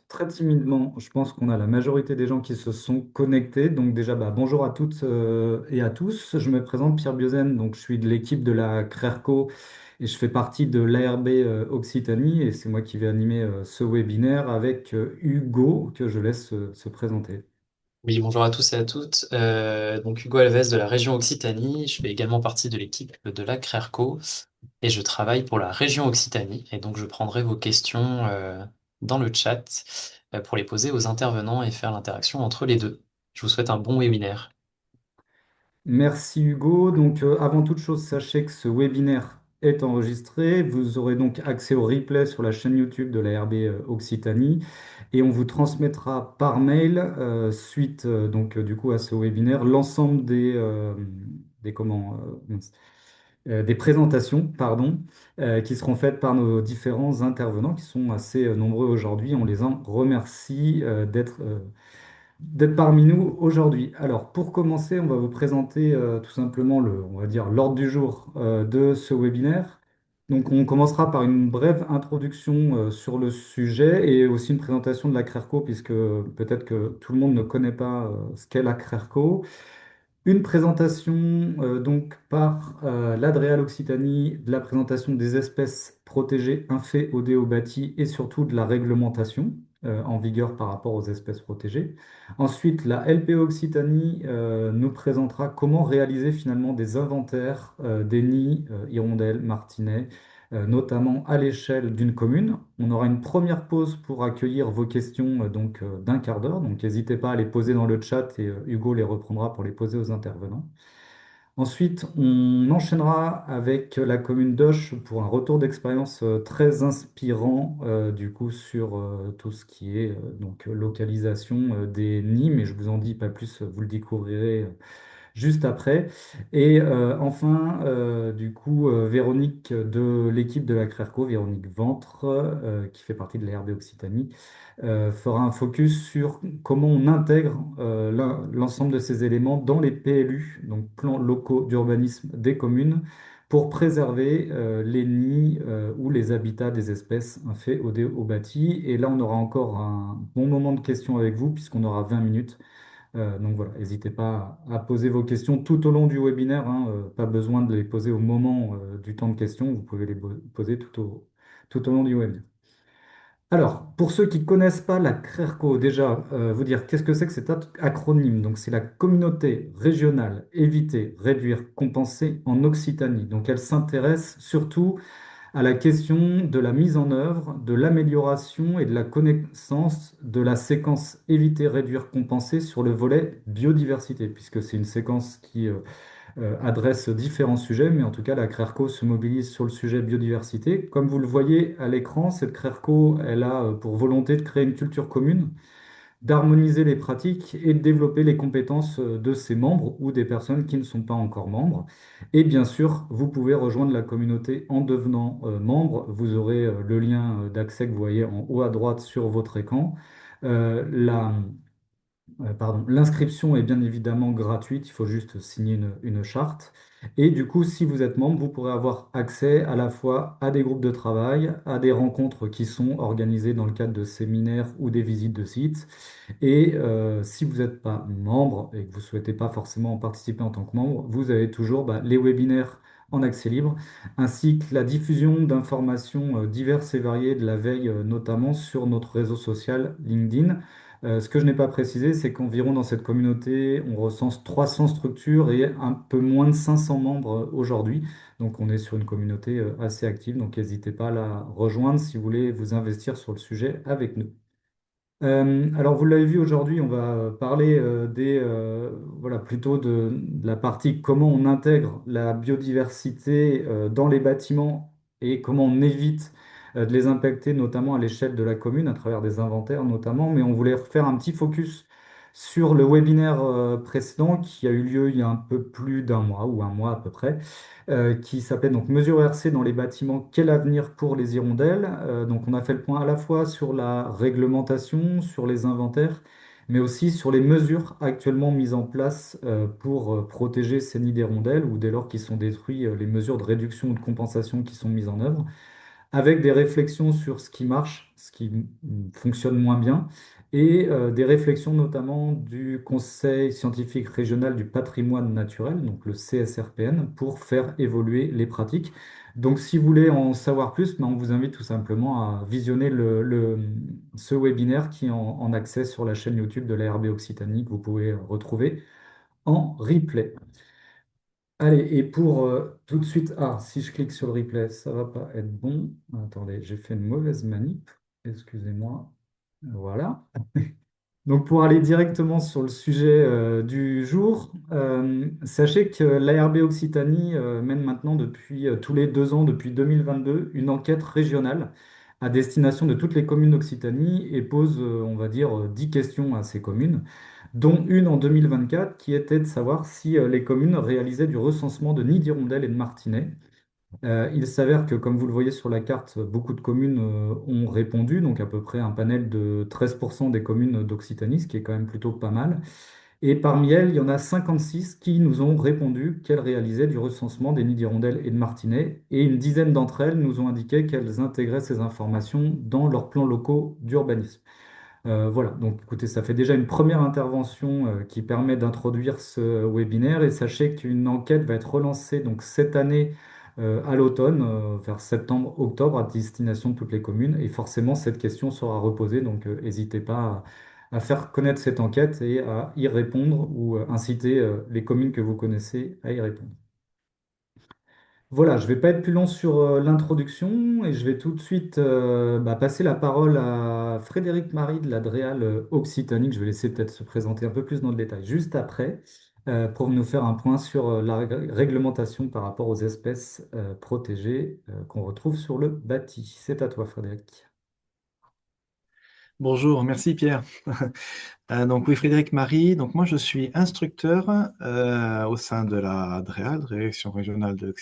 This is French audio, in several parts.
Très timidement, je pense qu'on a la majorité des gens qui se sont connectés. Donc déjà, bonjour à toutes et à tous. Je me présente Pierre Biozen, donc je suis de l'équipe de la CRERCO et je fais partie de l'ARB Occitanie et c'est moi qui vais animer ce webinaire avec Hugo que je laisse se présenter. Oui, bonjour à tous et à toutes. Donc Hugo Alves de la région Occitanie. Je fais également partie de l'équipe de la CRERCO et je travaille pour la région Occitanie. Et donc je prendrai vos questions dans le chat pour les poser aux intervenants et faire l'interaction entre les deux. Je vous souhaite un bon webinaire. Merci Hugo. Donc avant toute chose, sachez que ce webinaire est enregistré. Vous aurez donc accès au replay sur la chaîne YouTube de la RB Occitanie et on vous transmettra par mail suite du coup à ce webinaire l'ensemble des mince, des présentations qui seront faites par nos différents intervenants qui sont assez nombreux aujourd'hui. On les en remercie d'être parmi nous aujourd'hui. Alors, pour commencer, on va vous présenter tout simplement on va dire, l'ordre du jour de ce webinaire. Donc, on commencera par une brève introduction sur le sujet et aussi une présentation de la CRERCO, puisque peut-être que tout le monde ne connaît pas ce qu'est la CRERCO. Une présentation par l'Adréal Occitanie, de la présentation des espèces protégées inféodéobaties et surtout de la réglementation en vigueur par rapport aux espèces protégées. Ensuite, la LPO Occitanie nous présentera comment réaliser finalement des inventaires des nids, hirondelles, martinets, notamment à l'échelle d'une commune. On aura une première pause pour accueillir vos questions d'un quart d'heure. Donc n'hésitez pas à les poser dans le chat et Hugo les reprendra pour les poser aux intervenants. Ensuite, on enchaînera avec la commune d'Oche pour un retour d'expérience très inspirant du coup sur tout ce qui est localisation des nids, mais je vous en dis pas plus, vous le découvrirez juste après. Et enfin, Véronique de l'équipe de la CRERCO, Véronique Ventre, qui fait partie de la RB Occitanie, fera un focus sur comment on intègre l'ensemble de ces éléments dans les PLU, donc plans locaux d'urbanisme des communes, pour préserver les nids ou les habitats des espèces inféodées au bâti. Et là, on aura encore un bon moment de questions avec vous, puisqu'on aura 20 minutes. Donc voilà, n'hésitez pas à poser vos questions tout au long du webinaire, hein, pas besoin de les poser au moment du temps de questions, vous pouvez les poser tout au long du webinaire. Alors, pour ceux qui ne connaissent pas la CRERCO, déjà, vous dire qu'est-ce que c'est que cet acronyme? Donc, c'est la communauté régionale éviter, réduire, compenser en Occitanie. Donc, elle s'intéresse surtout à la question de la mise en œuvre, de l'amélioration et de la connaissance de la séquence éviter, réduire, compenser sur le volet biodiversité, puisque c'est une séquence qui adresse différents sujets, mais en tout cas, la CRERCO se mobilise sur le sujet biodiversité. Comme vous le voyez à l'écran, cette CRERCO, elle a pour volonté de créer une culture commune, d'harmoniser les pratiques et de développer les compétences de ses membres ou des personnes qui ne sont pas encore membres. Et bien sûr, vous pouvez rejoindre la communauté en devenant membre. Vous aurez le lien d'accès que vous voyez en haut à droite sur votre écran. L'inscription est bien évidemment gratuite, il faut juste signer une charte. Et du coup, si vous êtes membre, vous pourrez avoir accès à la fois à des groupes de travail, à des rencontres qui sont organisées dans le cadre de séminaires ou des visites de sites. Et si vous n'êtes pas membre et que vous ne souhaitez pas forcément participer en tant que membre, vous avez toujours les webinaires en accès libre, ainsi que la diffusion d'informations diverses et variées de la veille, notamment sur notre réseau social LinkedIn. Ce que je n'ai pas précisé, c'est qu'environ dans cette communauté, on recense 300 structures et un peu moins de 500 membres aujourd'hui. Donc on est sur une communauté assez active, donc n'hésitez pas à la rejoindre si vous voulez vous investir sur le sujet avec nous. Alors vous l'avez vu aujourd'hui, on va parler voilà, plutôt de la partie comment on intègre la biodiversité dans les bâtiments et comment on évite de les impacter, notamment à l'échelle de la commune, à travers des inventaires notamment. Mais on voulait faire un petit focus sur le webinaire précédent qui a eu lieu il y a un peu plus d'un mois ou un mois à peu près qui s'appelle donc Mesures RC dans les bâtiments, quel avenir pour les hirondelles? Donc on a fait le point à la fois sur la réglementation, sur les inventaires, mais aussi sur les mesures actuellement mises en place pour protéger ces nids d'hirondelles ou dès lors qu'ils sont détruits, les mesures de réduction ou de compensation qui sont mises en œuvre. avec des réflexions sur ce qui marche, ce qui fonctionne moins bien, et des réflexions notamment du Conseil scientifique régional du patrimoine naturel, donc le CSRPN, pour faire évoluer les pratiques. Donc, si vous voulez en savoir plus, ben, on vous invite tout simplement à visionner ce webinaire qui est en accès sur la chaîne YouTube de l'ARB Occitanie que vous pouvez retrouver en replay. Allez, et pour tout de suite, si je clique sur le replay, ça va pas être bon. Attendez, j'ai fait une mauvaise manip. Excusez-moi. Voilà. Donc pour aller directement sur le sujet du jour, sachez que l'ARB Occitanie mène maintenant depuis tous les 2 ans, depuis 2022, une enquête régionale à destination de toutes les communes d'Occitanie et pose, on va dire, 10 questions à ces communes, dont une en 2024 qui était de savoir si les communes réalisaient du recensement de nids d'hirondelles et de martinets. Il s'avère que, comme vous le voyez sur la carte, beaucoup de communes ont répondu, donc à peu près un panel de 13% des communes d'Occitanie, ce qui est quand même plutôt pas mal. Et parmi elles, il y en a 56 qui nous ont répondu qu'elles réalisaient du recensement des nids d'hirondelles et de martinets, et une dizaine d'entre elles nous ont indiqué qu'elles intégraient ces informations dans leurs plans locaux d'urbanisme. Voilà, donc écoutez, ça fait déjà une première intervention qui permet d'introduire ce webinaire et sachez qu'une enquête va être relancée donc cette année à l'automne, vers septembre-octobre, à destination de toutes les communes et forcément cette question sera reposée, donc n'hésitez pas à faire connaître cette enquête et à y répondre ou inciter les communes que vous connaissez à y répondre. Voilà, je ne vais pas être plus long sur l'introduction et je vais tout de suite passer la parole à Frédéric Marie de la Dréal Occitanie, que je vais laisser peut-être se présenter un peu plus dans le détail juste après, pour nous faire un point sur la réglementation par rapport aux espèces protégées qu'on retrouve sur le bâti. C'est à toi, Frédéric. Bonjour, merci Pierre. Donc oui, Frédéric Marie. Donc moi, je suis instructeur au sein de la DREAL, Direction régionale de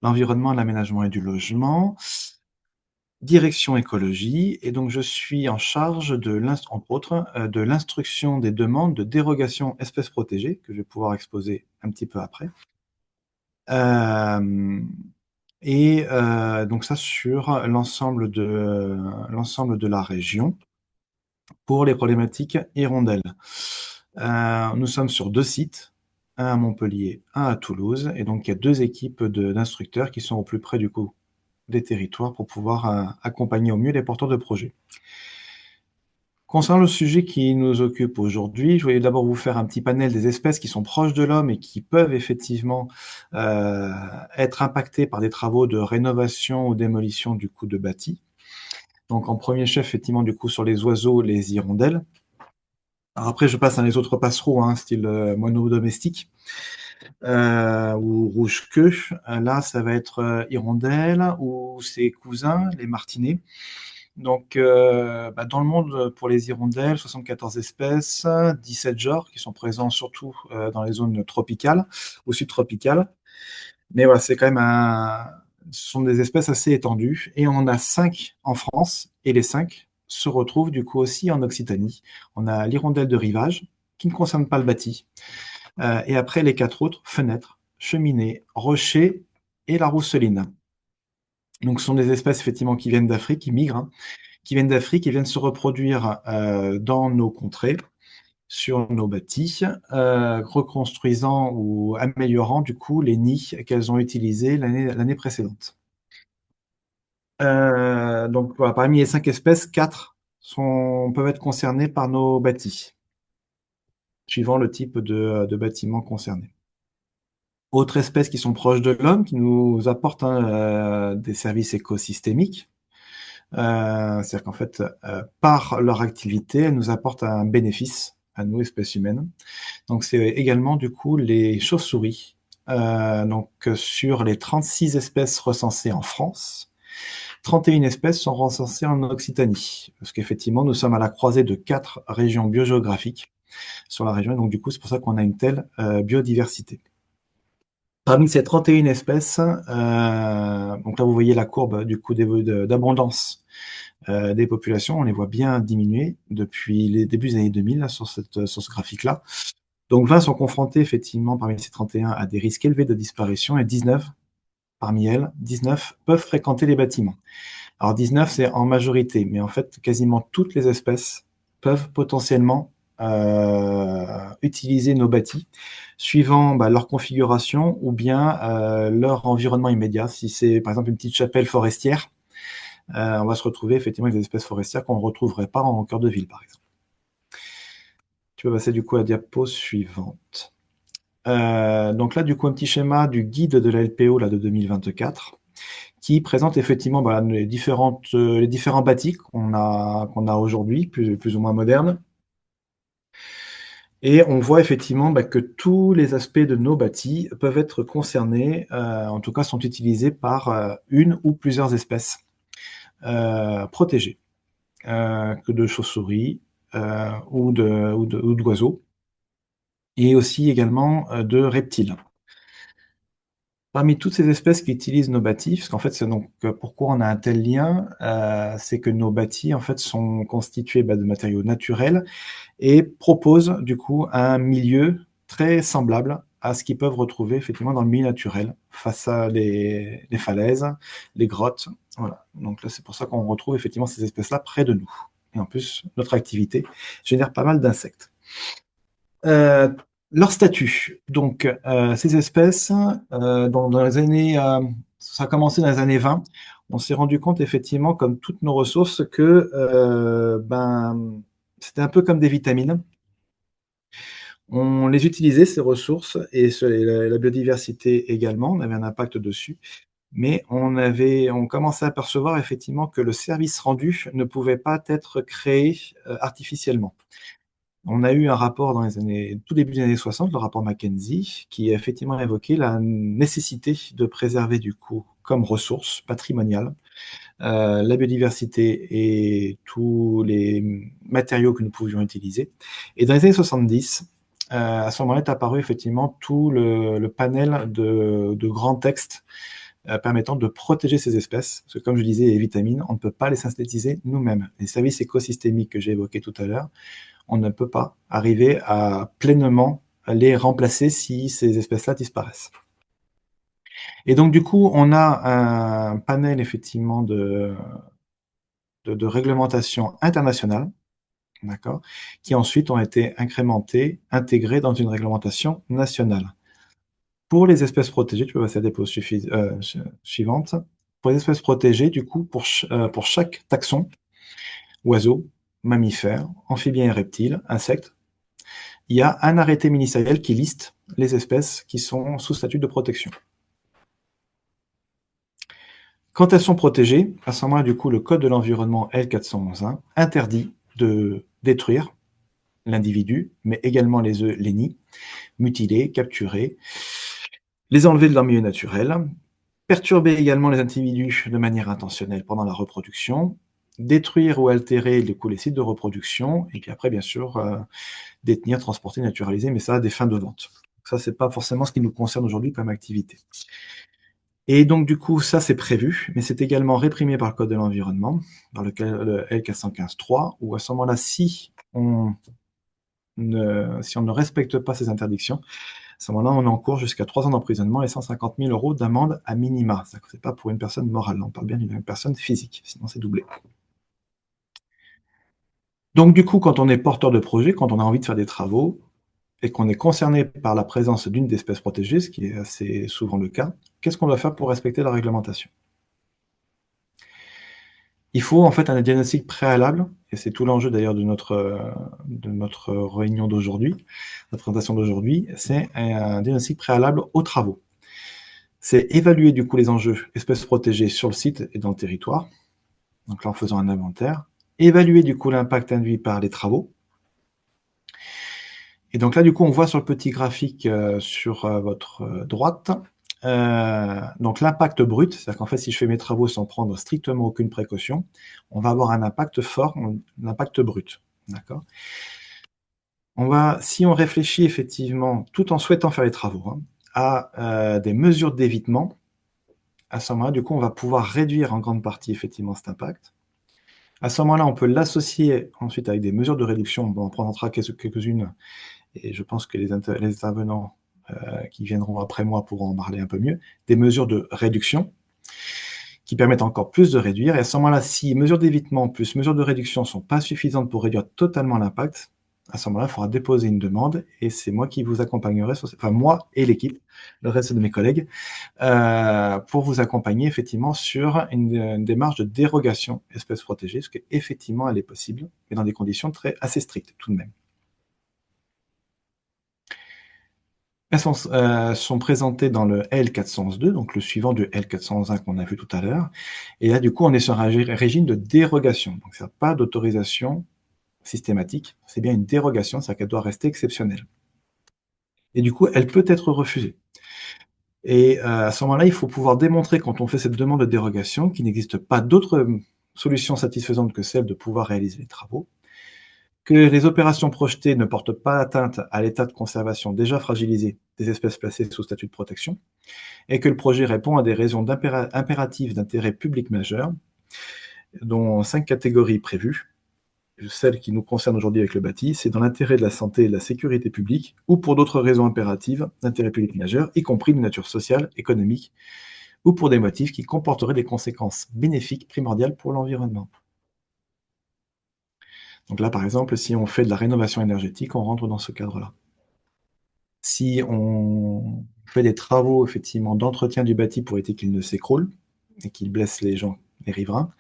l'environnement, de l'aménagement et du logement, direction écologie. Et donc je suis en charge entre autres, de l'instruction des demandes de dérogation espèces protégées, que je vais pouvoir exposer un petit peu après. Euh, donc ça sur l'ensemble de la région, pour les problématiques hirondelles. Nous sommes sur 2 sites, un à Montpellier, un à Toulouse, et donc il y a 2 équipes d'instructeurs qui sont au plus près du coup des territoires pour pouvoir accompagner au mieux les porteurs de projets. Concernant le sujet qui nous occupe aujourd'hui, je voulais d'abord vous faire un petit panel des espèces qui sont proches de l'homme et qui peuvent effectivement être impactées par des travaux de rénovation ou démolition du coup de bâti. Donc en premier chef, effectivement, du coup sur les oiseaux, les hirondelles. Alors après, je passe à les autres passereaux, style moineau domestique ou rouge-queue. Là, ça va être hirondelle ou ses cousins, les martinets. Donc, dans le monde, pour les hirondelles, 74 espèces, 17 genres qui sont présents surtout dans les zones tropicales ou subtropicales. Mais voilà, c'est quand même ce sont des espèces assez étendues. Et on en a 5 en France, et les 5 se retrouvent du coup aussi en Occitanie. On a l'hirondelle de rivage, qui ne concerne pas le bâti. Et après, les 4 autres, fenêtres, cheminées, rochers et la rousseline. Donc, ce sont des espèces effectivement qui viennent d'Afrique, qui migrent, qui viennent d'Afrique et viennent se reproduire dans nos contrées, sur nos bâtis, reconstruisant ou améliorant du coup les nids qu'elles ont utilisés l'année précédente. Donc voilà, parmi les 5 espèces, 4 peuvent être concernées par nos bâtis, suivant le type de bâtiment concerné. Autres espèces qui sont proches de l'homme, qui nous apportent des services écosystémiques. C'est-à-dire qu'en fait, par leur activité, elles nous apportent un bénéfice à nous, espèces humaines. Donc c'est également du coup les chauves-souris. Donc sur les 36 espèces recensées en France, 31 espèces sont recensées en Occitanie. Parce qu'effectivement, nous sommes à la croisée de 4 régions biogéographiques sur la région. Et donc du coup, c'est pour ça qu'on a une telle biodiversité. Parmi ces 31 espèces, donc là vous voyez la courbe du coup d'abondance des populations, on les voit bien diminuer depuis les débuts des années 2000 là, sur ce graphique-là. Donc 20 sont confrontés effectivement parmi ces 31 à des risques élevés de disparition et 19 parmi elles, 19 peuvent fréquenter les bâtiments. Alors 19, c'est en majorité, mais en fait, quasiment toutes les espèces peuvent potentiellement utiliser nos bâtis, suivant leur configuration ou bien leur environnement immédiat. Si c'est par exemple une petite chapelle forestière, on va se retrouver effectivement avec des espèces forestières qu'on ne retrouverait pas en cœur de ville, par exemple. Tu peux passer du coup à la diapo suivante. Donc là, du coup, un petit schéma du guide de la LPO là, de 2024 qui présente effectivement les différents bâtis qu'on a aujourd'hui, plus ou moins modernes. Et on voit effectivement que tous les aspects de nos bâtis peuvent être concernés, en tout cas sont utilisés par une ou plusieurs espèces protégées, que de chauves-souris ou d'oiseaux, et aussi également de reptiles. Parmi toutes ces espèces qui utilisent nos bâtis, parce qu'en fait, c'est donc pourquoi on a un tel lien, c'est que nos bâtis en fait sont constitués de matériaux naturels et proposent du coup un milieu très semblable à ce qu'ils peuvent retrouver effectivement dans le milieu naturel, face à les falaises, les grottes. Voilà. Donc là, c'est pour ça qu'on retrouve effectivement ces espèces-là près de nous. Et en plus, notre activité génère pas mal d'insectes. Leur statut. Donc, ces espèces, dans les années, ça a commencé dans les années 20, on s'est rendu compte effectivement, comme toutes nos ressources, que c'était un peu comme des vitamines. On les utilisait, ces ressources, et la biodiversité également, on avait un impact dessus. Mais on commençait à percevoir effectivement que le service rendu ne pouvait pas être créé artificiellement. On a eu un rapport dans tout début des années 60, le rapport McKenzie, qui a effectivement évoqué la nécessité de préserver du coup comme ressource patrimoniale la biodiversité et tous les matériaux que nous pouvions utiliser. Et dans les années 70, à ce moment-là est apparu effectivement tout le panel de grands textes permettant de protéger ces espèces. Parce que comme je disais, les vitamines, on ne peut pas les synthétiser nous-mêmes. Les services écosystémiques que j'ai évoqués tout à l'heure, on ne peut pas arriver à pleinement les remplacer si ces espèces-là disparaissent. Et donc, du coup, on a un panel effectivement de réglementation internationale, d'accord, qui ensuite ont été incrémentées, intégrées dans une réglementation nationale. Pour les espèces protégées, tu peux passer à la diapo suivante. Pour les espèces protégées, du coup, pour chaque taxon, oiseaux, mammifères, amphibiens et reptiles, insectes, il y a un arrêté ministériel qui liste les espèces qui sont sous statut de protection. Quand elles sont protégées, à ce moment-là, du coup, le code de l'environnement L411-1 interdit de détruire l'individu, mais également les œufs, les nids, mutiler, capturer, les enlever de leur milieu naturel, perturber également les individus de manière intentionnelle pendant la reproduction, détruire ou altérer du coup, les sites de reproduction, et puis après, bien sûr, détenir, transporter, naturaliser, mais ça a des fins de vente. Ça, c'est pas forcément ce qui nous concerne aujourd'hui comme activité. Et donc, du coup, ça, c'est prévu, mais c'est également réprimé par le Code de l'environnement, dans le L415-3, où à ce moment-là, si on ne respecte pas ces interdictions, à ce moment-là, on encourt jusqu'à 3 ans d'emprisonnement et 150 000 € d'amende à minima. Ce n'est pas pour une personne morale, on parle bien d'une personne physique, sinon c'est doublé. Donc, du coup, quand on est porteur de projet, quand on a envie de faire des travaux, et qu'on est concerné par la présence d'une espèce protégée, ce qui est assez souvent le cas, qu'est-ce qu'on doit faire pour respecter la réglementation? Il faut en fait un diagnostic préalable, et c'est tout l'enjeu d'ailleurs de notre réunion d'aujourd'hui, notre présentation d'aujourd'hui, c'est un diagnostic préalable aux travaux. C'est évaluer du coup les enjeux espèces protégées sur le site et dans le territoire, donc là en faisant un inventaire, évaluer du coup l'impact induit par les travaux. Et donc là, du coup, on voit sur le petit graphique sur votre droite, donc l'impact brut, c'est-à-dire qu'en fait, si je fais mes travaux sans prendre strictement aucune précaution, on va avoir un impact fort, l'impact brut. D'accord. Si on réfléchit effectivement, tout en souhaitant faire les travaux, à des mesures d'évitement, à ce moment-là, du coup, on va pouvoir réduire en grande partie effectivement cet impact. À ce moment-là, on peut l'associer ensuite avec des mesures de réduction. On en présentera quelques-unes et je pense que les intervenants qui viendront après moi pour en parler un peu mieux, des mesures de réduction qui permettent encore plus de réduire. Et à ce moment-là, si mesures d'évitement plus mesures de réduction ne sont pas suffisantes pour réduire totalement l'impact, à ce moment-là, il faudra déposer une demande et c'est moi qui vous accompagnerai, enfin moi et l'équipe, le reste de mes collègues, pour vous accompagner effectivement sur une démarche de dérogation espèces protégées, parce qu'effectivement elle est possible, mais dans des conditions assez strictes tout de même. Elles sont présentées dans le L402, donc le suivant du L401 qu'on a vu tout à l'heure. Et là, du coup, on est sur un régime de dérogation. Donc, ça n'a pas d'autorisation systématique. C'est bien une dérogation, c'est-à-dire qu'elle doit rester exceptionnelle. Et du coup, elle peut être refusée. Et à ce moment-là, il faut pouvoir démontrer, quand on fait cette demande de dérogation, qu'il n'existe pas d'autre solution satisfaisante que celle de pouvoir réaliser les travaux, que les opérations projetées ne portent pas atteinte à l'état de conservation déjà fragilisé des espèces placées sous statut de protection, et que le projet répond à des raisons impératives d'intérêt public majeur, dont 5 catégories prévues. Celle qui nous concerne aujourd'hui avec le bâti, c'est dans l'intérêt de la santé et de la sécurité publique, ou pour d'autres raisons impératives d'intérêt public majeur, y compris de nature sociale, économique, ou pour des motifs qui comporteraient des conséquences bénéfiques primordiales pour l'environnement. Donc là, par exemple, si on fait de la rénovation énergétique, on rentre dans ce cadre-là. Si on fait des travaux effectivement d'entretien du bâti pour éviter qu'il ne s'écroule et qu'il blesse les gens, les riverains,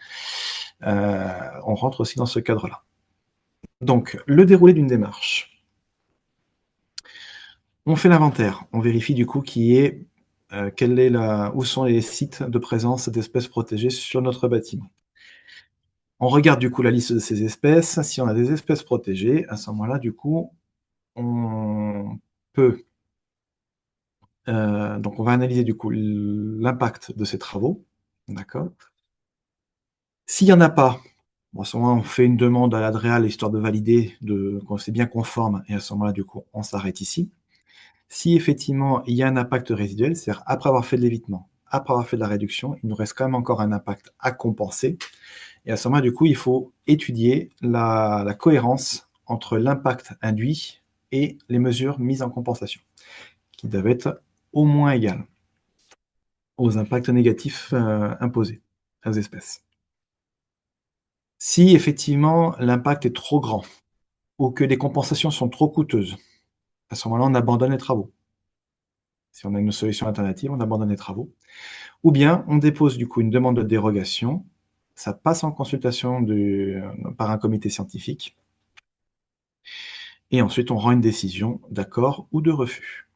on rentre aussi dans ce cadre-là. Donc, le déroulé d'une démarche. On fait l'inventaire, on vérifie du coup où sont les sites de présence d'espèces protégées sur notre bâtiment. On regarde du coup la liste de ces espèces. Si on a des espèces protégées, à ce moment-là, du coup, on peut donc on va analyser du coup l'impact de ces travaux, d'accord? S'il y en a pas, bon, à ce moment-là, on fait une demande à l'Adréal histoire de valider qu'on c'est bien conforme et à ce moment-là, du coup, on s'arrête ici. Si effectivement il y a un impact résiduel, c'est-à-dire après avoir fait de l'évitement, après avoir fait de la réduction, il nous reste quand même encore un impact à compenser et à ce moment-là, du coup, il faut étudier la cohérence entre l'impact induit et les mesures mises en compensation, qui doivent être au moins égales aux impacts négatifs imposés aux espèces. Si effectivement l'impact est trop grand ou que les compensations sont trop coûteuses, à ce moment-là, on abandonne les travaux. Si on a une solution alternative, on abandonne les travaux. Ou bien on dépose du coup une demande de dérogation, ça passe en consultation par un comité scientifique, et ensuite on rend une décision d'accord ou de refus.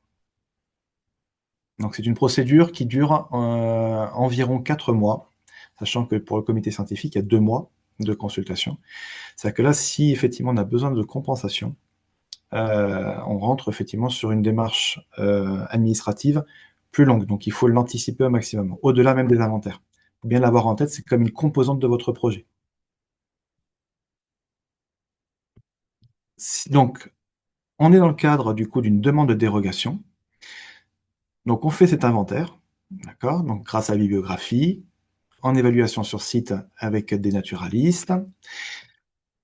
Donc c'est une procédure qui dure environ 4 mois, sachant que pour le comité scientifique, il y a 2 mois de consultation. C'est-à-dire que là, si effectivement on a besoin de compensation, on rentre effectivement sur une démarche administrative plus longue. Donc il faut l'anticiper au maximum, au-delà même des inventaires. Il faut bien l'avoir en tête, c'est comme une composante de votre projet. Donc, on est dans le cadre du coup d'une demande de dérogation. Donc on fait cet inventaire, d'accord? Donc grâce à la bibliographie, en évaluation sur site avec des naturalistes.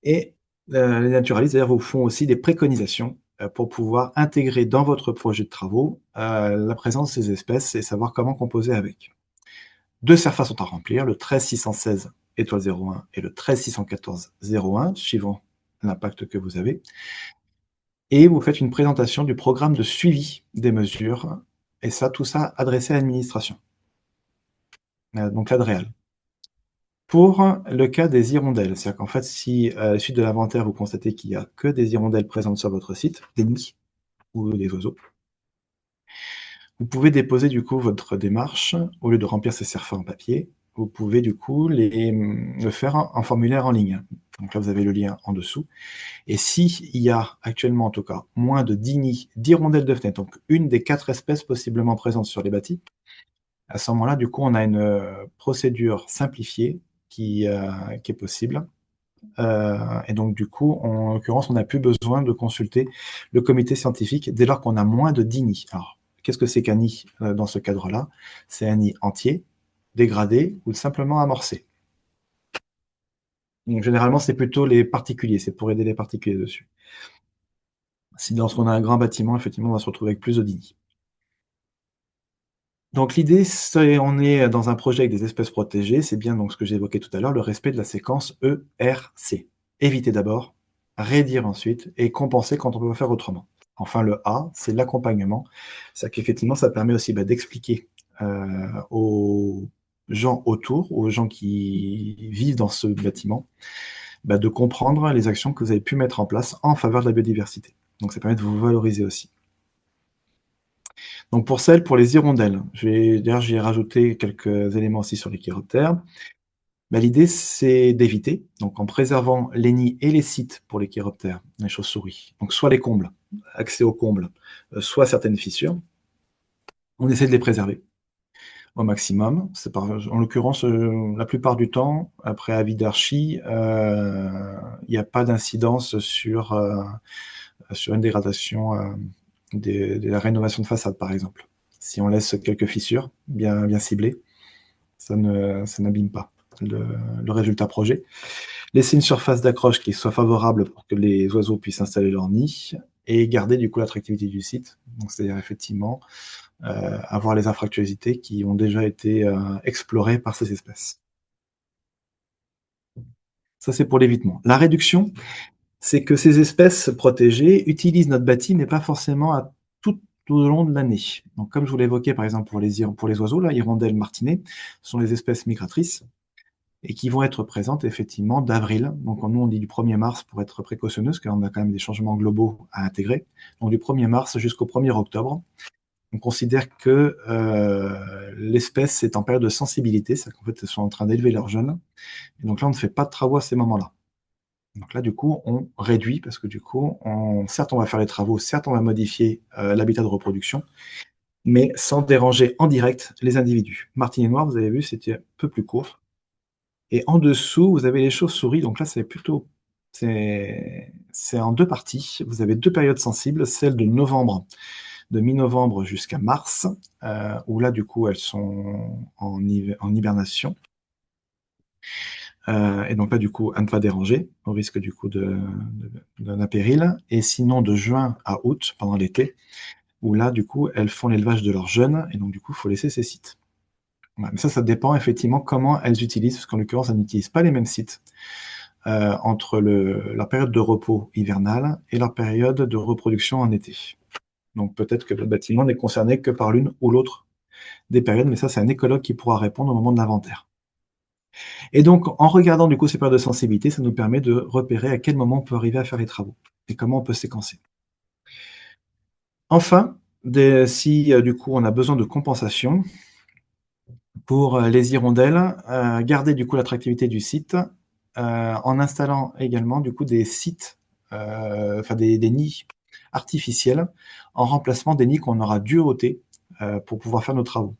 Et les naturalistes, d'ailleurs, vous font aussi des préconisations pour pouvoir intégrer dans votre projet de travaux la présence de ces espèces et savoir comment composer avec. 2 CERFA sont à remplir, le 13616 étoile 01 et le 13614 01, suivant l'impact que vous avez. Et vous faites une présentation du programme de suivi des mesures, et ça, tout ça adressé à l'administration, donc l'ADREAL. Pour le cas des hirondelles, c'est-à-dire qu'en fait, si à la suite de l'inventaire, vous constatez qu'il n'y a que des hirondelles présentes sur votre site, des nids ou des oiseaux, vous pouvez déposer du coup votre démarche, au lieu de remplir ces CERFA en papier, vous pouvez du coup le faire en formulaire en ligne. Donc là, vous avez le lien en dessous. Et s'il y a actuellement, en tout cas, moins de 10 nids d'hirondelles de fenêtre, donc une des 4 espèces possiblement présentes sur les bâtis, à ce moment-là, du coup, on a une procédure simplifiée qui est possible. Et donc, du coup, en l'occurrence, on n'a plus besoin de consulter le comité scientifique dès lors qu'on a moins de 10 nids. Alors, qu'est-ce que c'est qu'un nid dans ce cadre-là? C'est un nid entier, dégradé ou simplement amorcé. Donc, généralement, c'est plutôt les particuliers, c'est pour aider les particuliers dessus. Si lorsqu'on a un grand bâtiment, effectivement, on va se retrouver avec plus de 10 nids. Donc l'idée, c'est on est dans un projet avec des espèces protégées, c'est bien donc ce que j'ai évoqué tout à l'heure, le respect de la séquence ERC. Éviter d'abord, réduire ensuite et compenser quand on peut pas faire autrement. Enfin, le A, c'est l'accompagnement. C'est qu'effectivement, ça permet aussi d'expliquer aux gens autour, aux gens qui vivent dans ce bâtiment, de comprendre les actions que vous avez pu mettre en place en faveur de la biodiversité. Donc ça permet de vous valoriser aussi. Donc pour les hirondelles, d'ailleurs j'ai rajouté quelques éléments aussi sur les chiroptères. L'idée c'est d'éviter, donc en préservant les nids et les sites pour les chiroptères, les chauves-souris. Donc soit les combles, accès aux combles, soit certaines fissures. On essaie de les préserver au maximum. En l'occurrence, la plupart du temps, après avis d'archi, il n'y a pas d'incidence sur une dégradation de la rénovation de façade, par exemple. Si on laisse quelques fissures bien ciblées, ça n'abîme pas le résultat projet. Laisser une surface d'accroche qui soit favorable pour que les oiseaux puissent installer leur nid et garder du coup l'attractivité du site. Donc c'est-à-dire effectivement avoir les infractuosités qui ont déjà été explorées par ces espèces. Ça c'est pour l'évitement. La réduction, c'est que ces espèces protégées utilisent notre bâti, mais pas forcément tout au long de l'année. Donc, comme je vous l'évoquais, par exemple, pour les oiseaux, là, hirondelles, martinets, sont les espèces migratrices et qui vont être présentes effectivement d'avril. Donc, nous, on dit du 1er mars pour être précautionneuse, car on a quand même des changements globaux à intégrer. Donc, du 1er mars jusqu'au 1er octobre. On considère que l'espèce est en période de sensibilité, c'est-à-dire qu'en fait, elles sont en train d'élever leurs jeunes. Et donc là, on ne fait pas de travaux à ces moments-là. Donc là, du coup, on réduit parce que du coup, certes, on va faire les travaux, certes, on va modifier l'habitat de reproduction, mais sans déranger en direct les individus. Martinet noir, vous avez vu, c'était un peu plus court. Et en dessous, vous avez les chauves-souris. Donc là, c'est en deux parties. Vous avez deux périodes sensibles, celle de novembre, de mi-novembre jusqu'à mars, où là, du coup, elles sont en hibernation. Et donc là, du coup, à ne pas déranger, au risque du coup d'un péril. Et sinon, de juin à août, pendant l'été, où là, du coup, elles font l'élevage de leurs jeunes, et donc du coup, il faut laisser ces sites. Voilà. Mais ça dépend effectivement comment elles utilisent, parce qu'en l'occurrence, elles n'utilisent pas les mêmes sites entre leur période de repos hivernale et leur période de reproduction en été. Donc peut-être que le bâtiment n'est concerné que par l'une ou l'autre des périodes, mais ça, c'est un écologue qui pourra répondre au moment de l'inventaire. Et donc, en regardant du coup ces périodes de sensibilité, ça nous permet de repérer à quel moment on peut arriver à faire les travaux et comment on peut séquencer. Enfin, si du coup on a besoin de compensation pour les hirondelles, garder du coup l'attractivité du site en installant également du coup des sites, enfin des nids artificiels en remplacement des nids qu'on aura dû ôter pour pouvoir faire nos travaux.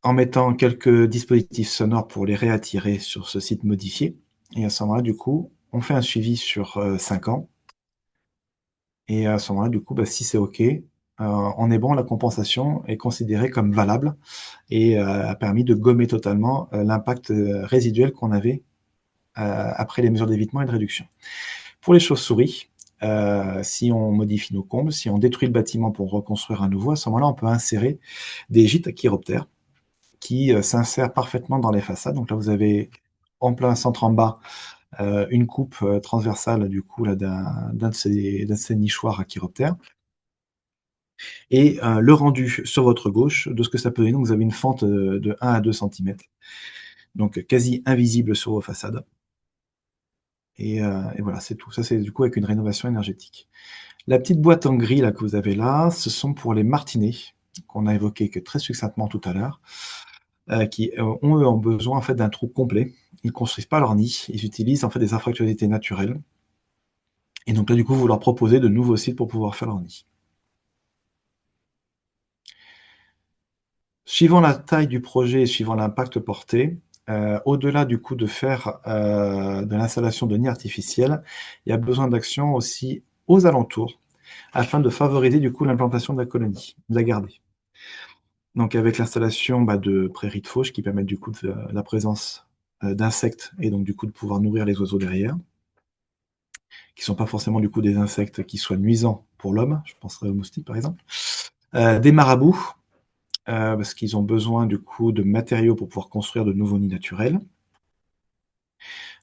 En mettant quelques dispositifs sonores pour les réattirer sur ce site modifié. Et à ce moment-là, du coup, on fait un suivi sur 5 ans. Et à ce moment-là, du coup, si c'est OK, on est bon, la compensation est considérée comme valable et a permis de gommer totalement l'impact résiduel qu'on avait après les mesures d'évitement et de réduction. Pour les chauves-souris, si on modifie nos combes, si on détruit le bâtiment pour reconstruire à nouveau, à ce moment-là, on peut insérer des gîtes à chiroptères qui s'insère parfaitement dans les façades. Donc là, vous avez en plein centre en bas une coupe transversale du coup d'un de ces nichoirs à chiroptères. Et le rendu sur votre gauche de ce que ça peut donner. Donc vous avez une fente de 1 à 2 cm, donc quasi invisible sur vos façades. Et voilà, c'est tout. Ça, c'est du coup avec une rénovation énergétique. La petite boîte en gris là que vous avez là, ce sont pour les martinets qu'on a évoqué que très succinctement tout à l'heure. Qui ont besoin en fait d'un trou complet. Ils ne construisent pas leur nid, ils utilisent en fait des infractuosités naturelles. Et donc là, du coup, vous leur proposez de nouveaux sites pour pouvoir faire leur nid. Suivant la taille du projet et suivant l'impact porté, au-delà du coup de faire de l'installation de nids artificiels, il y a besoin d'actions aussi aux alentours afin de favoriser du coup l'implantation de la colonie, de la garder. Donc avec l'installation de prairies de fauche qui permettent du coup la présence d'insectes et donc du coup de pouvoir nourrir les oiseaux derrière, qui ne sont pas forcément du coup des insectes qui soient nuisants pour l'homme, je penserais aux moustiques par exemple, des marabouts, parce qu'ils ont besoin du coup de matériaux pour pouvoir construire de nouveaux nids naturels.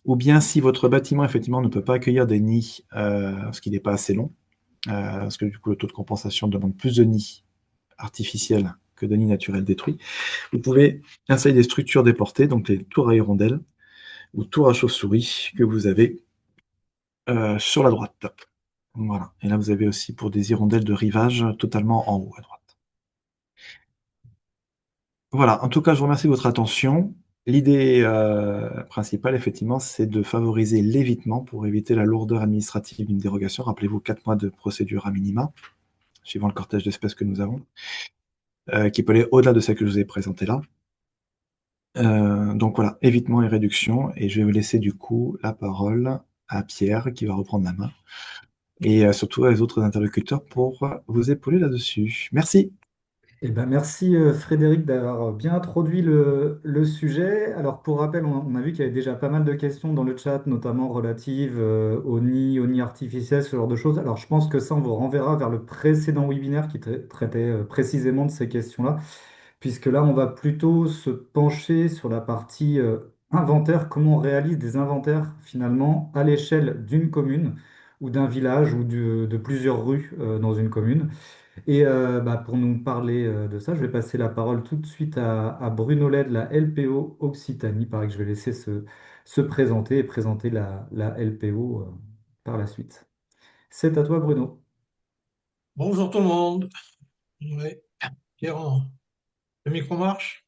Ou bien si votre bâtiment effectivement ne peut pas accueillir des nids, parce qu'il n'est pas assez long, parce que du coup le taux de compensation demande plus de nids artificiels que de nids naturels détruits, vous pouvez installer des structures déportées, donc les tours à hirondelles ou tours à chauve-souris que vous avez sur la droite. Voilà. Et là, vous avez aussi pour des hirondelles de rivage totalement en haut à droite. Voilà. En tout cas, je vous remercie de votre attention. L'idée principale, effectivement, c'est de favoriser l'évitement pour éviter la lourdeur administrative d'une dérogation. Rappelez-vous, 4 mois de procédure à minima, suivant le cortège d'espèces que nous avons, qui peut aller au-delà de celle que je vous ai présentée là. Donc voilà, évitement et réduction. Et je vais vous laisser du coup la parole à Pierre qui va reprendre la main. Et surtout à les autres interlocuteurs pour vous épauler là-dessus. Merci. Eh ben, merci Frédéric d'avoir bien introduit le sujet. Alors pour rappel, on a vu qu'il y avait déjà pas mal de questions dans le chat, notamment relatives au nid artificiel, ce genre de choses. Alors je pense que ça, on vous renverra vers le précédent webinaire qui traitait précisément de ces questions-là, puisque là, on va plutôt se pencher sur la partie inventaire, comment on réalise des inventaires finalement à l'échelle d'une commune ou d'un village ou de plusieurs rues dans une commune. Et bah, pour nous parler de ça, je vais passer la parole tout de suite à Bruno Led, la LPO Occitanie. Il paraît que je vais laisser se présenter et présenter la LPO par la suite. C'est à toi, Bruno. Bonjour tout le monde. Oui, Pierre, le micro marche?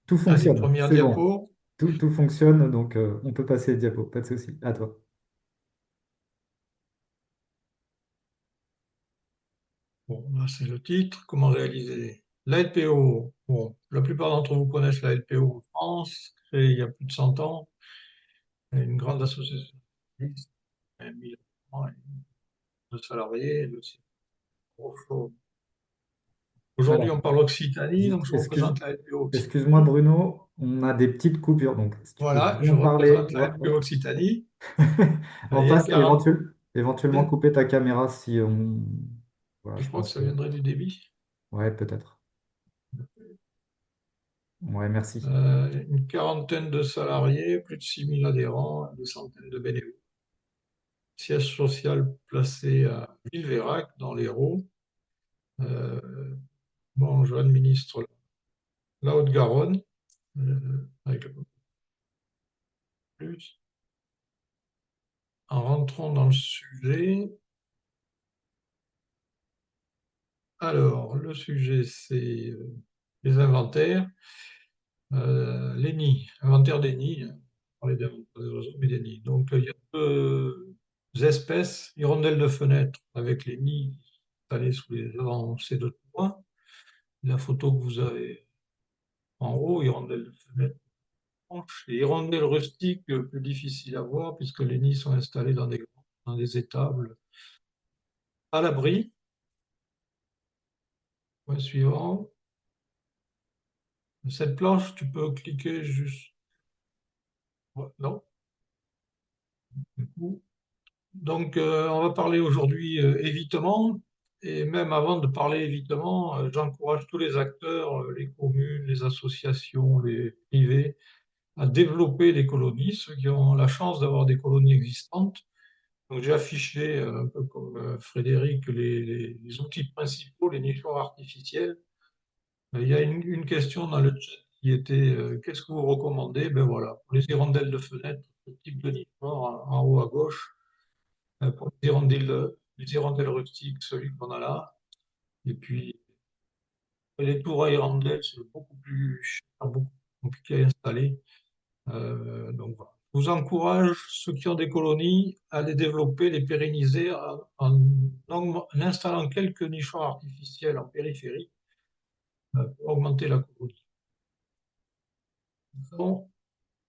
Tout Allez, fonctionne, première c'est bon. diapo. Tout fonctionne, donc on peut passer les diapos, pas de souci. À toi. Bon, là c'est le titre. Comment réaliser la LPO? Bon, la plupart d'entre vous connaissent la LPO en France, créée il y a plus de 100 ans. Une grande association de 1000 de salariés. Le site gros show. Aujourd'hui, Alors, on parle Occitanie, juste, donc je représente la LPO excuse-moi, Occitanie. Bruno, on a des petites coupures, donc si tu peux Voilà, je bien parler, représente la LPO Occitanie. en Il y a face, 40. éventuellement couper ta caméra si on... Voilà, Je je crois que pense ça que... viendrait du débit. Ouais, peut-être. Ouais, merci. Une quarantaine de salariés, plus de 6000 adhérents, des centaines de bénévoles. Siège social placé à Villeveyrac, dans l'Hérault. Euh, bon, je administre la Haute-Garonne, avec le plus. En rentrant dans le sujet, alors, le sujet, c'est les inventaires, les nids, inventaire des nids, hein. On parlait d'inventaire des oiseaux, mais des nids. Donc, il y a deux espèces, hirondelles de fenêtre, avec les nids installés sous les avancées de toit. La photo que vous avez en haut, hirondelle de fenêtre blanche, et hirondelle rustique, plus difficile à voir, puisque les nids sont installés dans des étables à l'abri. Point suivant. Cette planche, tu peux cliquer juste. Ouais, non. Du coup. Donc, on va parler aujourd'hui évitement. Et même avant de parler évitement, j'encourage tous les acteurs, les communes, les associations, les privés, à développer des colonies, ceux qui ont la chance d'avoir des colonies existantes. Donc, j'ai affiché, un peu comme Frédéric, les outils principaux, les nichoirs artificiels. Il y a une question dans le chat qui était qu'est-ce que vous recommandez? Ben voilà, pour les hirondelles de fenêtre, ce type de nichoir en haut à gauche. Pour les hirondelles rustiques, celui qu'on a là. Et puis, les tours à hirondelles, c'est beaucoup plus cher, beaucoup plus compliqué à installer. Donc voilà. Je vous encourage, ceux qui ont des colonies, à les développer, les pérenniser en installant quelques nichoirs artificiels en périphérie pour augmenter la colonie. Bon,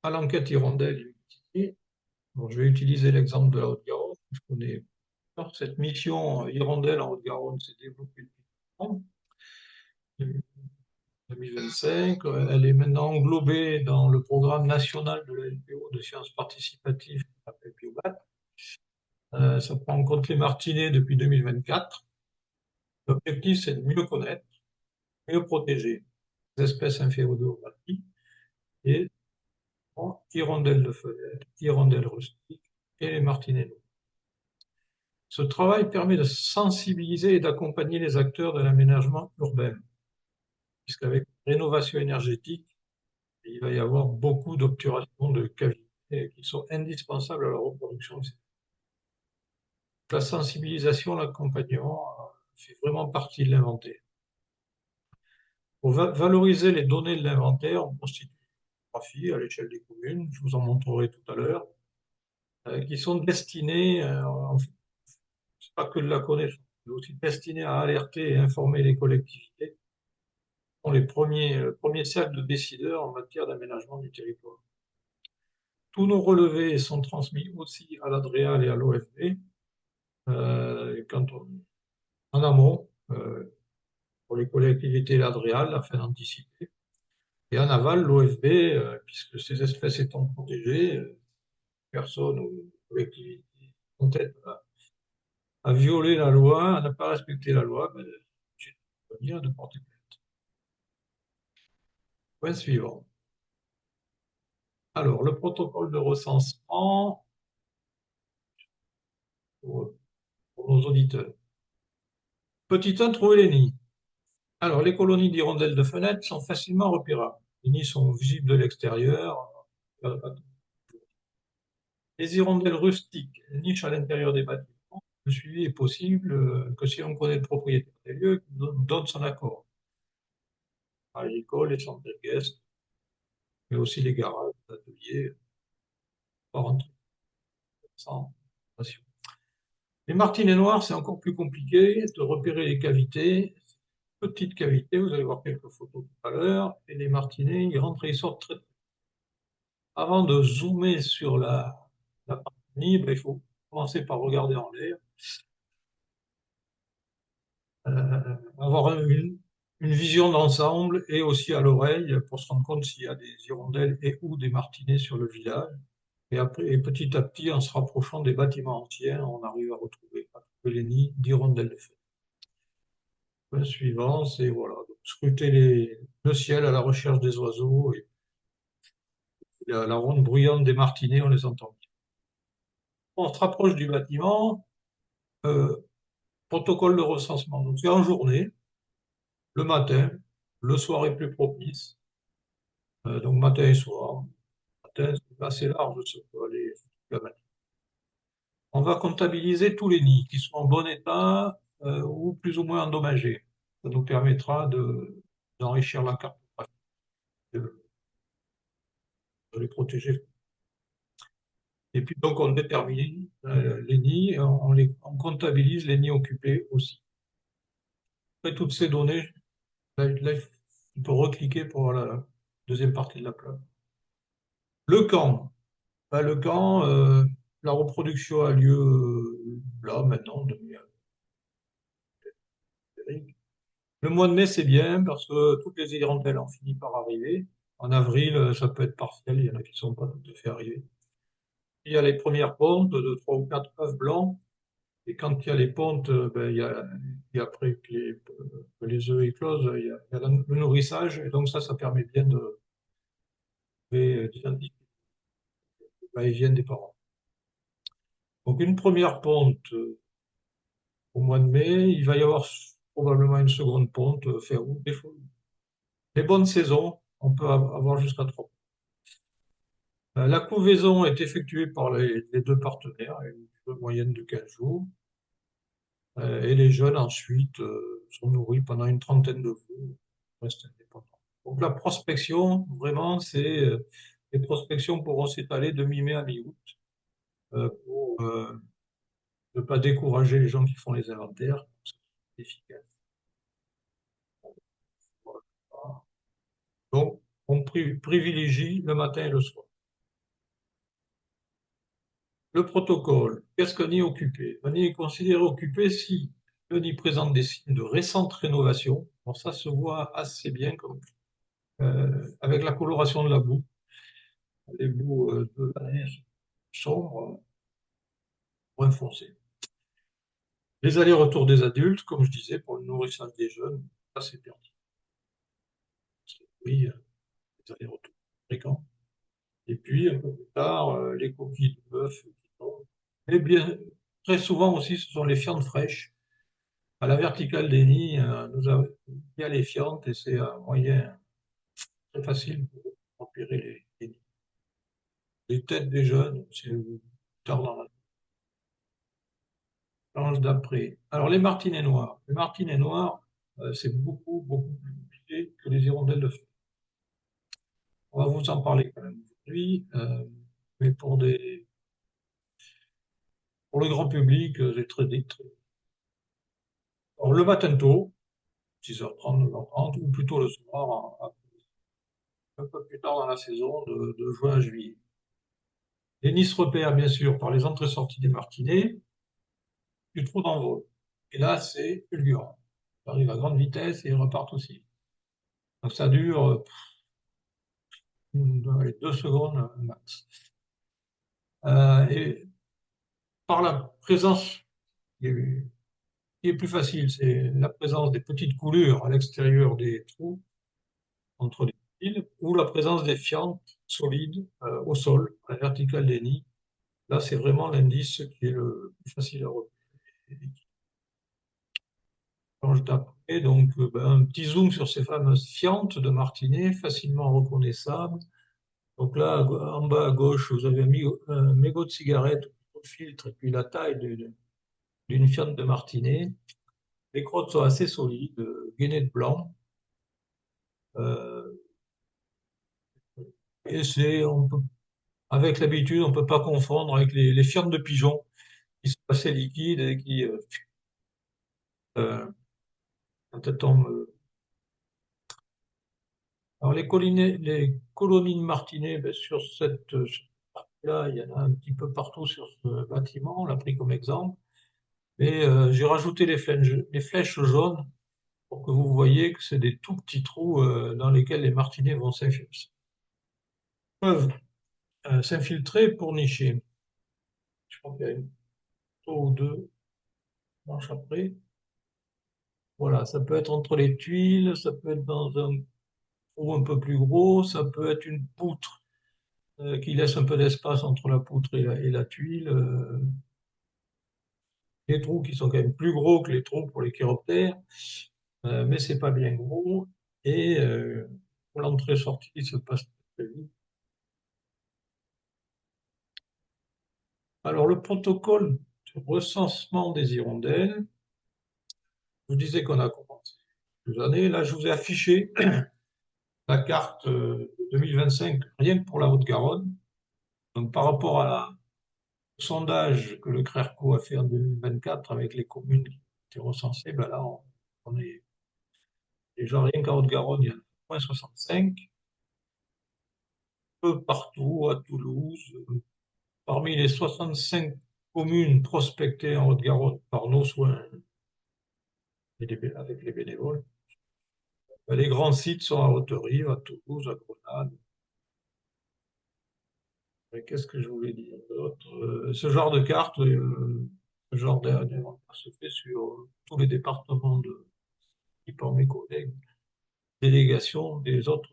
à l'enquête hirondelle, bon, je vais utiliser l'exemple de la Haute-Garonne. Je connais cette mission hirondelle en Haute-Garonne s'est développée depuis longtemps. 2025. Elle est maintenant englobée dans le programme national de la LPO de sciences participatives, qui s'appelle PIOBAT. Ça prend en compte les martinets depuis 2024. L'objectif, c'est de mieux connaître, mieux protéger les espèces inféodoratiques et bon, hirondelles de fenêtre, hirondelles rustiques et les martinets noirs. Ce travail permet de sensibiliser et d'accompagner les acteurs de l'aménagement urbain, puisqu'avec rénovation énergétique, il va y avoir beaucoup d'obturations de cavités qui sont indispensables à la reproduction. La sensibilisation, l'accompagnement fait vraiment partie de l'inventaire. Pour valoriser les données de l'inventaire, on constitue une cartographie à l'échelle des communes, je vous en montrerai tout à l'heure, qui sont destinées, c'est pas que de la connaissance, mais aussi destinées à alerter et informer les collectivités, qui sont les premiers cercles de décideurs en matière d'aménagement du territoire. Tous nos relevés sont transmis aussi à l'ADREAL et à l'OFB, en amont, pour les collectivités et l'ADREAL, afin d'anticiper. Et en aval, l'OFB, puisque ces espèces étant protégées, personne ou collectivité en tête à violer la loi, à ne pas respecter la loi, ben, j'ai de porter plainte. Point suivant. Alors, le protocole de recensement pour nos auditeurs. Petit 1, trouver les nids. Alors, les colonies d'hirondelles de fenêtre sont facilement repérables. Les nids sont visibles de l'extérieur. Les hirondelles rustiques nichent à l'intérieur des bâtiments. Le suivi est possible que si on connaît le propriétaire des lieux, qui donne son accord. À l'école, les centres de guest, mais aussi les garages, les ateliers, pas rentrer sans passion. Les martinets noirs, c'est encore plus compliqué de repérer les cavités. Petites cavités, vous allez voir quelques photos tout à l'heure, et les martinets, ils rentrent et ils sortent très. Avant de zoomer sur la partie, ben, il faut commencer par regarder en l'air, avoir une vision d'ensemble et aussi à l'oreille pour se rendre compte s'il y a des hirondelles et ou des martinets sur le village. Et après, et petit à petit, en se rapprochant des bâtiments anciens, on arrive à trouver les nids d'hirondelles de feu. Le suivant, c'est voilà, donc, scruter le ciel à la recherche des oiseaux et la ronde bruyante des martinets, on les entend bien. On se rapproche du bâtiment, euh, protocole de recensement. Donc c'est en journée, le matin, le soir est plus propice, donc matin et soir. Matin, c'est assez large, ça peut aller toute la matinée. On va comptabiliser tous les nids qui sont en bon état ou plus ou moins endommagés. Ça nous permettra d'enrichir la cartographie, de, de les protéger. Et puis donc on détermine les nids, on comptabilise les nids occupés aussi. Après toutes ces données, là, on peut recliquer pour la deuxième partie de la plage. Le camp. Ben, le camp, la reproduction a lieu là maintenant, le mois de mai, c'est bien parce que toutes les hirondelles ont fini par arriver. En avril, ça peut être partiel, il y en a qui ne sont pas tout à fait arrivés. Il y a les premières pontes de 3 ou 4 œufs blancs. Et quand il y a les pontes, ben, il y a après que les œufs éclosent, il y a le nourrissage. Et donc ça permet bien d'identifier le va-et-vient des parents. Donc une première ponte au mois de mai, il va y avoir probablement une seconde ponte fin août. Les bonnes saisons, on peut avoir jusqu'à 3. La couvaison est effectuée par les deux partenaires, à une durée moyenne de 15 jours. Et les jeunes, ensuite, sont nourris pendant une trentaine de jours, restent indépendants. Donc la prospection, vraiment, les prospections pourront s'étaler de mi-mai à mi-août pour ne pas décourager les gens qui font les inventaires. C'est efficace. Voilà. Donc, on privilégie le matin et le soir. Le protocole, qu'est-ce qu'un nid occupé? Un nid est considéré occupé si le nid présente des signes de récente rénovation. Bon, ça se voit assez bien avec la coloration de la boue. Les boues de la neige sombre brun foncé. Les allers-retours des adultes, comme je disais, pour le nourrissage des jeunes, ça c'est perdu. Oui, les allers-retours fréquents. Et puis, un peu plus tard, les coquilles de bœuf qui tombent. Et bien, très souvent aussi, ce sont les fientes fraîches. À la verticale des nids, il y a les fientes et c'est un moyen très facile pour repérer les nids. Les têtes des jeunes, c'est tard dans la planche d'après. Alors, les martinets noirs. Les martinets noirs, c'est beaucoup, beaucoup plus compliqué que les hirondelles de feu. On va vous en parler quand même aujourd'hui, mais pour le grand public, c'est très vite. Alors, le matin tôt, 6h30, 9h30, ou plutôt le soir, un peu plus tard dans la saison, de juin à juillet. Les nids se repèrent, bien sûr, par les entrées-sorties des martinets, du trou d'envol. Et là, c'est fulgurant. Ils arrivent à grande vitesse et ils repartent aussi. Donc ça dure 2 secondes max. Et par la présence, qui est plus facile, c'est la présence des petites coulures à l'extérieur des trous, entre les fils, ou la présence des fientes solides au sol, à la verticale des nids. Là, c'est vraiment l'indice qui est le plus facile à repérer. Et qui change d'après. Donc, un petit zoom sur ces fameuses fientes de martinet, facilement reconnaissables. Donc là, en bas à gauche, vous avez un mégot de cigarette au filtre et puis la taille d'une fiente de martinet. Les crottes sont assez solides, gainettes blanc. Euh, et avec l'habitude, on ne peut pas confondre avec les fientes de pigeon qui sont assez liquides et qui, euh, quand elles tombent. Alors les colonies de martinets, ben, sur cette partie-là, il y en a un petit peu partout sur ce bâtiment, on l'a pris comme exemple. Et j'ai rajouté les flèches jaunes pour que vous voyez que c'est des tout petits trous dans lesquels les martinets peuvent s'infiltrer pour nicher. Je crois qu'il y a une photo ou deux marche après. Voilà, ça peut être entre les tuiles, ça peut être dans un trou un peu plus gros, ça peut être une poutre qui laisse un peu d'espace entre la poutre et la tuile. Des trous qui sont quand même plus gros que les trous pour les chiroptères, mais c'est pas bien gros. Et pour l'entrée-sortie, il se passe très vite. Alors, le protocole de recensement des hirondelles, je vous disais qu'on a commencé il y a quelques années. Là, je vous ai affiché la carte 2025, rien que pour la Haute-Garonne. Donc, par rapport au sondage que le CRERCO a fait en 2024 avec les communes qui ont été recensées, ben là, on est déjà rien qu'en Haute-Garonne, il y en a moins 65. Peu partout, à Toulouse. Parmi les 65 communes prospectées en Haute-Garonne par nos soins avec les bénévoles, les grands sites sont à Haute-Rive, à Toulouse, à Grenade. Et qu'est-ce que je voulais dire d'autre? Ce genre de carte, ce genre d'inventaire se fait sur tous les départements par mes collègues, délégations des autres.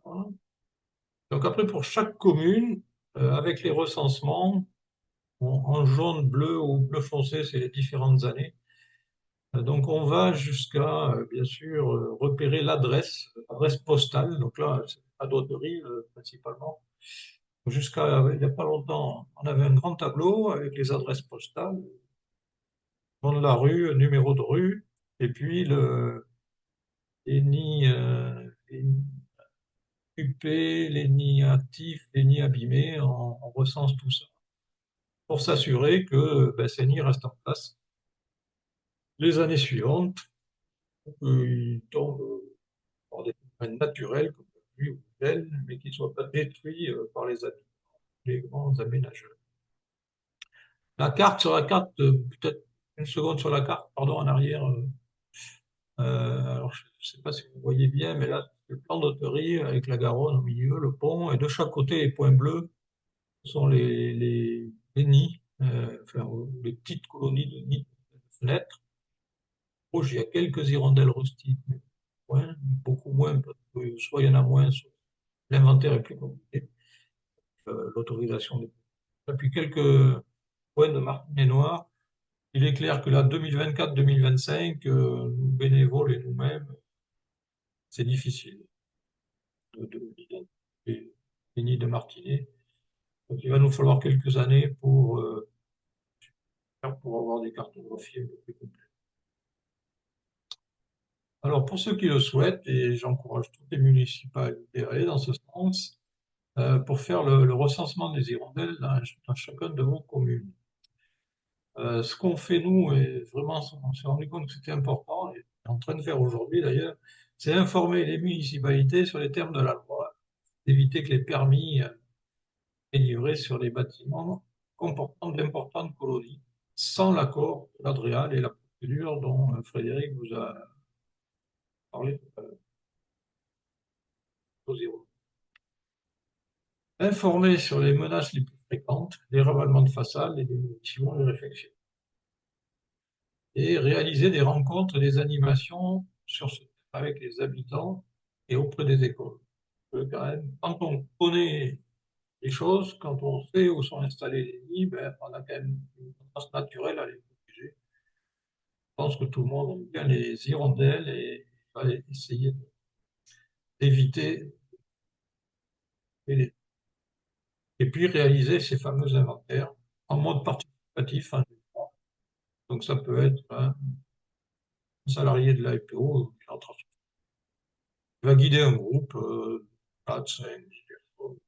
Voilà. Donc après, pour chaque commune, avec les recensements, en jaune, bleu ou bleu foncé, c'est les différentes années. Donc on va jusqu'à, bien sûr, repérer l'adresse postale. Donc là, c'est à Dauterive principalement. Jusqu'à il n'y a pas longtemps, on avait un grand tableau avec les adresses postales, nom de la rue, numéro de rue, et puis les nids occupés, les nids actifs, les nids abîmés. On recense tout ça pour s'assurer que ben, ces nids restent en place les années suivantes, qu'ils tombent par des phénomènes naturels comme la pluie ou le gel, mais qui ne soient pas détruits par les habitants, les grands aménageurs. Sur la carte, peut-être une seconde sur la carte, pardon, en arrière. Alors, je ne sais pas si vous voyez bien, mais là, c'est le plan d'Hauterive avec la Garonne au milieu, le pont, et de chaque côté, les points bleus. Ce sont les nids, enfin, les petites colonies de nids de fenêtres. Proche, il y a quelques hirondelles rustiques, mais beaucoup moins, parce que soit il y en a moins, soit l'inventaire est plus compliqué, l'autorisation des. Et puis quelques points de martinet noir. Il est clair que là, 2024-2025, nous bénévoles et nous-mêmes, c'est difficile d'identifier les nids de martinet. Donc il va nous falloir quelques années pour avoir des cartographies un peu plus complètes. Alors pour ceux qui le souhaitent, et j'encourage toutes les municipalités à aller dans ce sens, pour faire le recensement des hirondelles dans chacune de vos communes. Ce qu'on fait, nous, et vraiment, on s'est rendu compte que c'était important, et on est en train de faire aujourd'hui d'ailleurs, c'est informer les municipalités sur les termes de la loi, éviter que les permis délivrés sur les bâtiments comportant d'importantes colonies, sans l'accord de l'Adréal et la procédure dont Frédéric vous a parlé tout à l'heure. Informer sur les menaces les plus fréquentes, les ravalements de façade, les démolitions, les réfections. Et réaliser des rencontres et des animations sur ce thème avec les habitants et auprès des écoles. Quand même, quand on connaît les choses, quand on sait où sont installés les nids, ben, on a quand même une tendance naturelle à les protéger. Je pense que tout le monde aime bien les hirondelles et il va essayer d'éviter les. Et puis réaliser ces fameux inventaires en mode participatif, hein. Donc ça peut être un salarié de la FPO qui va guider un groupe, 4, 5, 10 personnes.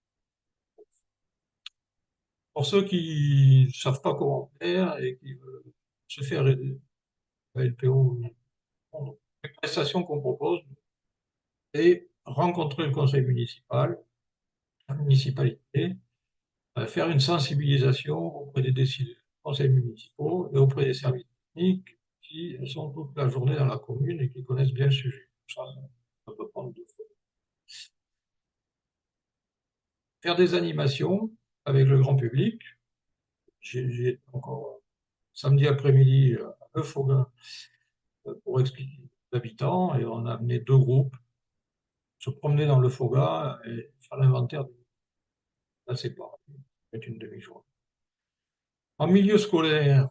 Pour ceux qui ne savent pas comment faire et qui veulent se faire aider, la LPO, les prestations qu'on propose et rencontrer le conseil municipal, la municipalité, faire une sensibilisation auprès des décideurs, des conseils municipaux et auprès des services techniques qui sont toute la journée dans la commune et qui connaissent bien le sujet. Ça peut prendre 2 fois. Faire des animations avec le grand public. J'ai été encore samedi après-midi à Eufauga pour expliquer aux habitants et on a amené 2 groupes se promener dans le Foga et faire l'inventaire. Là, c'est pareil, c'est une demi-journée. En milieu scolaire,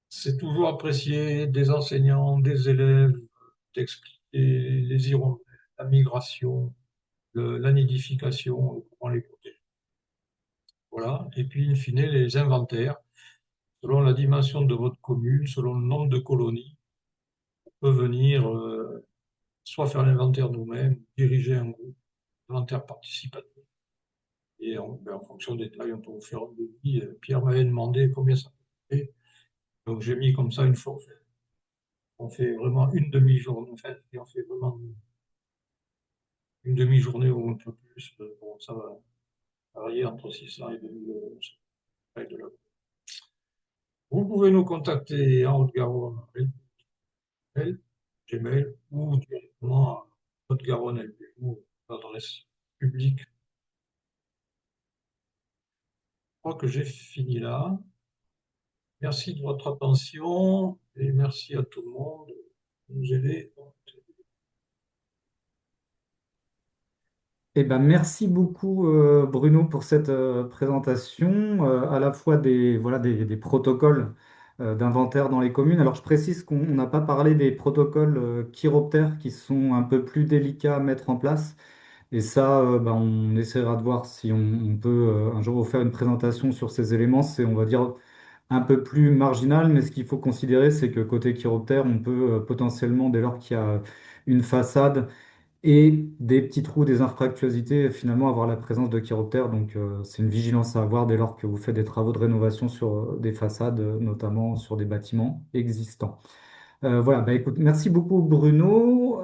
c'est toujours apprécié des enseignants, des élèves, d'expliquer les hirondelles, la migration, la nidification, et comment les protéger. Voilà. Et puis, in fine, les inventaires, selon la dimension de votre commune, selon le nombre de colonies, on peut venir soit faire l'inventaire nous-mêmes, diriger un groupe, inventaire participatif. Et en fonction des tailles, on peut vous faire un devis. Pierre m'avait demandé combien ça coûtait. Donc j'ai mis comme ça une forfait. On fait vraiment une demi-journée. Enfin, et on fait vraiment une demi-journée ou un peu plus. Bon, ça va varier entre 600 et 2000 euros. Vous pouvez nous contacter en Haute-Garonne, mail, Gmail, ou directement à Haute-Garonne LPO, l'adresse publique. Je crois que j'ai fini là. Merci de votre attention et merci à tout le monde de nous aider. Eh ben, merci beaucoup Bruno pour cette présentation, à la fois voilà, des protocoles d'inventaire dans les communes. Alors je précise qu'on n'a pas parlé des protocoles chiroptères qui sont un peu plus délicats à mettre en place. Et ça, ben, on essaiera de voir si on peut un jour vous faire une présentation sur ces éléments. C'est, on va dire, un peu plus marginal, mais ce qu'il faut considérer, c'est que côté chiroptère, on peut potentiellement, dès lors qu'il y a une façade, et des petits trous, des infractuosités, finalement avoir la présence de chiroptères. Donc c'est une vigilance à avoir dès lors que vous faites des travaux de rénovation sur des façades, notamment sur des bâtiments existants. Voilà, bah écoute, merci beaucoup Bruno.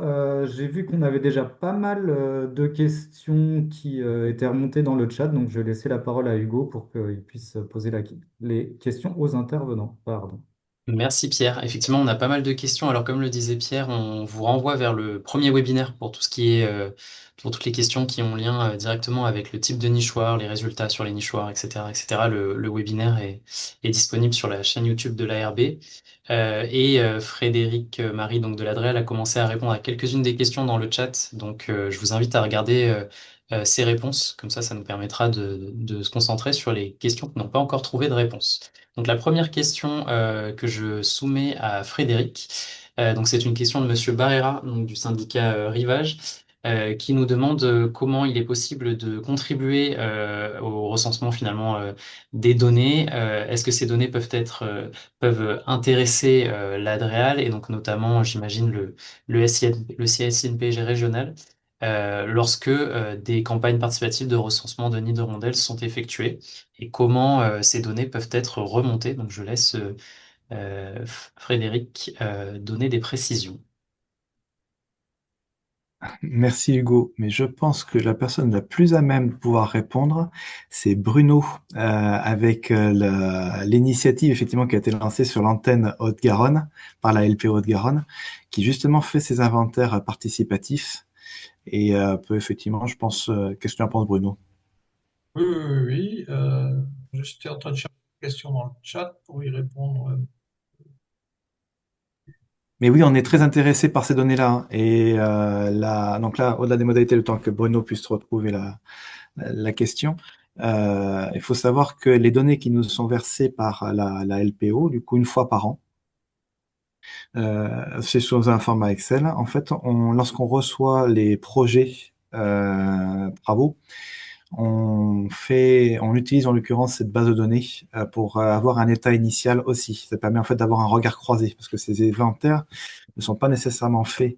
J'ai vu qu'on avait déjà pas mal de questions qui étaient remontées dans le chat, donc je vais laisser la parole à Hugo pour qu'il puisse poser les questions aux intervenants. Pardon. Merci Pierre. Effectivement, on a pas mal de questions. Alors, comme le disait Pierre, on vous renvoie vers le premier webinaire pour tout pour toutes les questions qui ont lien directement avec le type de nichoir, les résultats sur les nichoirs, etc., etc. Le webinaire est disponible sur la chaîne YouTube de l'ARB. Frédéric Marie donc de l'Adréal a commencé à répondre à quelques-unes des questions dans le chat. Donc je vous invite à regarder ces réponses. Comme ça nous permettra de se concentrer sur les questions qui n'ont pas encore trouvé de réponse. Donc la première question que je soumets à Frédéric, donc c'est une question de Monsieur Barrera, donc du syndicat Rivage, qui nous demande comment il est possible de contribuer au recensement finalement des données. Est-ce que ces données peuvent intéresser l'Adréal et donc notamment, j'imagine, le SIN, le CSINPG régional lorsque des campagnes participatives de recensement de nids de rondelles sont effectuées et comment ces données peuvent être remontées. Donc je laisse Frédéric donner des précisions. Merci Hugo, mais je pense que la personne la plus à même de pouvoir répondre, c'est Bruno, avec l'initiative effectivement qui a été lancée sur l'antenne Haute-Garonne par la LPO Haute-Garonne, qui justement fait ces inventaires participatifs et peut effectivement, je pense, qu'est-ce que tu en penses Bruno? Oui, oui, oui. J'étais en train de chercher une question dans le chat pour y répondre. Mais oui, on est très intéressé par ces données-là, hein. Et donc là, au-delà des modalités, le temps que Bruno puisse retrouver la question, il faut savoir que les données qui nous sont versées par la LPO, du coup, une fois par an, c'est sous un format Excel. En fait, lorsqu'on reçoit les projets travaux, on utilise en l'occurrence cette base de données pour avoir un état initial aussi. Ça permet en fait d'avoir un regard croisé parce que ces inventaires ne sont pas nécessairement faits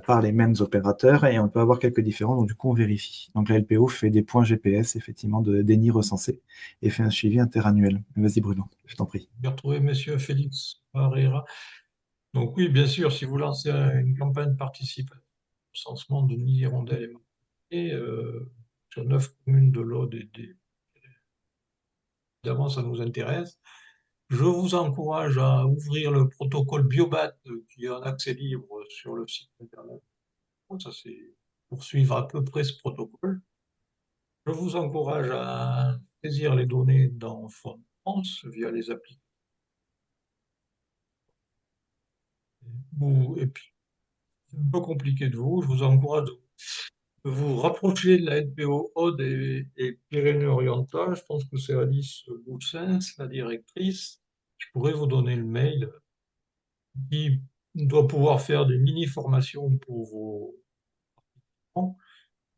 par les mêmes opérateurs et on peut avoir quelques différences. Donc du coup, on vérifie. Donc la LPO fait des points GPS effectivement des nids recensés et fait un suivi interannuel. Vas-y Bruno, je t'en prie. J'ai retrouvé Monsieur Félix Barrera. Donc oui, bien sûr, si vous lancez une campagne participative au recensement de nids hirondelles et marronniers, sur 9 communes de l'Aude, évidemment, ça nous intéresse. Je vous encourage à ouvrir le protocole Biobat qui est en accès libre sur le site internet. Ça, c'est pour suivre à peu près ce protocole. Je vous encourage à saisir les données dans Fond France via les applications. Et puis, c'est un peu compliqué de vous. Je vous encourage de vous rapprocher de la NPO Aude et Pyrénées-Orientales. Je pense que c'est Alice Boussens, la directrice. Je pourrais vous donner le mail qui doit pouvoir faire des mini-formations pour vos enfants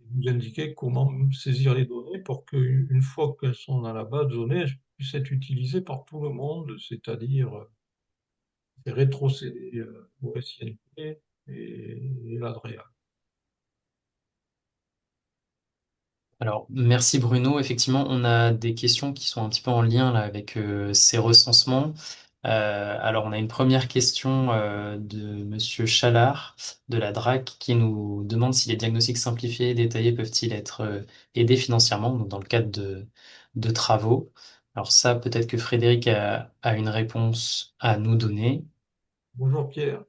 et vous indiquer comment saisir les données pour qu'une fois qu'elles sont dans la base de données, elles puissent être utilisées par tout le monde, c'est-à-dire rétrocéder au SINP et l'ADREA. Alors, merci Bruno. Effectivement, on a des questions qui sont un petit peu en lien là, avec ces recensements. Alors, on a une première question de Monsieur Chalard de la DRAC qui nous demande si les diagnostics simplifiés et détaillés peuvent-ils être aidés financièrement donc dans le cadre de travaux. Alors ça, peut-être que Frédéric a une réponse à nous donner, Bonjour Pierre.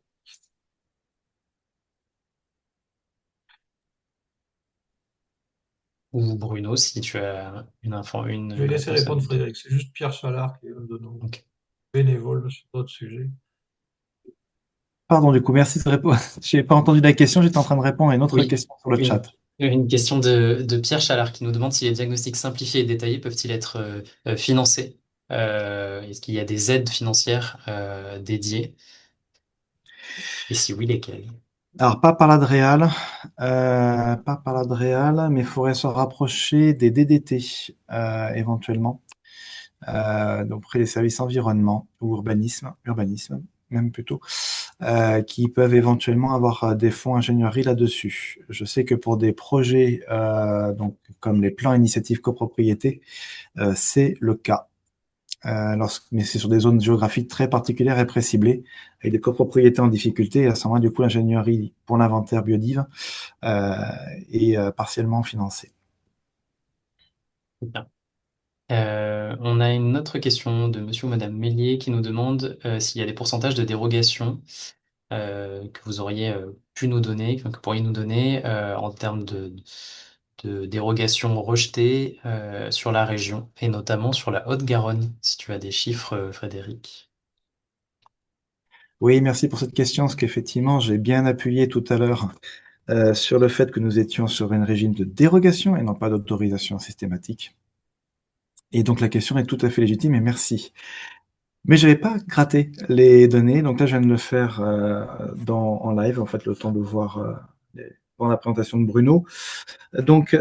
ou Bruno, si tu as Je vais une laisser réponse à répondre nous donner. Frédéric. C'est juste Pierre Chalard qui est un de nos Ok. bénévoles sur d'autres sujets. Pardon, du coup, merci de répondre. J'ai pas entendu la question, j'étais en train de répondre à une autre Oui, question sur le une, chat. une question de Pierre Chalard qui nous demande si les diagnostics simplifiés et détaillés peuvent-ils être financés? Est-ce qu'il y a des aides financières dédiées? Et si oui, lesquelles? Alors, pas par l'Adréal, mais il faudrait se rapprocher des DDT, éventuellement, donc près des services environnement ou urbanisme, même plutôt, qui peuvent éventuellement avoir des fonds ingénierie là-dessus. Je sais que pour des projets, donc, comme les plans initiatives copropriété, c'est le cas. Mais c'est sur des zones géographiques très particulières et préciblées, avec des copropriétés en difficulté, et à ce moment, du coup, l'ingénierie pour l'inventaire biodive euh, est partiellement financée. Bien. On a une autre question de Monsieur ou Madame Mélier qui nous demande s'il y a des pourcentages de dérogation que vous auriez pu nous donner, que pourriez nous donner en termes de dérogations rejetées sur la région et notamment sur la Haute-Garonne, si tu as des chiffres, Frédéric. Oui, merci pour cette question, parce qu'effectivement, j'ai bien appuyé tout à l'heure sur le fait que nous étions sur un régime de dérogation et non pas d'autorisation systématique. Et donc la question est tout à fait légitime et merci. Mais je n'avais pas gratté les données, donc là je viens de le faire en live, en fait le temps de voir pendant la présentation de Bruno. Donc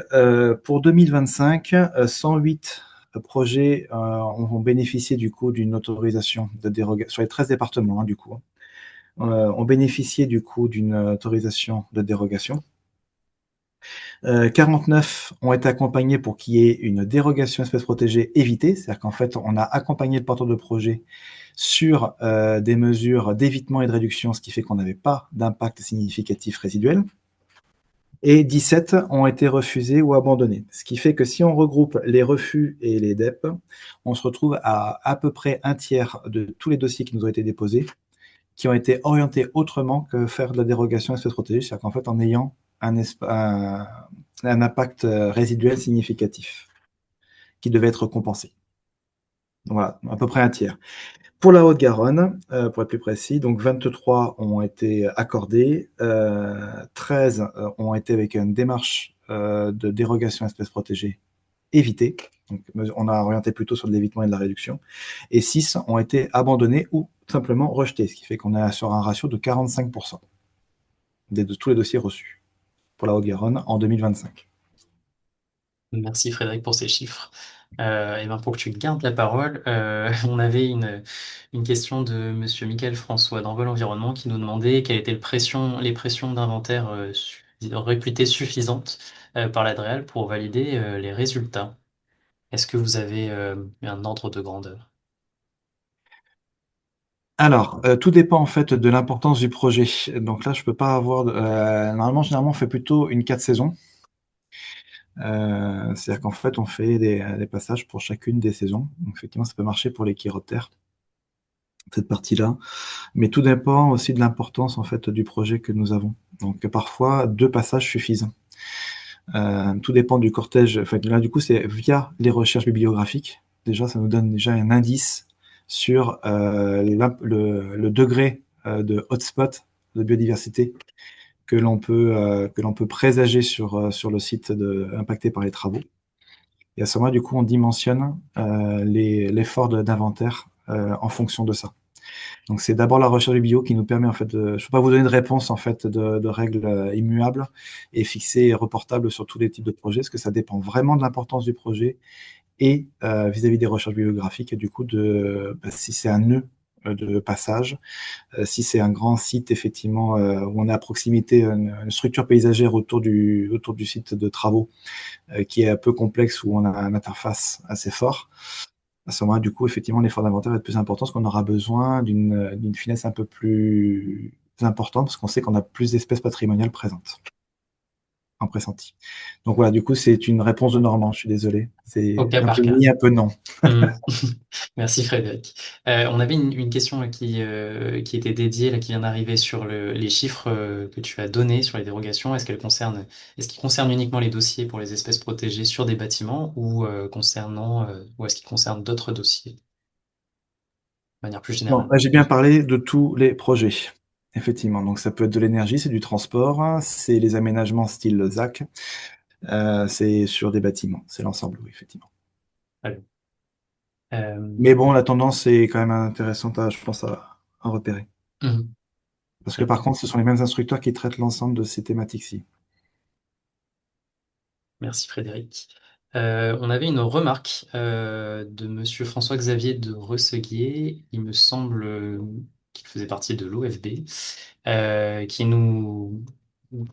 pour 2025, 108 projets vont bénéficier du coup d'une autorisation de dérogation sur les 13 départements du coup. Ont bénéficié du coup d'une autorisation de dérogation. 49 ont été accompagnés pour qu'il y ait une dérogation espèce protégée évitée, c'est-à-dire qu'en fait, on a accompagné le porteur de projet sur des mesures d'évitement et de réduction, ce qui fait qu'on n'avait pas d'impact significatif résiduel. Et 17 ont été refusés ou abandonnés. Ce qui fait que si on regroupe les refus et les DEP, on se retrouve à peu près un tiers de tous les dossiers qui nous ont été déposés qui ont été orientés autrement que faire de la dérogation espèce protégée, c'est-à-dire qu'en fait, en ayant un impact résiduel significatif qui devait être compensé. Voilà, à peu près un tiers. Pour la Haute-Garonne, pour être plus précis, donc 23 ont été accordés, 13 ont été avec une démarche de dérogation espèce protégée évitée. Donc, on a orienté plutôt sur de l'évitement et de la réduction. Et 6 ont été abandonnés ou simplement rejetés, ce qui fait qu'on est sur un ratio de 45% de tous les dossiers reçus pour la Haute-Garonne en 2025. Merci Frédéric pour ces chiffres. Et ben pour que tu gardes la parole, on avait une question de Monsieur Michael François d'Envol Environnement qui nous demandait quelles étaient les pressions d'inventaire réputées suffisantes par l'Adréal pour valider les résultats. Est-ce que vous avez un ordre de grandeur? Alors, tout dépend en fait de l'importance du projet. Donc là, je peux pas avoir. Normalement, généralement, on fait plutôt une 4 saisons. C'est-à-dire qu'en fait, on fait des passages pour chacune des saisons. Donc effectivement, ça peut marcher pour les chiroptères, cette partie-là. Mais tout dépend aussi de l'importance en fait du projet que nous avons. Donc parfois, 2 passages suffisent. Tout dépend du cortège. Enfin, là, du coup, c'est via les recherches bibliographiques. Déjà, ça nous donne déjà un indice sur le degré de hotspot de biodiversité que l'on peut présager sur le site impacté par les travaux. Et à ce moment-là, du coup, on dimensionne l'effort d'inventaire en fonction de ça. Donc, c'est d'abord la recherche du bio qui nous permet, en fait, je ne peux pas vous donner de réponse, en fait, de règles immuables et fixées et reportables sur tous les types de projets, parce que ça dépend vraiment de l'importance du projet et vis-à-vis des recherches bibliographiques, et du coup, si c'est un nœud de passage, si c'est un grand site, effectivement, où on est à proximité, une structure paysagère autour du site de travaux, qui est un peu complexe, où on a une interface assez fort. À ce moment-là, du coup, effectivement, l'effort d'inventaire va être plus important parce qu'on aura besoin d'une finesse un peu plus importante parce qu'on sait qu'on a plus d'espèces patrimoniales présentes en pressenti. Donc voilà, du coup, c'est une réponse de Normand, je suis désolé. Au C'est cas un par peu cas. oui, un peu non. Hmm. Merci Frédéric. On avait une question qui était dédiée, là, qui vient d'arriver sur les chiffres que tu as donnés sur les dérogations. Est-ce qu'ils concernent uniquement les dossiers pour les espèces protégées sur des bâtiments ou est-ce qu'ils concernent d'autres dossiers de manière plus Non, générale? là, j'ai bien parlé de tous les projets. Effectivement, donc ça peut être de l'énergie, c'est du transport, c'est les aménagements style ZAC, c'est sur des bâtiments, c'est l'ensemble, oui, effectivement. Très bien. Euh, Mais bon, la tendance est quand même intéressante, je pense, à repérer. mhm. Parce que Très par bien. contre, ce sont les mêmes instructeurs qui traitent l'ensemble de ces thématiques-ci. Merci Frédéric. On avait une remarque de Monsieur François-Xavier de Resseguier, il me semble qu'il faisait partie de l'OFB, qui nous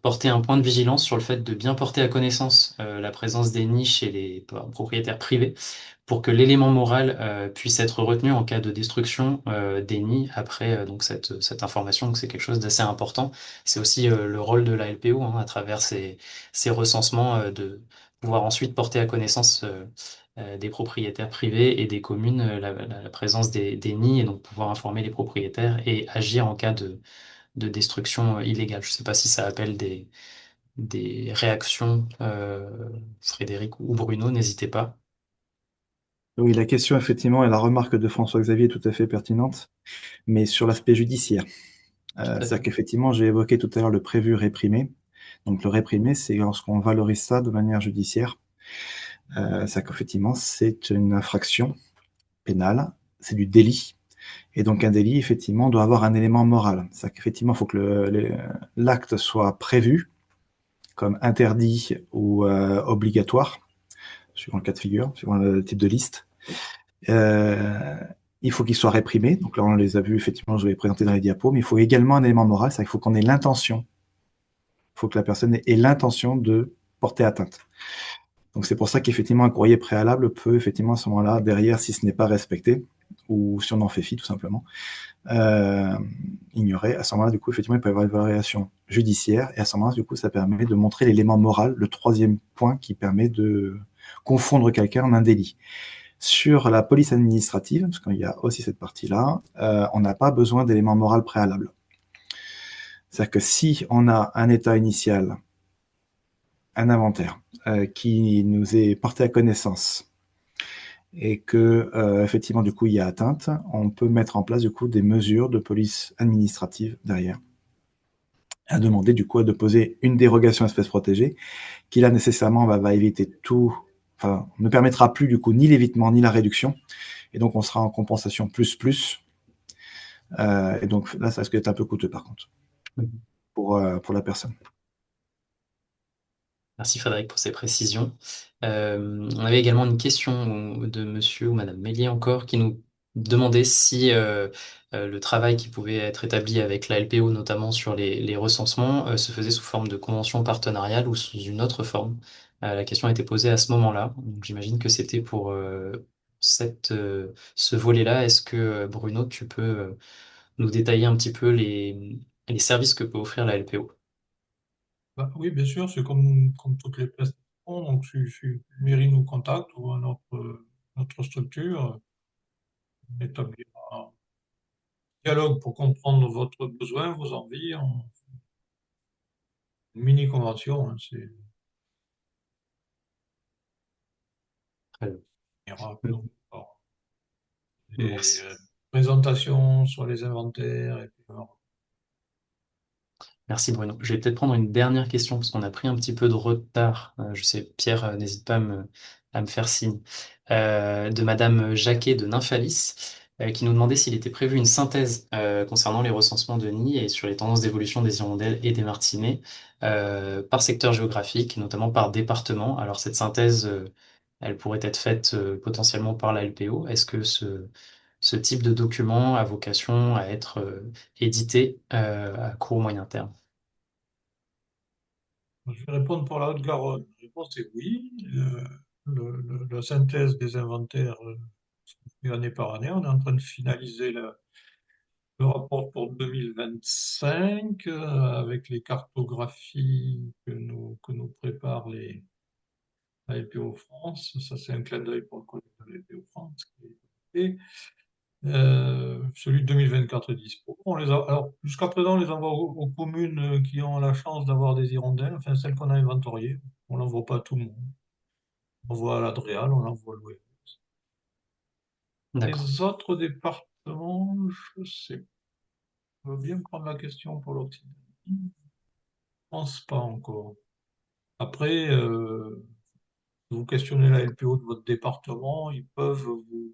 portait un point de vigilance sur le fait de bien porter à connaissance la présence des niches chez les propriétaires privés pour que l'élément moral puisse être retenu en cas de destruction des nids après donc cette information. Donc c'est quelque chose d'assez important. C'est aussi le rôle de la LPO hein, à travers ces recensements de pouvoir ensuite porter à connaissance des propriétaires privés et des communes la présence des nids et donc pouvoir informer les propriétaires et agir en cas de destruction illégale. Je ne sais pas si ça appelle des réactions, Frédéric ou Bruno, n'hésitez pas. Oui, la question, effectivement, et la remarque de François-Xavier est tout à fait pertinente, mais sur l'aspect judiciaire. Tout à fait. C'est-à-dire qu'effectivement, j'ai évoqué tout à l'heure le prévu réprimé. Donc le réprimé, c'est lorsqu'on valorise ça de manière judiciaire. C'est-à-dire qu'effectivement, c'est une infraction pénale, c'est du délit. Et donc un délit, effectivement, doit avoir un élément moral. C'est-à-dire qu'effectivement, il faut que l'acte soit prévu comme interdit ou obligatoire, suivant le cas de figure, suivant le type de liste. Euh, il faut qu'il soit réprimé. Donc là, on les a vus, effectivement, je vais les présenter dans les diapos, mais il faut également un élément moral, c'est-à-dire qu'il faut qu'on ait l'intention, il faut que la personne ait l'intention de porter atteinte. Donc c'est pour ça qu'effectivement, un courrier préalable peut, effectivement, à ce moment-là, derrière, si ce n'est pas respecté, ou si on en fait fi, tout simplement, euh, ignorer, à ce moment-là, du coup, effectivement, il peut y avoir une variation judiciaire, et à ce moment-là, du coup, ça permet de montrer l'élément moral, le troisième point qui permet de confondre quelqu'un en un délit. Sur la police administrative, parce qu'il y a aussi cette partie-là, on n'a pas besoin d'éléments moraux préalables. C'est-à-dire que si on a un état initial, un inventaire, qui nous est porté à connaissance, et que effectivement du coup il y a atteinte, on peut mettre en place du coup des mesures de police administrative derrière, à demander du coup de poser une dérogation espèce protégée, qui là nécessairement va éviter tout, enfin ne permettra plus du coup ni l'évitement ni la réduction, et donc on sera en compensation plus plus. Et donc là, ça risque d'être un peu coûteux par contre pour la personne. Merci Frédéric pour ces précisions. On avait également une question de monsieur ou madame Mélier encore qui nous demandait si le travail qui pouvait être établi avec la LPO, notamment sur les recensements, se faisait sous forme de convention partenariale ou sous une autre forme. La question a été posée à ce moment-là. Donc j'imagine que c'était pour ce volet-là. Est-ce que Bruno, tu peux nous détailler un petit peu les services que peut offrir la LPO? Bah, oui, bien sûr, c'est comme toutes les prestations. Donc, si une mairie nous contacte ou notre structure, on établit un dialogue pour comprendre votre besoin, vos envies, une mini-convention, hein, c'est Très bien. donc, bon, des Merci. présentations sur les inventaires, et puis, alors, Merci Bruno. Je vais peut-être prendre une dernière question parce qu'on a pris un petit peu de retard. Je sais, Pierre, n'hésite pas à me faire signe. De Madame Jacquet de Nymphalis, qui nous demandait s'il était prévu une synthèse concernant les recensements de nids et sur les tendances d'évolution des hirondelles et des martinets par secteur géographique, notamment par département. Alors cette synthèse, elle pourrait être faite potentiellement par la LPO. Est-ce que ce type de document a vocation à être édité à court ou moyen terme? je vais répondre pour la Haute-Garonne. La réponse est oui. La synthèse des inventaires se fait année par année. On est en train de finaliser le rapport pour 2025 avec les cartographies que nous prépare la LPO France. Ça, c'est un clin d'œil pour le collègue de la LPO France. Et celui de 2024 est dispo. Alors, jusqu'à présent, on les envoie aux communes qui ont la chance d'avoir des hirondelles, enfin celles qu'on a inventoriées. On l'envoie pas à tout le monde. On l'envoie à l'Adréal, on l'envoie à l'Ouest. D'accord. Les autres départements, je sais. Je veux bien prendre la question pour l'Occitanie. Je pense pas encore. Après, vous questionnez la LPO de votre département, ils peuvent vous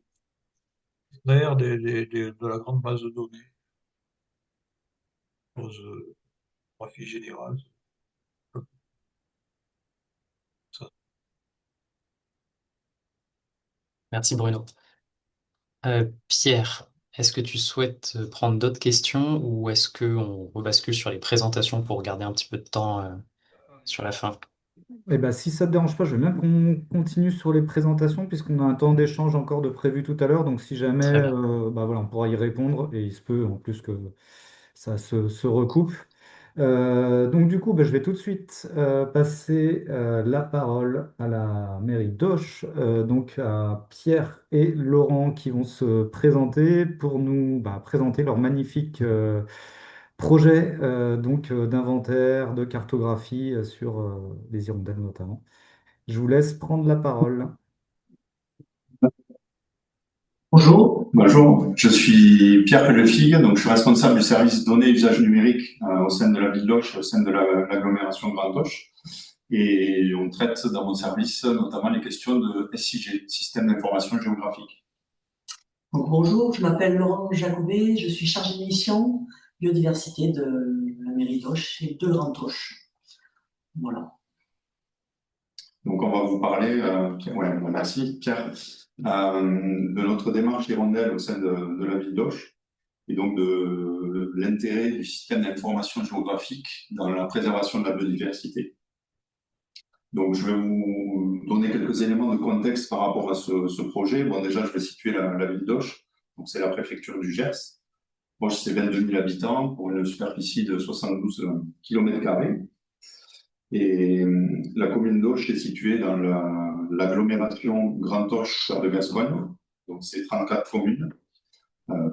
extraire de la grande base de données, graphie générale. Ça. Merci Bruno. Pierre, est-ce que tu souhaites prendre d'autres questions ou est-ce qu'on rebascule sur les présentations pour garder un petit peu de temps sur la fin? Eh ben, si ça ne te dérange pas, je veux bien qu'on continue sur les présentations puisqu'on a un temps d'échange encore de prévu tout à l'heure. Donc si jamais, Très bien. bah voilà, on pourra y répondre et il se peut en plus que ça se recoupe. Donc du coup, bah, je vais tout de suite passer la parole à la mairie d'Auch, donc à Pierre et Laurent qui vont se présenter pour nous bah, présenter leur magnifique projet donc d'inventaire, de cartographie sur les hirondelles notamment. Je vous laisse prendre la parole. Bonjour. Bonjour, je suis Pierre Pellefigue, donc je suis responsable du service données et usage numérique au sein de la ville d'Auch, au sein de l'agglomération Grand Auch. Et on traite dans mon service notamment les questions de SIG, Système d'information géographique. Donc, bonjour, je m'appelle Laurent Jacobet, je suis chargé de mission biodiversité de la mairie d'Auch et de Grand Auch. Voilà. Donc on va vous parler, merci Pierre, de notre démarche hirondelle au sein de la ville d'Auch et donc de l'intérêt du système d'information géographique dans la préservation de la biodiversité. Donc je vais vous donner quelques éléments de contexte par rapport à ce projet. Bon, déjà, je vais situer la ville d'Auch. Donc c'est la préfecture du Gers. Auch, c'est 22 000 habitants pour une superficie de 72 km². Et la commune d'Auch est située dans l'agglomération Grand Auch de Gascogne. Donc c'est 34 communes,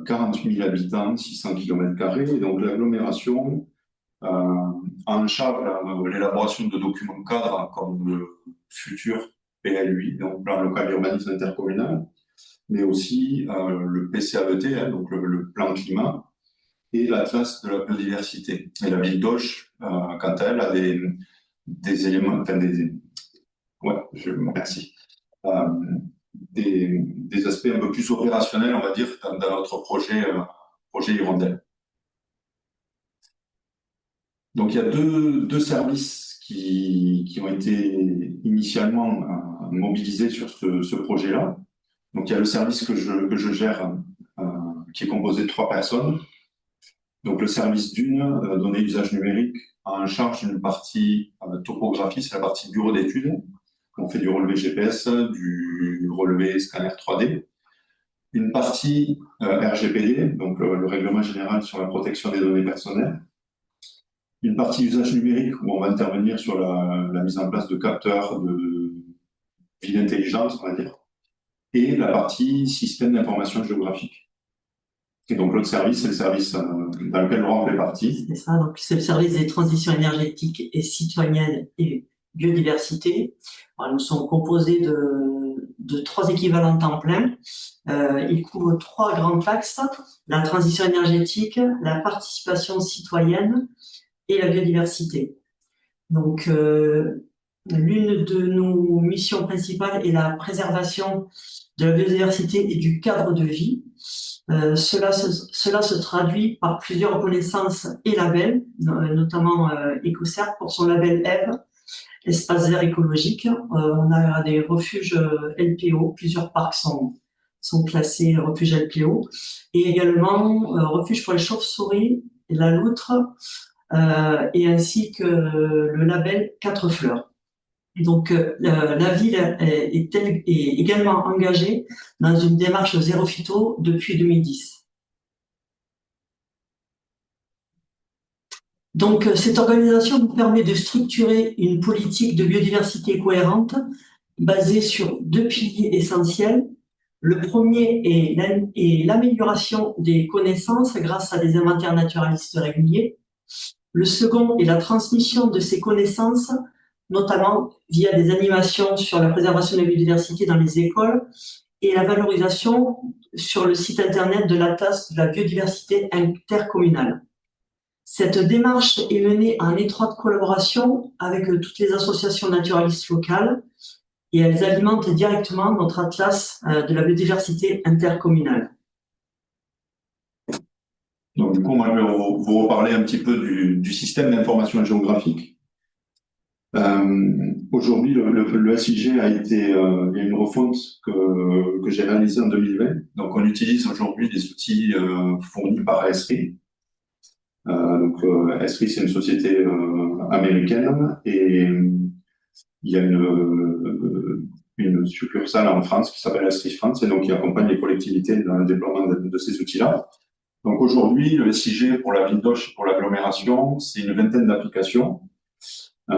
40 000 habitants, 600 km². Et donc l'agglomération en charge l'élaboration de documents cadres comme le futur PLUI, donc plan local d'urbanisme intercommunal, mais aussi le PCAET, donc le plan climat, et l'Atlas de la biodiversité. Et la ville d'Auch, quant à elle, a des éléments, enfin merci, des aspects un peu plus opérationnels, on va dire, dans notre projet Hirondelle. Donc il y a deux services qui ont été initialement mobilisés sur ce projet-là. Donc il y a le service que je gère, qui est composé de 3 personnes. Donc le service d'une, données d'usage numérique, a en charge une partie topographie, c'est la partie bureau d'études. On fait du relevé GPS, du relevé scanner 3D. Une partie RGPD, donc le règlement général sur la protection des données personnelles. Une partie usage numérique où on va intervenir sur la mise en place de capteurs de ville intelligente, on va dire, et la partie système d'information géographique. Et donc l'autre service, c'est le service dans lequel Laurent fait partie. C'est ça, donc c'est le service des transitions énergétiques et citoyennes et biodiversité. Alors, nous sommes composés de 3 équivalents temps plein. Ils couvrent 3 grands axes: la transition énergétique, la participation citoyenne et la biodiversité. Donc, l'une de nos missions principales est la préservation de la biodiversité et du cadre de vie. Cela se traduit par plusieurs reconnaissances et labels, notamment EcoCert pour son label EVE, espace vert écologique. On a des refuges LPO, plusieurs parcs sont classés refuges LPO, et également refuge pour les chauves-souris, la loutre, et ainsi que le label 4 fleurs. Donc la ville est également engagée dans une démarche zéro phyto depuis 2010. Donc cette organisation nous permet de structurer une politique de biodiversité cohérente basée sur 2 piliers essentiels. Le premier est l'amélioration des connaissances grâce à des inventaires naturalistes réguliers. Le second est la transmission de ces connaissances, notamment via des animations sur la préservation de la biodiversité dans les écoles et la valorisation sur le site internet de l'Atlas de la biodiversité intercommunale. Cette démarche est menée en étroite collaboration avec toutes les associations naturalistes locales et elles alimentent directement notre Atlas de la biodiversité intercommunale. Donc du coup, moi, je vais vous reparler un petit peu du système d'information géographique. Aujourd'hui, le SIG a été, il y a une refonte que j'ai réalisée en 2020. Donc, on utilise aujourd'hui des outils fournis par Esri. Esri, c'est une société américaine et il y a une succursale en France qui s'appelle Esri France et donc qui accompagne les collectivités dans le déploiement de ces outils-là. Donc aujourd'hui, le SIG pour la ville d'Auch, pour l'agglomération, c'est une vingtaine d'applications.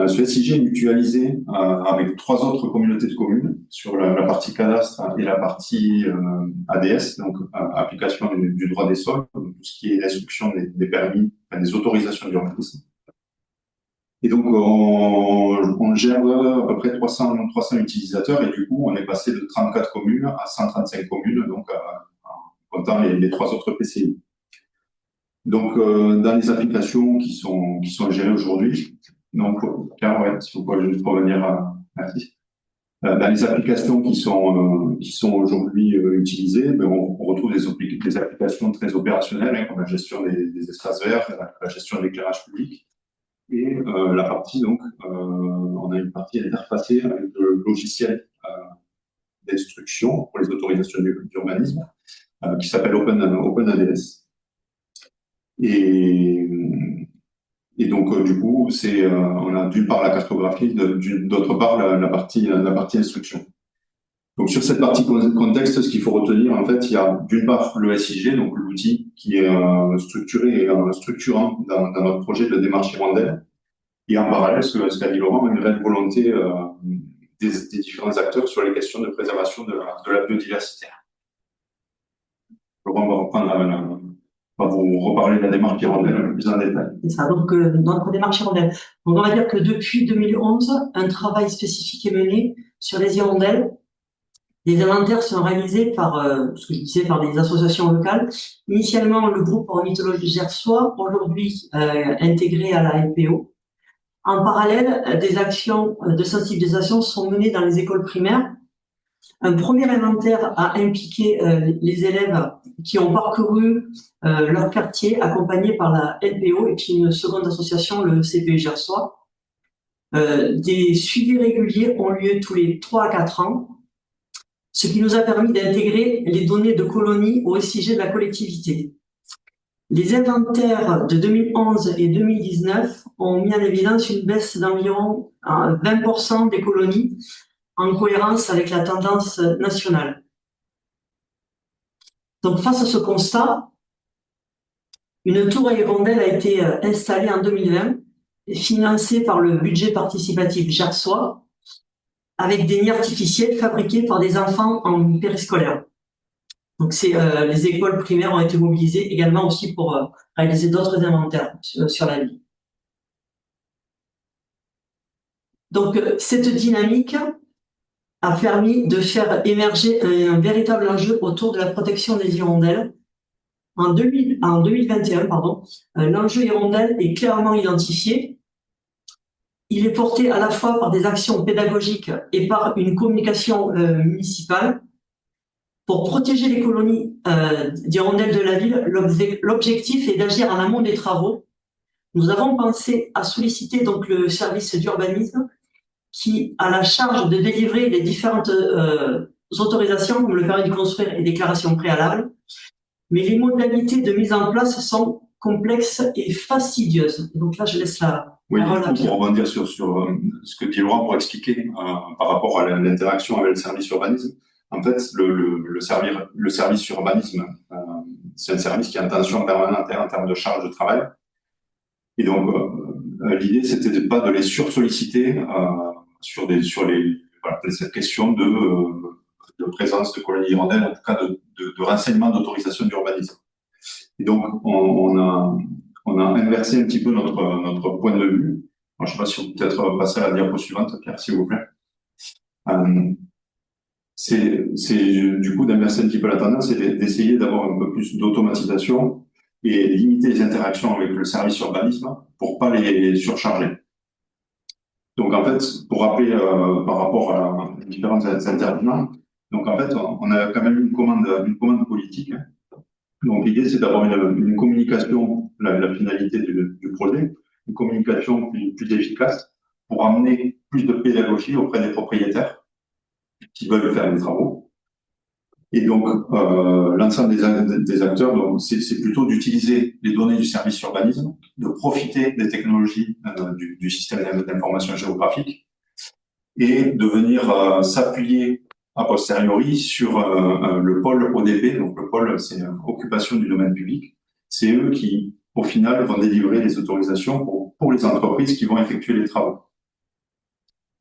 Ce SIG est mutualisé avec 3 autres communautés de communes sur la partie cadastre et la partie ADS, donc application du droit des sols, donc tout ce qui est instruction des permis, enfin, des autorisations d'urbanisme. Et donc, on gère à peu près 300 utilisateurs, et du coup, on est passé de 34 communes à 135 communes, donc en comptant les 3 autres PCI. Donc, dans les applications qui sont gérées aujourd'hui, donc, Pierre, ouais, si vous pouvez juste revenir merci. Dans les applications qui sont aujourd'hui utilisées, ben, on retrouve des applications très opérationnelles, hein, comme la gestion des espaces verts, la gestion de l'éclairage public, et la partie, donc, on a une partie interfacée avec le logiciel d'instruction pour les autorisations d'urbanisme qui s'appelle OpenADS. Et donc, du coup, on a d'une part la cartographie, d'autre part la partie instruction. Donc, sur cette partie contexte, ce qu'il faut retenir, en fait, il y a d'une part le SIG, donc l'outil qui est structuré et structurant dans notre projet de démarche hirondelle. Et en parallèle, ce qu'a dit Laurent, une réelle volonté des différents acteurs sur les questions de préservation de la biodiversité. Laurent va reprendre va vous reparler de la démarche hirondelle un peu plus en détail. C'est ça, donc notre démarche hirondelle. Donc on va dire que depuis 2011, un travail spécifique est mené sur les hirondelles. Les inventaires sont réalisés par, ce que je disais, par des associations locales. Initialement, le groupe ornithologie gersois, aujourd'hui intégré à la LPO. En parallèle, des actions de sensibilisation sont menées dans les écoles primaires. Un premier inventaire a impliqué les élèves qui ont parcouru leur quartier, accompagnés par la LPO, et puis une seconde association, le CPE gersois. Des suivis réguliers ont lieu tous les 3 à 4 ans, ce qui nous a permis d'intégrer les données de colonies au SIG de la collectivité. Les inventaires de 2011 et 2019 ont mis en évidence une baisse d'environ 20% des colonies, en cohérence avec la tendance nationale. Donc, face à ce constat, une tour à hirondelles a été installée en 2020, financée par le budget participatif gersois, avec des nids artificiels fabriqués par des enfants en périscolaire. Donc, les écoles primaires ont été mobilisées également aussi pour réaliser d'autres inventaires sur la ville. Donc, cette dynamique a permis de faire émerger un véritable enjeu autour de la protection des hirondelles. En 2021, l'enjeu hirondelle est clairement identifié. Il est porté à la fois par des actions pédagogiques et par une communication municipale. Pour protéger les colonies d'hirondelles de la ville, l'objectif est d'agir en amont des travaux. Nous avons pensé à solliciter donc le service d'urbanisme qui a la charge de délivrer les différentes autorisations, comme le permis de construire et déclaration préalable. Mais les modalités de mise en place sont complexes et fastidieuses. Donc là, je laisse la parole à Pierre. Pour rebondir sur ce que dit Laurent pour expliquer par rapport à l'interaction avec le service urbanisme. En fait, le service urbanisme, c'est un service qui est en tension permanente en termes de charge de travail. Et donc, l'idée, c'était pas de les sursolliciter sur cette question de présence de colonies hirondelles, en tout cas de renseignement d'autorisation d'urbanisme. Et donc, on a inversé un petit peu notre point de vue. Alors, je ne sais pas si vous peut-être passer à la diapo suivante, Pierre, s'il vous plaît. C'est du coup d'inverser un petit peu la tendance et d'essayer d'avoir un peu plus d'automatisation et limiter les interactions avec le service urbanisme pour pas les surcharger. Donc en fait, pour rappeler par rapport à les différents intervenants, donc en fait, on a quand même une commande politique. Donc l'idée, c'est d'avoir une communication, la finalité du projet, une communication plus efficace pour amener plus de pédagogie auprès des propriétaires qui veulent faire des travaux. Et donc, l'ensemble des acteurs, c'est plutôt d'utiliser les données du service urbanisme, de profiter des technologies du système d'information géographique et de venir s'appuyer a posteriori sur le pôle ODP. Donc, le pôle, c'est occupation du domaine public. C'est eux qui, au final, vont délivrer les autorisations pour les entreprises qui vont effectuer les travaux.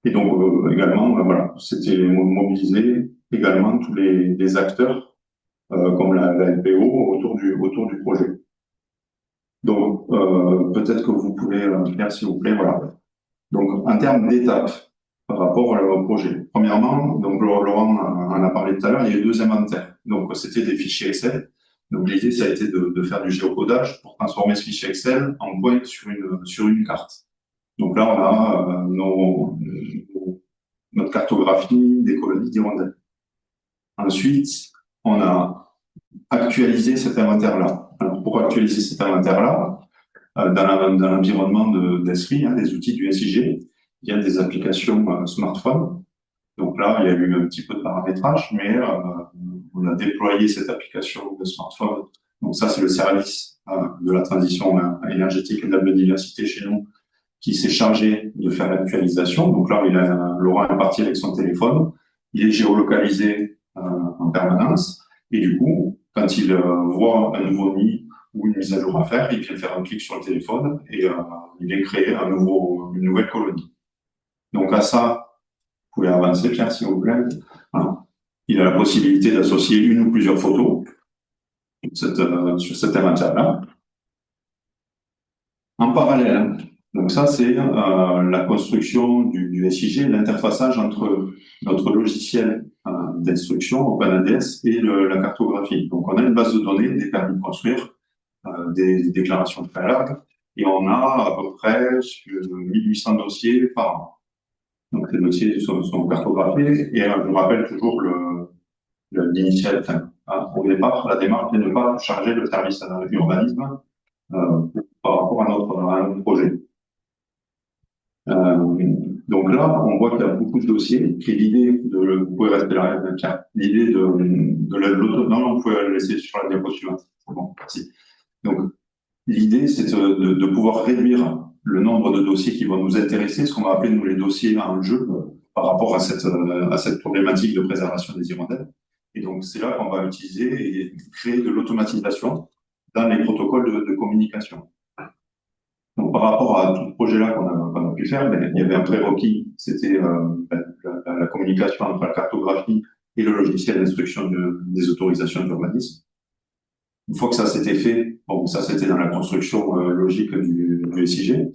Et donc également, voilà, c'était mobiliser également tous les acteurs comme la LPO autour du projet. Donc peut-être que vous pouvez faire, s'il vous plaît, voilà. Donc en termes d'étapes par rapport au projet. Premièrement, donc Laurent en a parlé tout à l'heure, il y a eu 2 inventaires. Donc c'était des fichiers Excel. Donc l'idée, ça a été de faire du géocodage pour transformer ce fichier Excel en points sur une carte. Donc là, on a notre cartographie des colonies d'hirondelles. Ensuite, on a actualisé cet inventaire-là. Alors, pour actualiser cet inventaire-là, dans l'environnement d'Esri, des outils du SIG, il y a des applications smartphone. Donc là, il y a eu un petit peu de paramétrage, mais on a déployé cette application de smartphone. Donc ça, c'est le service de la transition énergétique et de la biodiversité chez nous qui s'est chargé de faire l'actualisation. Donc là, Laurent est parti avec son téléphone. Il est géolocalisé en permanence. Et du coup, quand il voit un nouveau nid ou une mise à jour à faire, il vient faire un clic sur le téléphone et il vient créer une nouvelle colonie. Donc à ça, vous pouvez avancer, Pierre, s'il vous plaît. Voilà. Il a la possibilité d'associer une ou plusieurs photos sur cet inventaire-là. En parallèle, donc ça, c'est la construction du SIG, l'interfaçage entre notre logiciel d'instruction OpenADS et la cartographie. Donc, on a une base de données, des permis de construire, des déclarations préalables, et on a à peu près 1800 dossiers par an. Donc, les dossiers sont cartographiés, et je me rappelle toujours l'initial, au départ, la démarche n'est de ne pas charger le service à l'urbanisme par rapport à notre projet. Donc là, on voit qu'il y a beaucoup de dossiers. Et l'idée vous pouvez rester là, l'idée de l'auto, non, vous pouvez le laisser sur la diapo suivante. Bon, merci. Donc, l'idée, c'est de pouvoir réduire le nombre de dossiers qui vont nous intéresser, ce qu'on va appeler, nous, les dossiers en jeu, par rapport à cette problématique de préservation des hirondelles. Et donc, c'est là qu'on va utiliser et créer de l'automatisation dans les protocoles de communication. Donc, par rapport à tout ce projet-là qu'on a pu faire, il y avait un prérequis, c'était la communication entre la cartographie et le logiciel d'instruction des autorisations d'urbanisme. Une fois que ça s'était fait, bon, ça c'était dans la construction logique du SIG,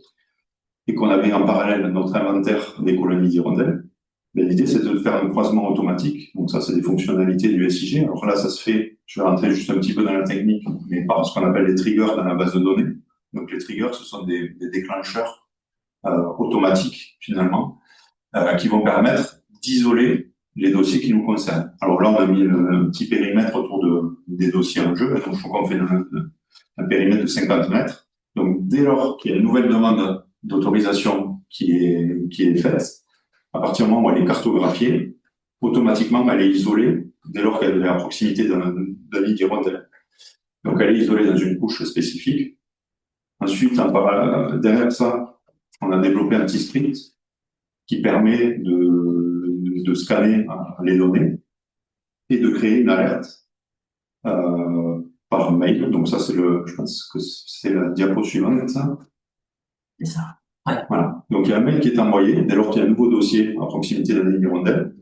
et qu'on avait en parallèle notre inventaire des colonies d'hirondelles, l'idée c'était de faire un croisement automatique. Donc ça, c'est des fonctionnalités du SIG. Alors là, ça se fait, je vais rentrer juste un petit peu dans la technique, mais par ce qu'on appelle les triggers dans la base de données. Donc les triggers, ce sont des déclencheurs automatiques finalement, qui vont permettre d'isoler les dossiers qui nous concernent. Alors là, on a mis un petit périmètre autour des dossiers en jeu, donc il faut qu'on fait un périmètre de 50 mètres. Donc dès lors qu'il y a une nouvelle demande d'autorisation qui est faite, à partir du moment où elle est cartographiée, automatiquement elle est isolée dès lors qu'elle est à proximité d'un nid d'hirondelle. Donc elle est isolée dans une couche spécifique. Ensuite, derrière ça, on a développé un petit script qui permet de scanner les données et de créer une alerte par mail. Donc ça, je pense que c'est la diapo suivante. C'est ça. Ouais. Voilà. Donc il y a un mail qui est envoyé dès lors qu'il y a un nouveau dossier à proximité d'un nid d'hirondelle,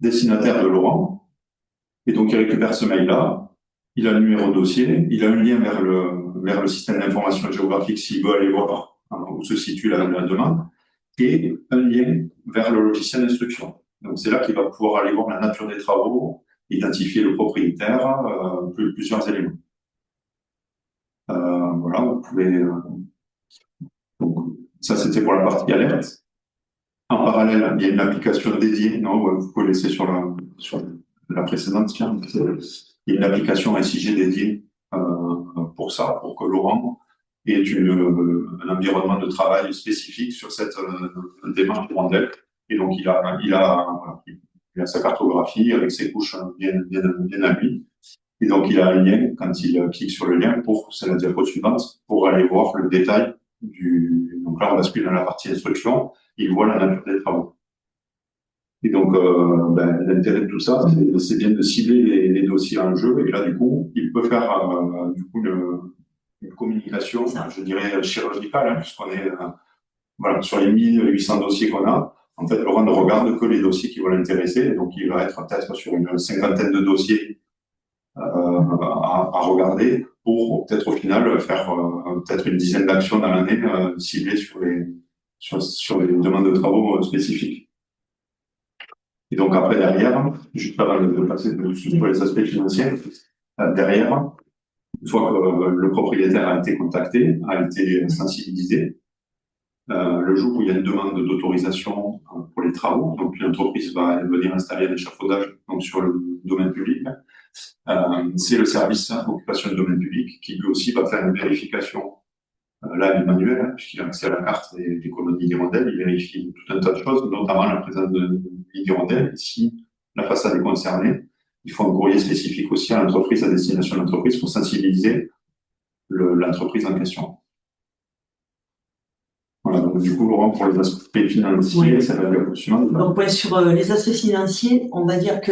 destinataire de Laurent, et donc il récupère ce mail-là. Il a le numéro de dossier, il a un lien vers le système d'information géographique s'il veut aller voir où se situe la demande, et un lien vers le logiciel d'instruction. Donc c'est là qu'il va pouvoir aller voir la nature des travaux, identifier le propriétaire, plusieurs éléments. Voilà, vous pouvez. Donc, ça c'était pour la partie alerte. En parallèle, il y a une application dédiée. Non, vous pouvez laisser sur la précédente. Tiens, il y a une application SIG dédiée pour ça, pour que Laurent ait un environnement de travail spécifique sur cette démarche hirondelle. Et donc, il a sa cartographie avec ses couches bien à lui. Et donc, il a un lien, quand il clique sur le lien, c'est la diapo suivante, pour aller voir le détail donc là, on bascule dans la partie instruction, il voit la nature des travaux. Et donc, l'intérêt de tout ça, c'est bien de cibler les dossiers en jeu, et là, du coup, il peut faire une communication, je dirais, chirurgicale, puisqu'on est sur les 1800 dossiers qu'on a, En fait, Laurent ne regarde que les dossiers qui vont l'intéresser. Donc, il va être peut-être sur une cinquantaine de dossiers à regarder pour peut-être au final faire peut-être une dizaine d'actions dans l'année ciblées sur les demandes de travaux spécifiques. Et donc après, derrière, juste avant de passer sur les aspects financiers, derrière, une fois que le propriétaire a été contacté, a été sensibilisé, le jour où il y a une demande d'autorisation pour les travaux, donc l'entreprise va venir installer un échafaudage donc sur le domaine public. C'est le service occupation du domaine public qui lui aussi va faire une vérification. Là, il est manuel, hein, puisqu'il a accès à la carte des colonies d'hirondelles, il vérifie tout un tas de choses, notamment la présence de d'hirondelles. Si la façade est concernée, il faut un courrier spécifique aussi à l'entreprise, à destination de l'entreprise, pour sensibiliser l'entreprise en question. Voilà, donc du coup, Laurent, pour les aspects financiers, Oui. ça va bien suivant. Donc, ouais, sur les aspects financiers, on va dire que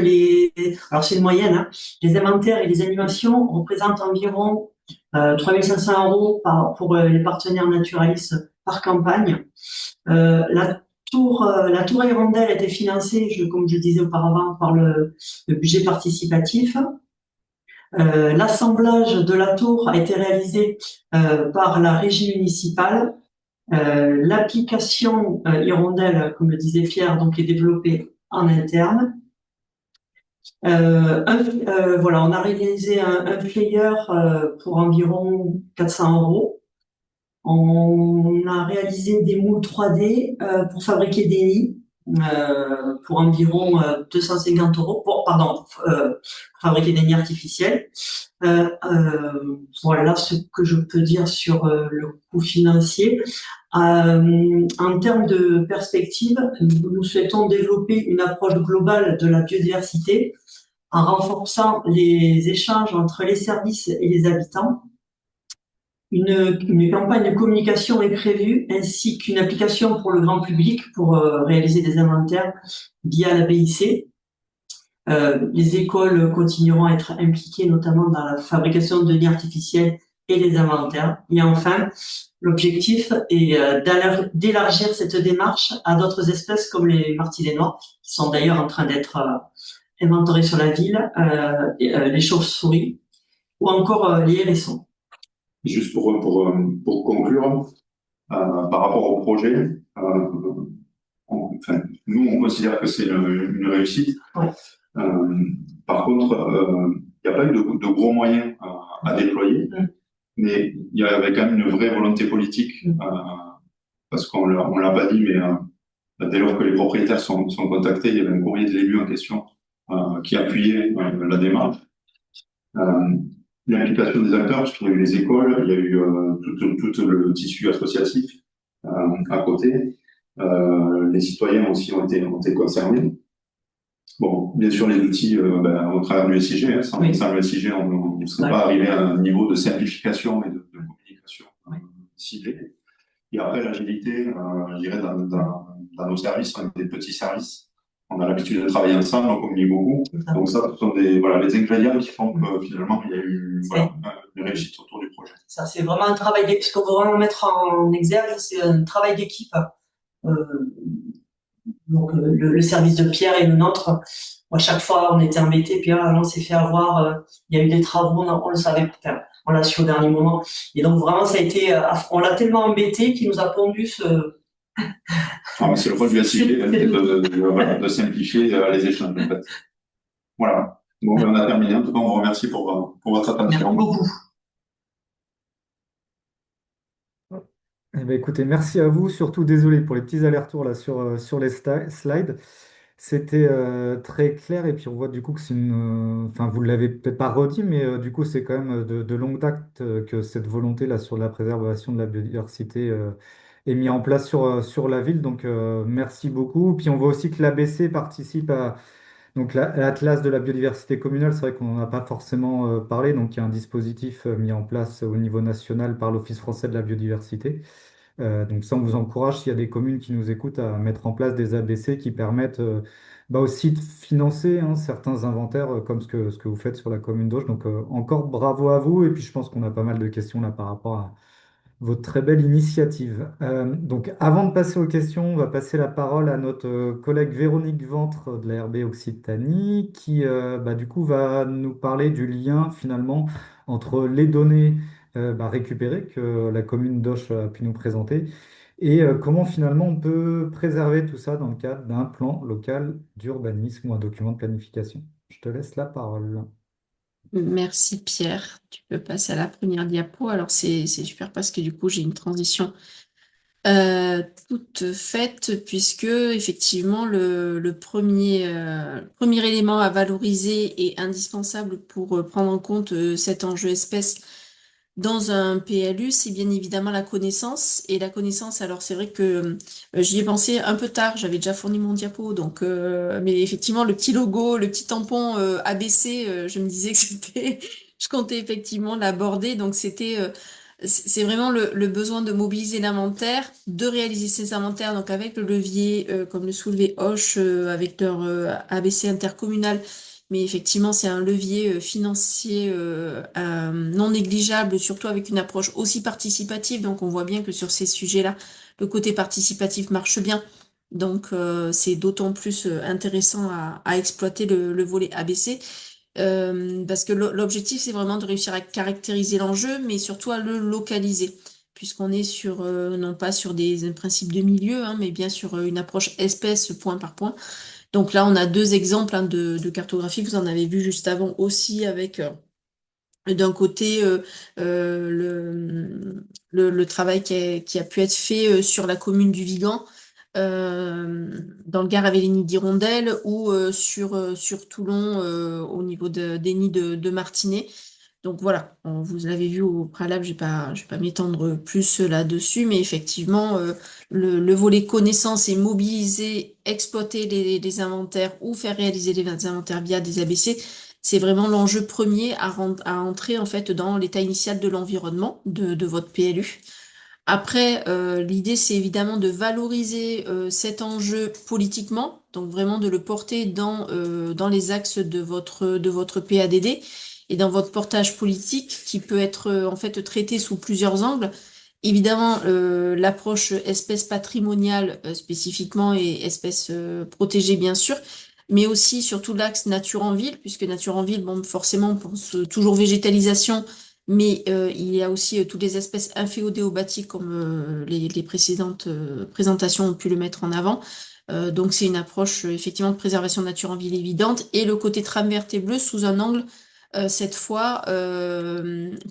alors c'est une moyenne, hein, les inventaires et les animations représentent environ 3500 euros pour les partenaires naturalistes par campagne. La tour Hirondelle a été financée, comme je disais auparavant, par le budget participatif. L'assemblage de la tour a été réalisé par la régie municipale. L'application Hirondelle, comme le disait Pierre, donc est développée en interne. Voilà, on a réalisé un flyer pour environ 400 euros. On a réalisé des moules 3D pour fabriquer des nids pour environ 250 euros. Pour fabriquer des nids artificiels. Voilà ce que je peux dire sur le coût financier. En termes de perspective, nous souhaitons développer une approche globale de la biodiversité en renforçant les échanges entre les services et les habitants. Une campagne de communication est prévue, ainsi qu'une application pour le grand public pour réaliser des inventaires via la BIC. Les écoles continueront à être impliquées notamment dans la fabrication de nids artificiels et les inventaires. Et enfin, l'objectif est d'élargir cette démarche à d'autres espèces comme les martinets noirs, qui sont d'ailleurs en train d'être inventoriés sur la ville, les chauves-souris ou encore les hérissons. Juste pour conclure, par rapport au projet, nous, on considère que c'est une réussite. Ouais. Par contre, il n'y a pas eu de gros moyens à déployer, mais il y avait quand même une vraie volonté politique, parce qu'on l'a pas dit, mais dès lors que les propriétaires sont contactés, il y avait un courrier de l'élu en question qui appuyait la démarche. L'implication des acteurs, parce qu'il y a eu les écoles, il y a eu tout le tissu associatif à côté. Les citoyens aussi ont été concernés. Bon, bien sûr, les outils au travers du SIG, hein, sans le SIG, on ne serait pas arrivé à un niveau de simplification et de communication ciblée. Et après, l'agilité, je dirais, dans nos services, on est des petits services. On a l'habitude de travailler ensemble, on communique beaucoup. Donc ça, ce sont les ingrédients qui font que finalement, il y a eu une réussite autour du projet. Ça, c'est vraiment un travail d'équipe. Ce qu'on veut vraiment mettre en exergue, c'est un travail d'équipe. Donc le service de Pierre et le nôtre, à chaque fois on était embêtés, puis on s'est fait avoir, il y a eu des travaux, on le savait, on l'a su au dernier moment. Et donc vraiment ça a été, on l'a tellement embêté qu'il nous a pondu ce... C'est le rôle du SIG de simplifier les échanges en fait. Voilà. Bon, on a terminé. En tout cas, on vous remercie pour votre attention. Merci beaucoup. Eh ben, écoutez, merci à vous. Surtout, désolé pour les petits allers-retours là sur les slides. C'était très clair et puis on voit du coup que c'est enfin, vous l'avez peut-être pas redit, mais du coup, c'est quand même de longue date que cette volonté là sur la préservation de la biodiversité est mise en place sur la ville. Donc, merci beaucoup. Puis on voit aussi que l'ABC participe à donc l'Atlas de la biodiversité communale. C'est vrai qu'on n'en a pas forcément parlé. Donc, il y a un dispositif mis en place au niveau national par l'Office français de la biodiversité. Donc ça, on vous encourage, s'il y a des communes qui nous écoutent, à mettre en place des ABC qui permettent aussi de financer certains inventaires comme ce que vous faites sur la commune d'Auch. Donc encore bravo à vous. Et puis je pense qu'on a pas mal de questions là par rapport à votre très belle initiative. Donc, avant de passer aux questions, on va passer la parole à notre collègue Véronique Ventre de la RB Occitanie, qui du coup va nous parler du lien finalement entre les données récupérées que la commune d'Auch a pu nous présenter et comment finalement on peut préserver tout ça dans le cadre d'un plan local d'urbanisme ou un document de planification. Je te laisse la parole. Merci Pierre. Tu peux passer à la première diapo. Alors c'est super parce que du coup j'ai une transition toute faite puisque effectivement le premier élément à valoriser et indispensable pour prendre en compte cet enjeu espèce dans un PLU, c'est bien évidemment la connaissance. Et la connaissance, alors c'est vrai que j'y ai pensé un peu tard, j'avais déjà fourni mon diapo, donc mais effectivement le petit logo, le petit tampon ABC, je me disais que c'était, je comptais effectivement l'aborder, donc c'est vraiment le besoin de mobiliser l'inventaire, de réaliser ces inventaires, donc avec le levier, comme le soulevait Hoche, avec leur ABC intercommunal. Mais effectivement, c'est un levier financier non négligeable, surtout avec une approche aussi participative. Donc, on voit bien que sur ces sujets-là, le côté participatif marche bien. Donc, c'est d'autant plus intéressant à exploiter le volet ABC. Parce que l'objectif, c'est vraiment de réussir à caractériser l'enjeu, mais surtout à le localiser, puisqu'on est sur, non pas sur des principes de milieu, hein, mais bien sur une approche espèce point par point. Donc là, on a deux exemples hein, de cartographie. Vous en avez vu juste avant aussi avec d'un côté le travail qui a pu être fait sur la commune du Vigan, dans le Gard avec les nids d'hirondelles ou sur Toulon au niveau des nids de martinets. Donc voilà, vous l'avez vu au préalable, je vais pas m'étendre plus là-dessus, mais effectivement, le volet connaissance et mobiliser, exploiter les inventaires ou faire réaliser les inventaires via des ABC, c'est vraiment l'enjeu premier à entrer en fait dans l'état initial de l'environnement de votre PLU. Après, l'idée, c'est évidemment de valoriser cet enjeu politiquement, donc vraiment de le porter dans les axes de votre PADD et dans votre portage politique qui peut être en fait traité sous plusieurs angles. Évidemment, l'approche espèce patrimoniale spécifiquement et espèce protégée bien sûr, mais aussi surtout l'axe nature en ville, puisque nature en ville, bon, forcément, on pense toujours végétalisation, mais il y a aussi toutes les espèces inféodéobatiques comme les précédentes présentations ont pu le mettre en avant. Donc c'est une approche effectivement de préservation de nature en ville évidente et le côté trame verte et bleue sous un angle cette fois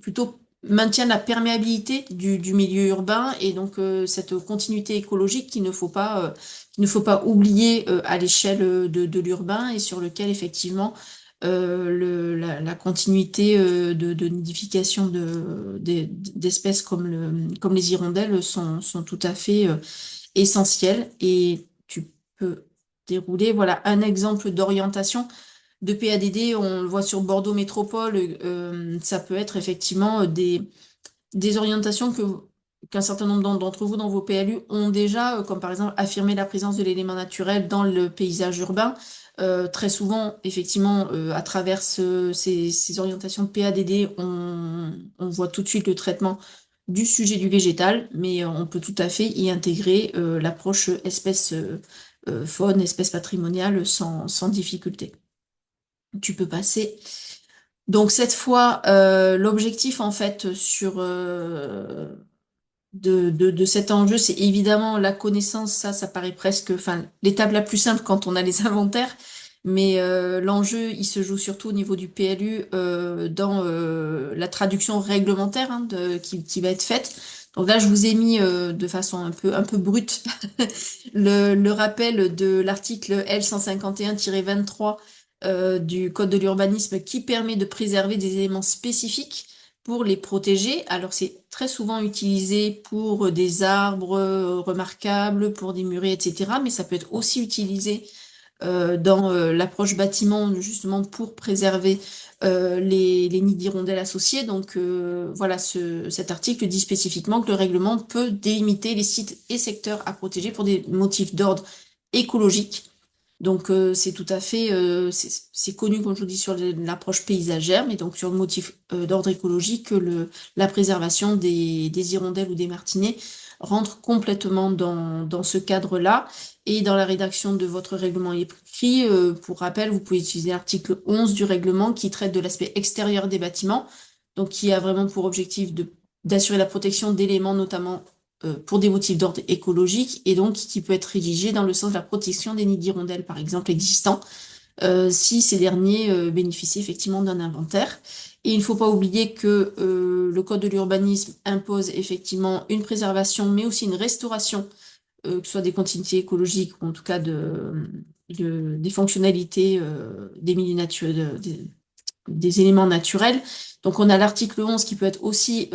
plutôt maintien de la perméabilité du milieu urbain et donc cette continuité écologique qu'il ne faut pas oublier à l'échelle de l'urbain et sur lequel effectivement la continuité de nidification d'espèces comme les hirondelles sont tout à fait essentielles. Et tu peux dérouler, voilà, un exemple d'orientation de PADD, on le voit sur Bordeaux Métropole, ça peut être effectivement des orientations qu'un certain nombre d'entre vous dans vos PLU ont déjà, comme par exemple affirmer la présence de l'élément naturel dans le paysage urbain. Très souvent, effectivement, à travers ces orientations de PADD, on voit tout de suite le traitement du sujet du végétal, mais on peut tout à fait y intégrer l'approche espèce faune, espèce patrimoniale sans difficulté. Tu peux passer. Donc cette fois, l'objectif en fait de cet enjeu, c'est évidemment la connaissance. Ça paraît presque, enfin, l'étape la plus simple quand on a les inventaires. Mais l'enjeu, il se joue surtout au niveau du PLU dans la traduction réglementaire hein, qui va être faite. Donc là, je vous ai mis de façon un peu brute le rappel de l'article L151-23 du Code de l'urbanisme qui permet de préserver des éléments spécifiques pour les protéger. Alors c'est très souvent utilisé pour des arbres remarquables, pour des murets, etc. Mais ça peut être aussi utilisé dans l'approche bâtiment justement pour préserver les nids d'hirondelles associés. Donc voilà, cet article dit spécifiquement que le règlement peut délimiter les sites et secteurs à protéger pour des motifs d'ordre écologique. Donc c'est tout à fait, c'est connu, comme je vous dis, sur l'approche paysagère, mais donc sur le motif d'ordre écologique, que la préservation des hirondelles ou des martinets rentre complètement dans ce cadre-là. Et dans la rédaction de votre règlement écrit, pour rappel, vous pouvez utiliser l'article 11 du règlement qui traite de l'aspect extérieur des bâtiments, donc qui a vraiment pour objectif d'assurer la protection d'éléments, notamment pour des motifs d'ordre écologique, et donc qui peut être rédigé dans le sens de la protection des nids d'hirondelles, par exemple, existants, si ces derniers bénéficient effectivement d'un inventaire. Et il ne faut pas oublier que le Code de l'urbanisme impose effectivement une préservation, mais aussi une restauration, que ce soit des continuités écologiques ou en tout cas des fonctionnalités des milieux naturels, des éléments naturels. Donc on a l'article 11 qui peut être aussi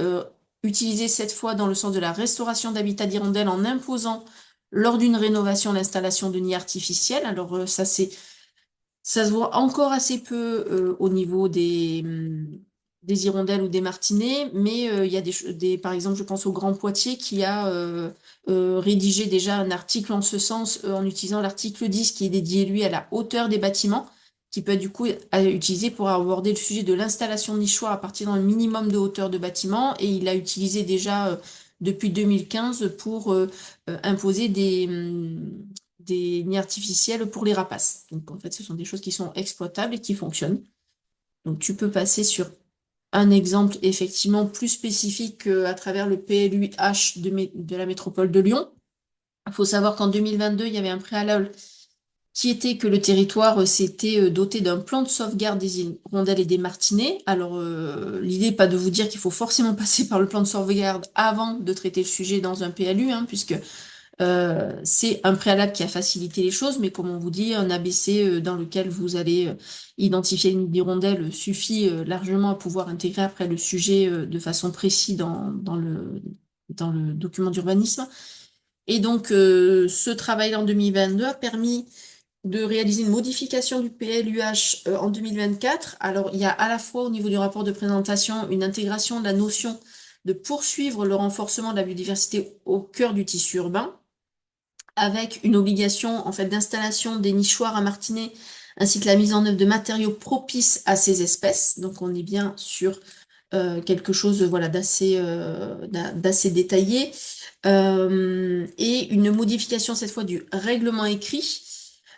utilisé cette fois dans le sens de la restauration d'habitats d'hirondelles en imposant lors d'une rénovation l'installation de nids artificiels. Alors ça se voit encore assez peu au niveau des hirondelles ou des martinets, mais il y a par exemple, je pense au Grand Poitiers qui a rédigé déjà un article en ce sens en utilisant l'article 10 qui est dédié, lui, à la hauteur des bâtiments, qui peut être du coup utilisé pour aborder le sujet de l'installation de nichoirs à partir d'un minimum de hauteur de bâtiment, et il l'a utilisé déjà depuis 2015 pour imposer des nids artificiels pour les rapaces. Donc en fait, ce sont des choses qui sont exploitables et qui fonctionnent. Donc tu peux passer sur un exemple effectivement plus spécifique à travers le PLUH de la métropole de Lyon. Il faut savoir qu'en 2022, il y avait un préalable qui était que le territoire s'était doté d'un plan de sauvegarde des hirondelles et des martinets. Alors, l'idée n'est pas de vous dire qu'il faut forcément passer par le plan de sauvegarde avant de traiter le sujet dans un PLU, hein, puisque c'est un préalable qui a facilité les choses, mais comme on vous dit, un ABC dans lequel vous allez identifier une hirondelle suffit largement à pouvoir intégrer après le sujet de façon précise dans le document d'urbanisme. Et donc, ce travail en 2022 a permis de réaliser une modification du PLUH en 2024. Alors, il y a à la fois au niveau du rapport de présentation une intégration de la notion de poursuivre le renforcement de la biodiversité au cœur du tissu urbain, avec une obligation en fait d'installation des nichoirs à martinets, ainsi que la mise en œuvre de matériaux propices à ces espèces. Donc on est bien sur quelque chose voilà, d'assez détaillé. Et une modification cette fois du règlement écrit,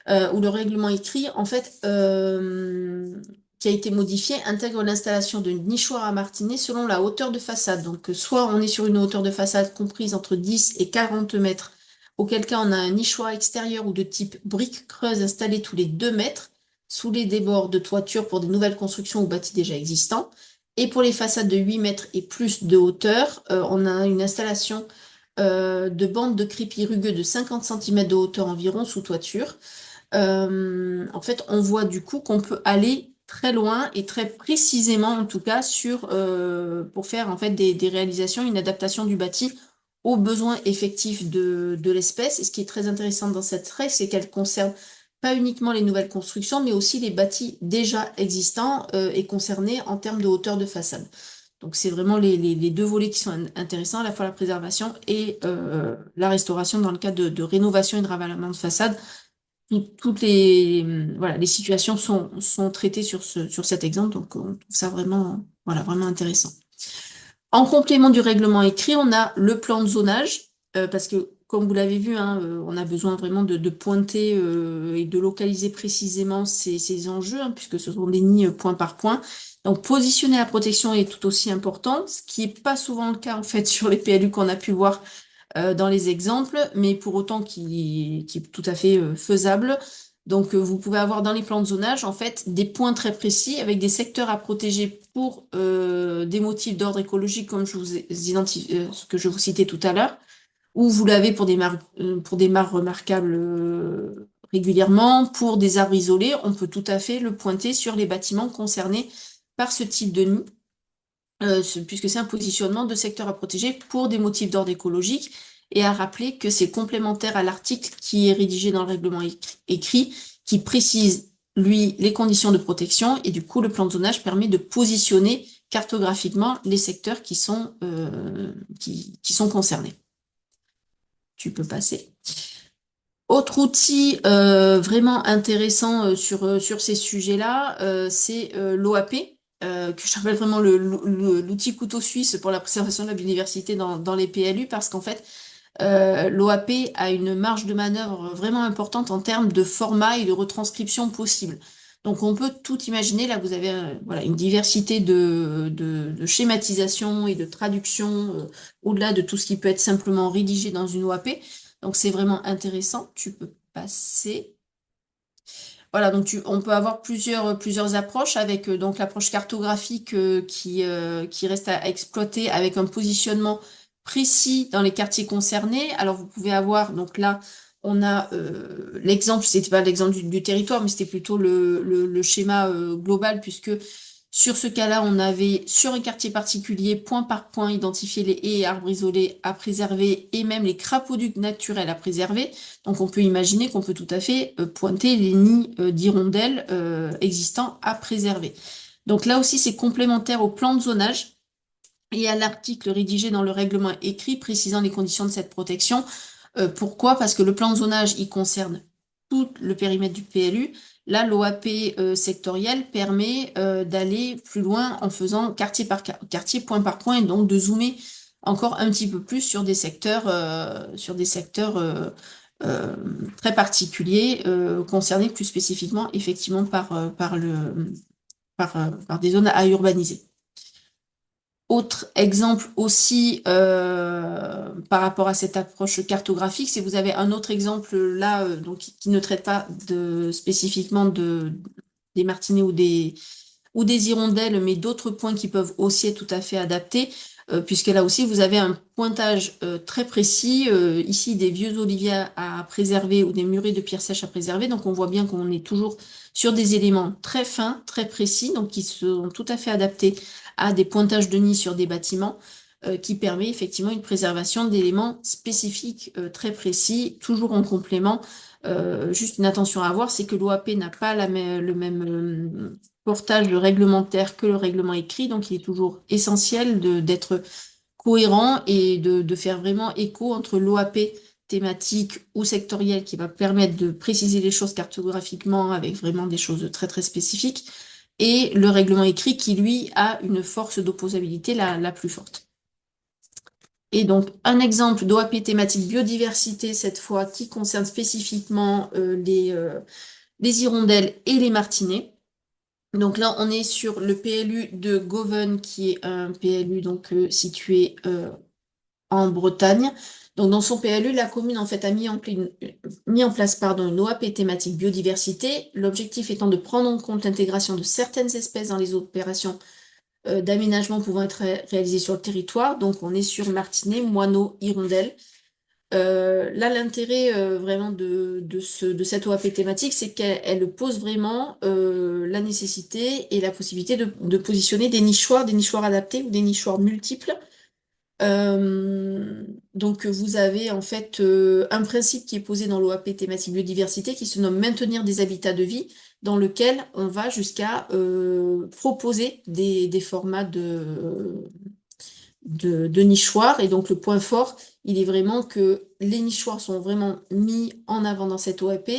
où le règlement écrit, en fait, qui a été modifié, intègre l'installation de nichoirs à martinets selon la hauteur de façade. Donc soit on est sur une hauteur de façade comprise entre 10 et 40 mètres, auquel cas on a un nichoir extérieur ou de type briques creuses installé tous les 2 mètres sous les débords de toiture pour des nouvelles constructions ou bâtis déjà existants. Et pour les façades de 8 mètres et plus de hauteur, on a une installation de bandes de crépi rugueux de 50 cm de hauteur environ sous toiture. En fait, on voit du coup qu'on peut aller très loin et très précisément, en tout cas, pour faire en fait des réalisations, une adaptation du bâti aux besoins effectifs de l'espèce. Et ce qui est très intéressant dans cette règle, c'est qu'elle concerne pas uniquement les nouvelles constructions, mais aussi les bâtis déjà existants et concernés en termes de hauteur de façade. Donc c'est vraiment les deux volets qui sont intéressants, à la fois la préservation et la restauration dans le cadre de rénovation et de ravalement de façade. Toutes les situations sont traitées sur cet exemple, donc on trouve ça vraiment, vraiment intéressant. En complément du règlement écrit, on a le plan de zonage, parce que, comme vous l'avez vu, hein, on a besoin vraiment de pointer et de localiser précisément ces enjeux, hein, puisque ce sont des nids point par point. Donc, positionner la protection est tout aussi important, ce qui n'est pas souvent le cas, en fait, sur les PLU qu'on a pu voir dans les exemples, mais pour autant qui est tout à fait faisable. Donc, vous pouvez avoir dans les plans de zonage, en fait, des points très précis avec des secteurs à protéger pour des motifs d'ordre écologique, comme ce que je vous citais tout à l'heure, ou vous l'avez pour des mares remarquables régulièrement, pour des arbres isolés, on peut tout à fait le pointer sur les bâtiments concernés par ce type de nid, puisque c'est un positionnement de secteurs à protéger pour des motifs d'ordre écologique, et à rappeler que c'est complémentaire à l'article qui est rédigé dans le règlement écrit, qui précise, lui, les conditions de protection, et du coup, le plan de zonage permet de positionner cartographiquement les secteurs qui sont concernés. Tu peux passer. Autre outil vraiment intéressant sur ces sujets-là, c'est l'OAP, que j'appelle vraiment l'outil couteau suisse pour la préservation de la biodiversité dans les PLU, parce qu'en fait, l'OAP a une marge de manœuvre vraiment importante en termes de format et de retranscription possible. Donc on peut tout imaginer. Là, vous avez voilà, une diversité de schématisation et de traduction au-delà de tout ce qui peut être simplement rédigé dans une OAP. Donc c'est vraiment intéressant. Tu peux passer. Voilà, donc on peut avoir plusieurs approches avec donc l'approche cartographique qui reste à exploiter avec un positionnement précis dans les quartiers concernés. Alors vous pouvez avoir, donc là, on a l'exemple, c'était pas l'exemple du territoire, mais c'était plutôt le schéma global, puisque sur ce cas-là, on avait sur un quartier particulier, point par point, identifié les haies et arbres isolés à préserver et même les crapauducs naturels à préserver. Donc on peut imaginer qu'on peut tout à fait pointer les nids d'hirondelles existants à préserver. Donc là aussi, c'est complémentaire au plan de zonage et à l'article rédigé dans le règlement écrit précisant les conditions de cette protection. Pourquoi? Parce que le plan de zonage, il concerne tout le périmètre du PLU. Là, l'OAP sectoriel permet d'aller plus loin en faisant quartier par quartier, point par point, et donc de zoomer encore un petit peu plus sur des secteurs euh, très particuliers, concernés plus spécifiquement effectivement par des zones à urbaniser. Autre exemple aussi par rapport à cette approche cartographique, c'est vous avez un autre exemple là donc qui ne traite pas spécifiquement des martinets ou des hirondelles, mais d'autres points qui peuvent aussi être tout à fait adaptés, puisque là aussi vous avez un pointage très précis, ici des vieux oliviers à préserver ou des murets de pierres sèches à préserver. Donc on voit bien qu'on est toujours sur des éléments très fins, très précis, donc qui sont tout à fait adaptés à des pointages de nids sur des bâtiments, qui permet effectivement une préservation d'éléments spécifiques très précis, toujours en complément. Juste une attention à avoir, c'est que l'OAP n'a pas le même portage réglementaire que le règlement écrit, donc il est toujours essentiel d'être cohérent et de faire vraiment écho entre l'OAP thématique ou sectorielle qui va permettre de préciser les choses cartographiquement avec vraiment des choses très très spécifiques, et le règlement écrit qui, lui, a une force d'opposabilité la plus forte. Et donc, un exemple d'OAP thématique biodiversité, cette fois, qui concerne spécifiquement les hirondelles et les martinets. Donc là, on est sur le PLU de Goven, qui est un PLU donc, situé en Bretagne. Donc dans son PLU, la commune en fait a mis en place une OAP thématique biodiversité, l'objectif étant de prendre en compte l'intégration de certaines espèces dans les opérations d'aménagement pouvant être réalisées sur le territoire. Donc on est sur martinet, moineau, hirondelle. Là, l'intérêt vraiment de cette OAP thématique, c'est qu'elle pose vraiment la nécessité et la possibilité de positionner des nichoirs adaptés ou des nichoirs multiples. Donc vous avez en fait un principe qui est posé dans l'OAP thématique biodiversité qui se nomme maintenir des habitats de vie, dans lequel on va jusqu'à proposer des formats de nichoirs. Et donc le point fort, il est vraiment que les nichoirs sont vraiment mis en avant dans cette OAP,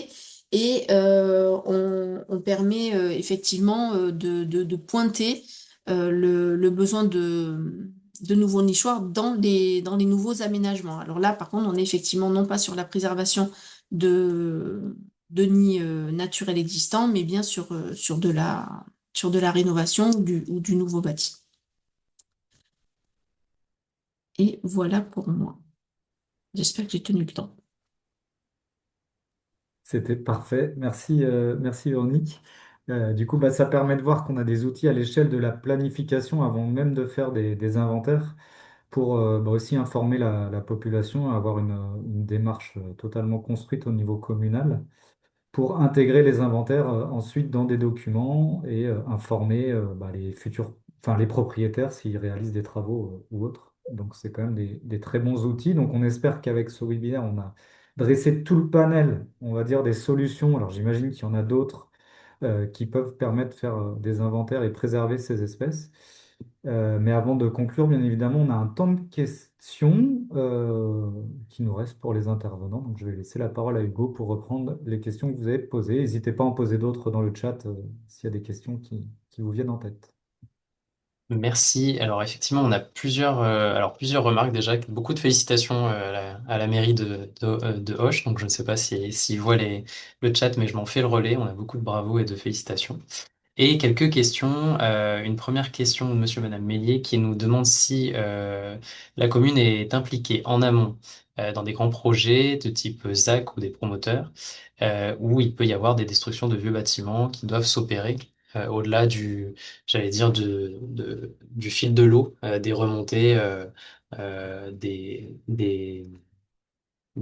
et on permet effectivement de pointer le besoin de nouveaux nichoirs dans les nouveaux aménagements. Alors là, par contre, on est effectivement non pas sur la préservation de nids naturels existants, mais bien sur de la rénovation ou du nouveau bâti. Et voilà pour moi. J'espère que j'ai tenu le temps. C'était parfait. Merci, merci Véronique. Du coup, bah, ça permet de voir qu'on a des outils à l'échelle de la planification avant même de faire des inventaires pour bah, aussi informer la population, avoir une démarche totalement construite au niveau communal pour intégrer les inventaires ensuite dans des documents et informer bah, les futurs, enfin les propriétaires s'ils réalisent des travaux ou autres. Donc c'est quand même des très bons outils. Donc on espère qu'avec ce webinaire, on a dressé tout le panel, on va dire, des solutions. Alors j'imagine qu'il y en a d'autres qui peuvent permettre de faire des inventaires et préserver ces espèces. Mais avant de conclure, bien évidemment, on a un temps de questions qui nous reste pour les intervenants. Donc, je vais laisser la parole à Hugo pour reprendre les questions que vous avez posées. N'hésitez pas à en poser d'autres dans le chat s'il y a des questions qui vous viennent en tête. Merci. Alors effectivement, on a plusieurs remarques déjà. Beaucoup de félicitations à la mairie de Auch. Donc je ne sais pas s'ils voient le chat, mais je m'en fais le relais. On a beaucoup de bravos et de félicitations. Et quelques questions. Une première question de Monsieur et Madame Mélier qui nous demande si la commune est impliquée en amont dans des grands projets de type ZAC ou des promoteurs, où il peut y avoir des destructions de vieux bâtiments qui doivent s'opérer au-delà j'allais dire, du fil de l'eau, des remontées des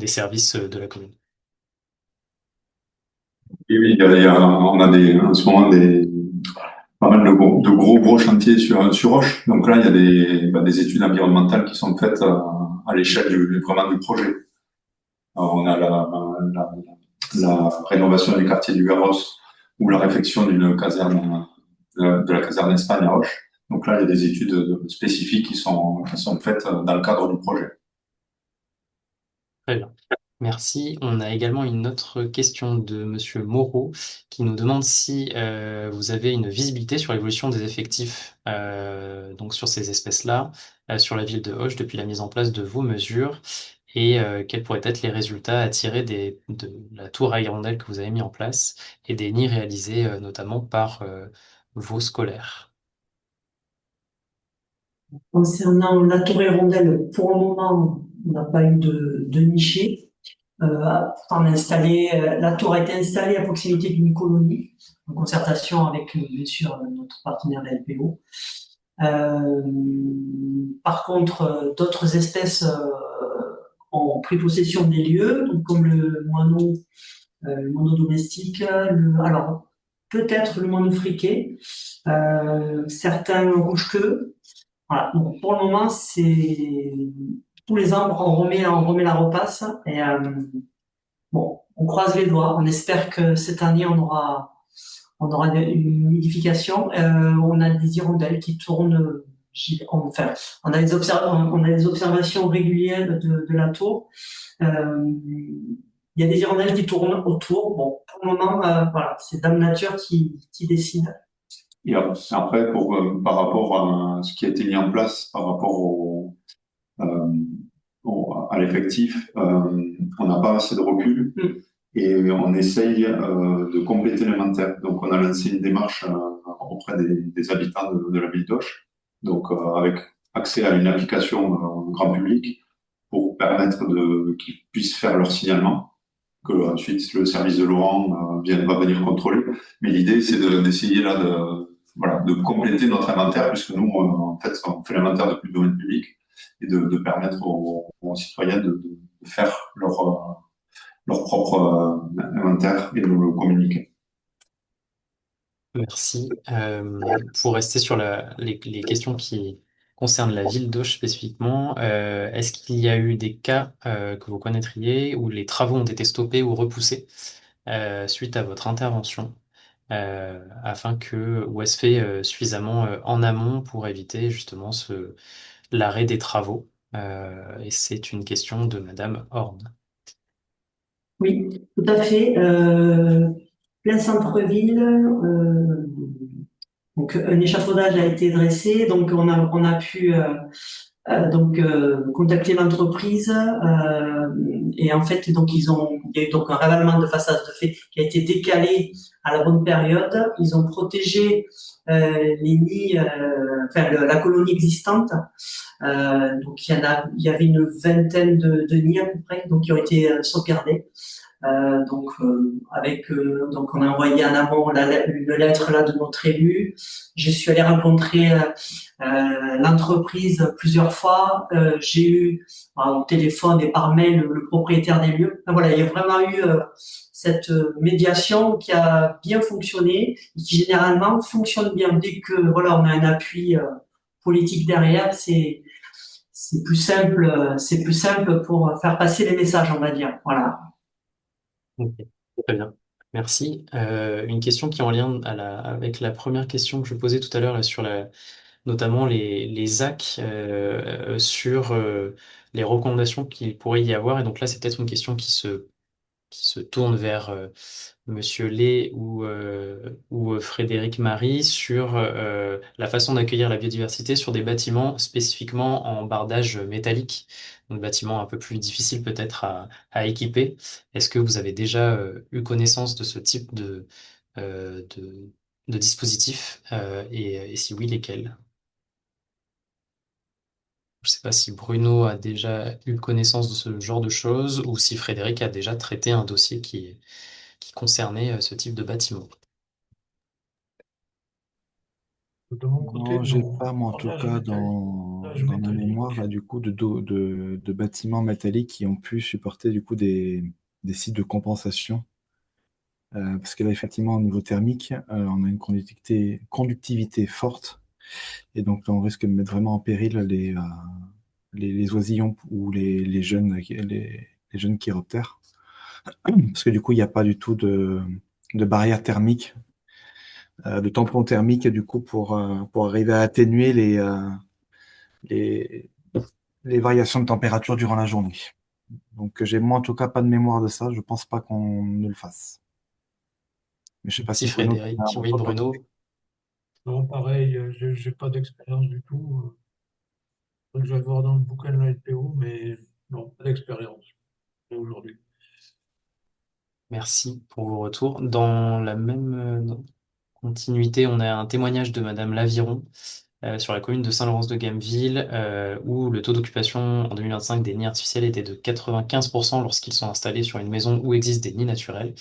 services de la commune. Oui, oui, on a en ce moment pas mal de gros chantiers sur Roche. Donc là, il y a des études environnementales qui sont faites à l'échelle vraiment du projet. Alors, on a la rénovation du quartier du Garros ou la réfection d'une caserne, de la caserne Espagne à Roche. Donc là, il y a des études spécifiques qui sont faites dans le cadre du projet. Très bien. Merci. On a également une autre question de Monsieur Moreau qui nous demande si vous avez une visibilité sur l'évolution des effectifs donc sur ces espèces-là, sur la ville de Auch depuis la mise en place de vos mesures et quels pourraient être les résultats à tirer de la tour à hirondelles que vous avez mis en place et des nids réalisés notamment par vos scolaires. Concernant la tour Hirondelle, pour le moment, on n'a pas eu de niché. La tour a été installée à proximité d'une colonie, en concertation avec, bien sûr, notre partenaire la LPO. Par contre, d'autres espèces ont pris possession des lieux, donc comme le moineau domestique, alors peut-être le moineau friqué, certains rouge-queue. Voilà. Donc pour le moment, c'est tous les ans on remet la repasse et bon, on croise les doigts. On espère que cette année on aura une nidification. On a des hirondelles qui tournent. Enfin, on a des observations régulières de la tour. Il y a des hirondelles qui tournent autour. Bon, pour le moment, voilà, c'est Dame Nature qui décide. Et après, par rapport à ce qui a été mis en place, par rapport euh, à l'effectif, on n'a pas assez de recul et on essaye de compléter l'inventaire. Donc, on a lancé une démarche auprès des habitants de la ville d'Auch, donc avec accès à une application grand public pour permettre qu'ils puissent faire leur signalement, que ensuite le service de Laurent va venir contrôler. Mais l'idée, c'est d'essayer là de compléter notre inventaire, puisque nous, en fait, on fait l'inventaire depuis le domaine public et de permettre aux citoyens de faire leur propre inventaire et de nous le communiquer. Merci. Pour rester sur les questions qui concernent la ville d'Auch spécifiquement, est-ce qu'il y a eu des cas que vous connaîtriez où les travaux ont été stoppés ou repoussés suite à votre intervention, ou est-ce fait suffisamment en amont pour éviter justement l'arrêt des travaux? Et c'est une question de Madame Horn. Oui, tout à fait. Plein centre-ville, donc un échafaudage a été dressé, donc on a pu contacter l'entreprise et en fait donc il y a eu donc un ravalement de façade de fait qui a été décalé à la bonne période. Ils ont protégé les nids, la colonie existante. Donc il y avait une vingtaine de nids à peu près, donc qui ont été sauvegardés. Donc on a envoyé en amont une lettre là de notre élu. Je suis allée rencontrer l'entreprise plusieurs fois. J'ai eu au téléphone et par mail le propriétaire des lieux. Voilà, il y a vraiment eu cette médiation qui a bien fonctionné et qui généralement fonctionne bien. Dès que voilà, on a un appui politique derrière, c'est plus simple pour faire passer les messages, on va dire. Voilà. Ok, très bien. Merci. Une question qui est en lien avec la première question que je posais tout à l'heure là, sur notamment les ZAC sur les recommandations qu'il pourrait y avoir. Et donc là, c'est peut-être une question qui se tourne vers Monsieur Lay ou Frédéric Marie sur la façon d'accueillir la biodiversité sur des bâtiments spécifiquement en bardage métallique, donc bâtiments un peu plus difficiles peut-être à équiper. Est-ce que vous avez déjà eu connaissance de ce type de dispositif et si oui, lesquels? Je ne sais pas si Bruno a déjà eu connaissance de ce genre de choses ou si Frédéric a déjà traité un dossier qui concernait ce type de bâtiment. De mon côté, Non, j'ai non. pas, moi, en tout Bordage cas, métallique. dans, Bordage dans ma mémoire, métallique. là, du coup, de bâtiments métalliques qui ont pu supporter, du coup, des sites de compensation. Parce que là, effectivement, au niveau thermique, on a une conductivité forte. Et donc, là, on risque de mettre vraiment en péril les oisillons ou les jeunes chiroptères. Parce que du coup, il n'y a pas du tout de barrière thermique, de tampon thermique, du coup, pour arriver à atténuer les, les variations de température durant la journée. Donc, j'ai moi, en tout cas, pas de mémoire de ça. Je pense pas qu'on ne le fasse. Mais je sais pas Si si Bruno, tu as un Frédéric, oui, retour Bruno, Non, pareil, j'ai pas d'expérience du tout. Je vais voir dans le bouquin de la LPO, mais non, pas d'expérience aujourd'hui. merci pour vos retours. Dans la même continuité, on a un témoignage de Madame Laviron sur la commune de Saint-Laurent-de-Gameville, où le taux d'occupation en 2025 des nids artificiels était de 95% lorsqu'ils sont installés sur une maison où existent des nids naturels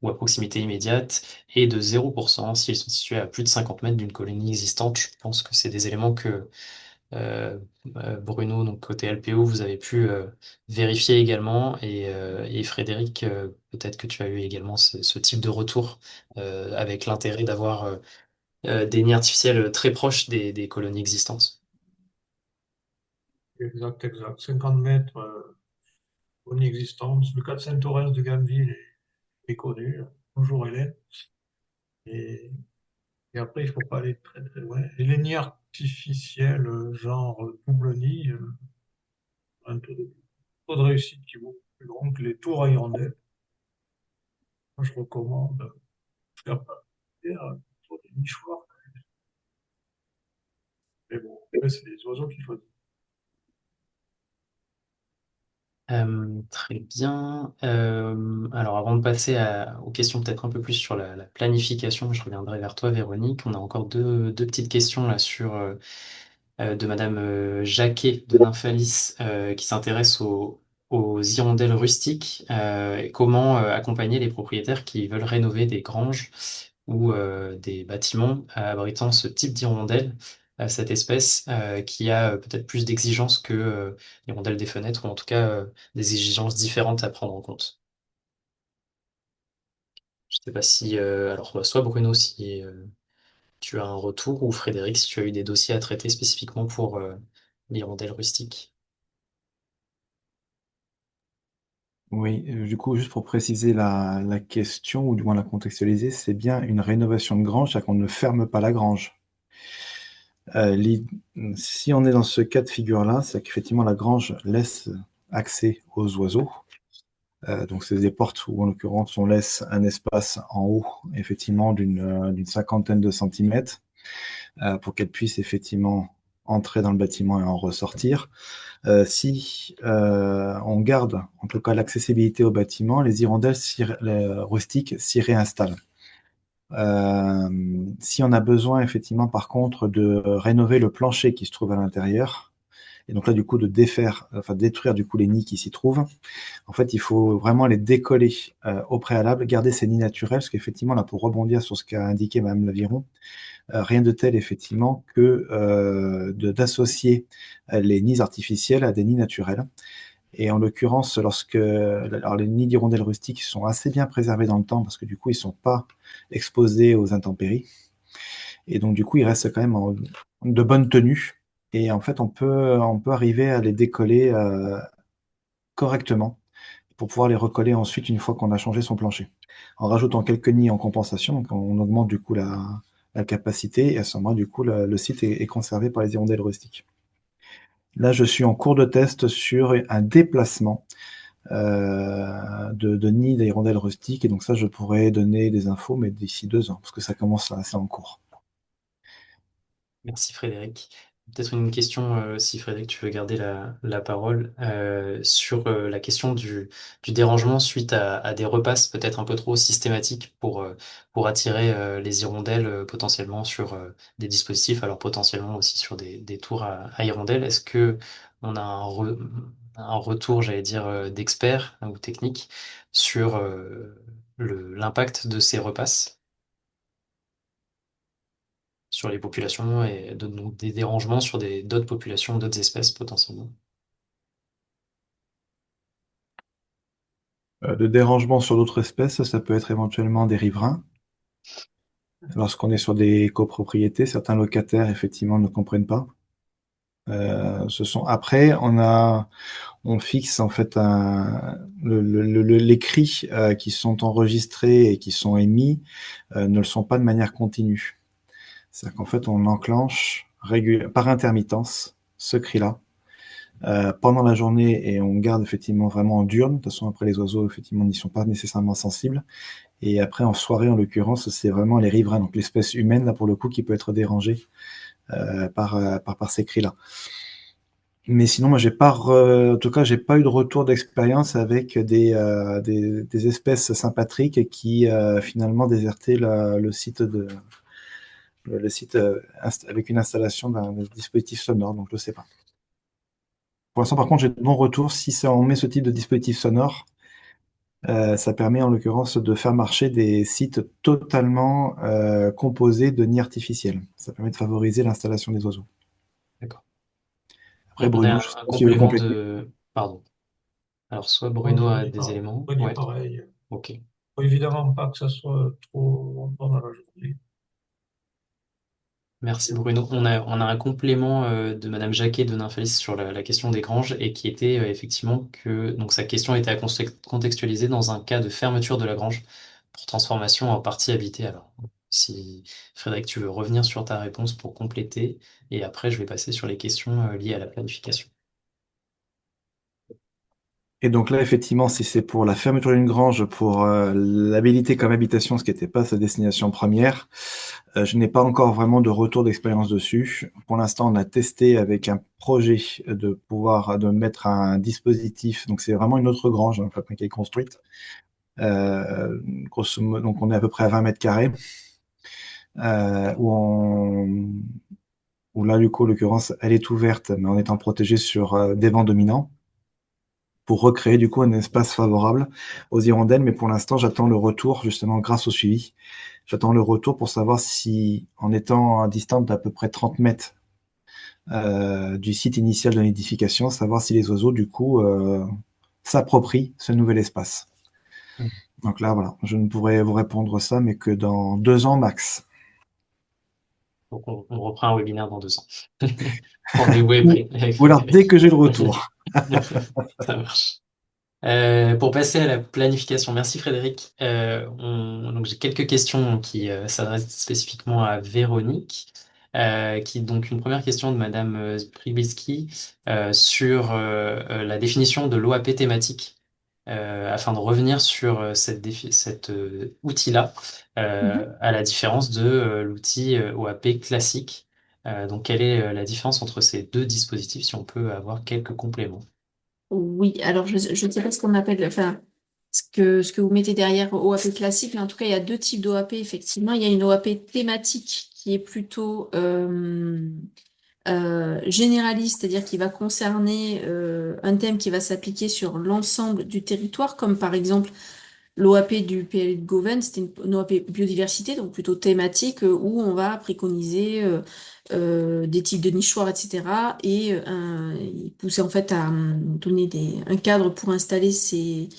ou à proximité immédiate, et de 0% s'ils sont situés à plus de 50 mètres d'une colonie existante. Je pense que c'est des éléments que euh, Bruno, donc côté LPO, vous avez pu vérifier également. Et Frédéric, peut-être que tu as eu également ce type de retour avec l'intérêt d'avoir des nids artificiels très proches des colonies existantes. Exact, exact. 50 mètres, en existence. Le cas de Saint-Orens de Gameville est connu. Bonjour Hélène. Et, et après, il faut pas aller très très loin. Et les nids artificiels, genre double nid, un taux de réussite qui est beaucoup plus grand que les tours à hirondelles. Moi, je recommande de faire sur des nichoirs. Mais bon, après, c'est les oiseaux qui choisissent. Très bien. Alors avant de passer aux questions peut-être un peu plus sur la planification, je reviendrai vers toi, Véronique. On a encore deux petites questions là sur de Madame Jacquet de Nymphalis qui s'intéresse aux hirondelles rustiques et comment accompagner les propriétaires qui veulent rénover des granges ou des bâtiments abritant ce type d'hirondelle, cette espèce qui a peut-être plus d'exigences que l'hirondelle des fenêtres ou en tout cas des exigences différentes à prendre en compte. Je ne sais pas si, alors bah, soit Bruno si tu as un retour ou Frédéric si tu as eu des dossiers à traiter spécifiquement pour l'hirondelle rustique. Oui, du coup, juste pour préciser la question, ou du moins la contextualiser, c'est bien une rénovation de grange, c'est-à-dire qu'on ne ferme pas la grange. Euh, l'i- Si on est dans ce cas de figure-là, c'est qu'effectivement la grange laisse accès aux oiseaux. Donc c'est des portes où en l'occurrence on laisse un espace en haut, effectivement d'une cinquantaine de centimètres, pour qu'elles puissent effectivement entrer dans le bâtiment et en ressortir. Si on garde en tout cas l'accessibilité au bâtiment, les hirondelles les rustiques s'y réinstallent. Si on a besoin effectivement par contre de rénover le plancher qui se trouve à l'intérieur, et donc là du coup de défaire, enfin détruire du coup les nids qui s'y trouvent, en fait il faut vraiment les décoller au préalable, garder ces nids naturels, parce qu'effectivement là pour rebondir sur ce qu'a indiqué Madame Laviron, rien de tel effectivement que d'associer les nids artificiels à des nids naturels. Et en l'occurrence, alors les nids d'hirondelles rustiques sont assez bien préservés dans le temps parce que du coup, ils sont pas exposés aux intempéries. Et donc, du coup, ils restent quand même de bonne tenue. Et en fait, on peut arriver à les décoller correctement pour pouvoir les recoller ensuite une fois qu'on a changé son plancher. En rajoutant quelques nids en compensation, donc on augmente du coup la la capacité, et à ce moment, du coup, le site est conservé par les hirondelles rustiques. Là, je suis en cours de test sur un déplacement de nids d'hirondelles rustiques, et donc ça, je pourrais donner des infos, mais d'ici 2 ans, parce que ça commence là, c'est en cours. Merci Frédéric. Peut-être une question, si Frédéric, tu veux garder la parole, sur la question du dérangement suite à des repasses peut-être un peu trop systématiques pour attirer les hirondelles potentiellement sur des dispositifs, alors potentiellement aussi sur des tours à hirondelles. Est-ce que on a un retour, j'allais dire, d'experts ou techniques sur l'impact de ces repasses sur les populations et donc des dérangements sur d'autres populations, d'autres espèces potentiellement. De dérangement sur d'autres espèces, ça peut être éventuellement des riverains. Lorsqu'on est sur des copropriétés, certains locataires, effectivement, ne comprennent pas. Après, on fixe en fait les cris qui sont enregistrés et qui sont émis ne le sont pas de manière continue. C'est-à-dire qu'en fait, on enclenche par intermittence ce cri-là pendant la journée, et on garde effectivement vraiment en diurne. De toute façon, après, les oiseaux, effectivement, n'y sont pas nécessairement sensibles. Et après, en soirée, en l'occurrence, c'est vraiment les riverains, donc l'espèce humaine, là, pour le coup, qui peut être dérangée par ces cris-là. Mais sinon, moi, en tout cas, j'ai pas eu de retour d'expérience avec des espèces sympatriques qui finalement désertaient le site avec une installation d'un dispositif sonore. Donc, je sais pas. Pour l'instant, par contre, j'ai de bons retours. Si on met ce type de dispositif sonore, ça permet en l'occurrence de faire marcher des sites totalement composés de nids artificiels. Ça permet de favoriser l'installation des oiseaux. D'accord. Après, On a Bruno, je sais un pas si tu veux complément compléter. de... Pardon. Alors, soit Non, Bruno a des éléments. je dis Ouais, pareil. ok. Faut évidemment pas que ça soit trop longtemps dans la journée. Merci Bruno. On a un complément de Madame Jacquet de Nymphalis sur la question des granges et qui était effectivement que donc sa question était à contextualiser dans un cas de fermeture de la grange pour transformation en partie habitée. Alors, si Frédéric, tu veux revenir sur ta réponse pour compléter, et après je vais passer sur les questions liées à la planification. Et donc là, effectivement, si c'est pour la fermeture d'une grange, pour l'habiliter comme habitation, ce qui n'était pas sa destination première, je n'ai pas encore vraiment de retour d'expérience dessus. Pour l'instant, on a testé avec un projet de mettre un dispositif. Donc c'est vraiment une autre grange, hein, qui est construite. Grosso modo, donc on est à peu près à 20 mètres carrés, euh, où on, où là, du coup, en l'occurrence, elle est ouverte, mais en étant protégée sur des vents dominants, pour recréer du coup un espace favorable aux hirondelles. Mais pour l'instant, j'attends le retour, justement grâce au suivi. J'attends le retour pour savoir si, en étant à distance d'à peu près 30 mètres du site initial de nidification, savoir si les oiseaux, du coup, s'approprient ce nouvel espace. Mm. Donc là, voilà, je ne pourrais vous répondre ça, mais que dans 2 ans max. Donc on reprend un webinaire dans 2 ans. Rendez-vous est Ou, pris avec ou alors, dès Frédéric. que j'ai le retour. Ça marche. Pour passer à la planification, merci Frédéric. Donc j'ai quelques questions qui s'adressent spécifiquement à Véronique. Donc une première question de Madame Pribilski sur la définition de l'OAP thématique, afin de revenir sur cet outil-là, Mhm. à la différence de l'outil OAP classique. Donc quelle est la différence entre ces deux dispositifs, si on peut avoir quelques compléments? Oui, alors je ne sais pas ce qu'on appelle, enfin, ce que vous mettez derrière OAP classique, mais en tout cas, il y a deux types d'OAP, effectivement. Il y a une OAP thématique qui est plutôt généraliste, c'est-à-dire qui va concerner un thème qui va s'appliquer sur l'ensemble du territoire, comme par exemple l'OAP du PLU de Goven, c'était une OAP biodiversité, donc plutôt thématique, où on va préconiser des types de nichoirs, etc. Et il poussait en fait à donner un cadre pour installer ces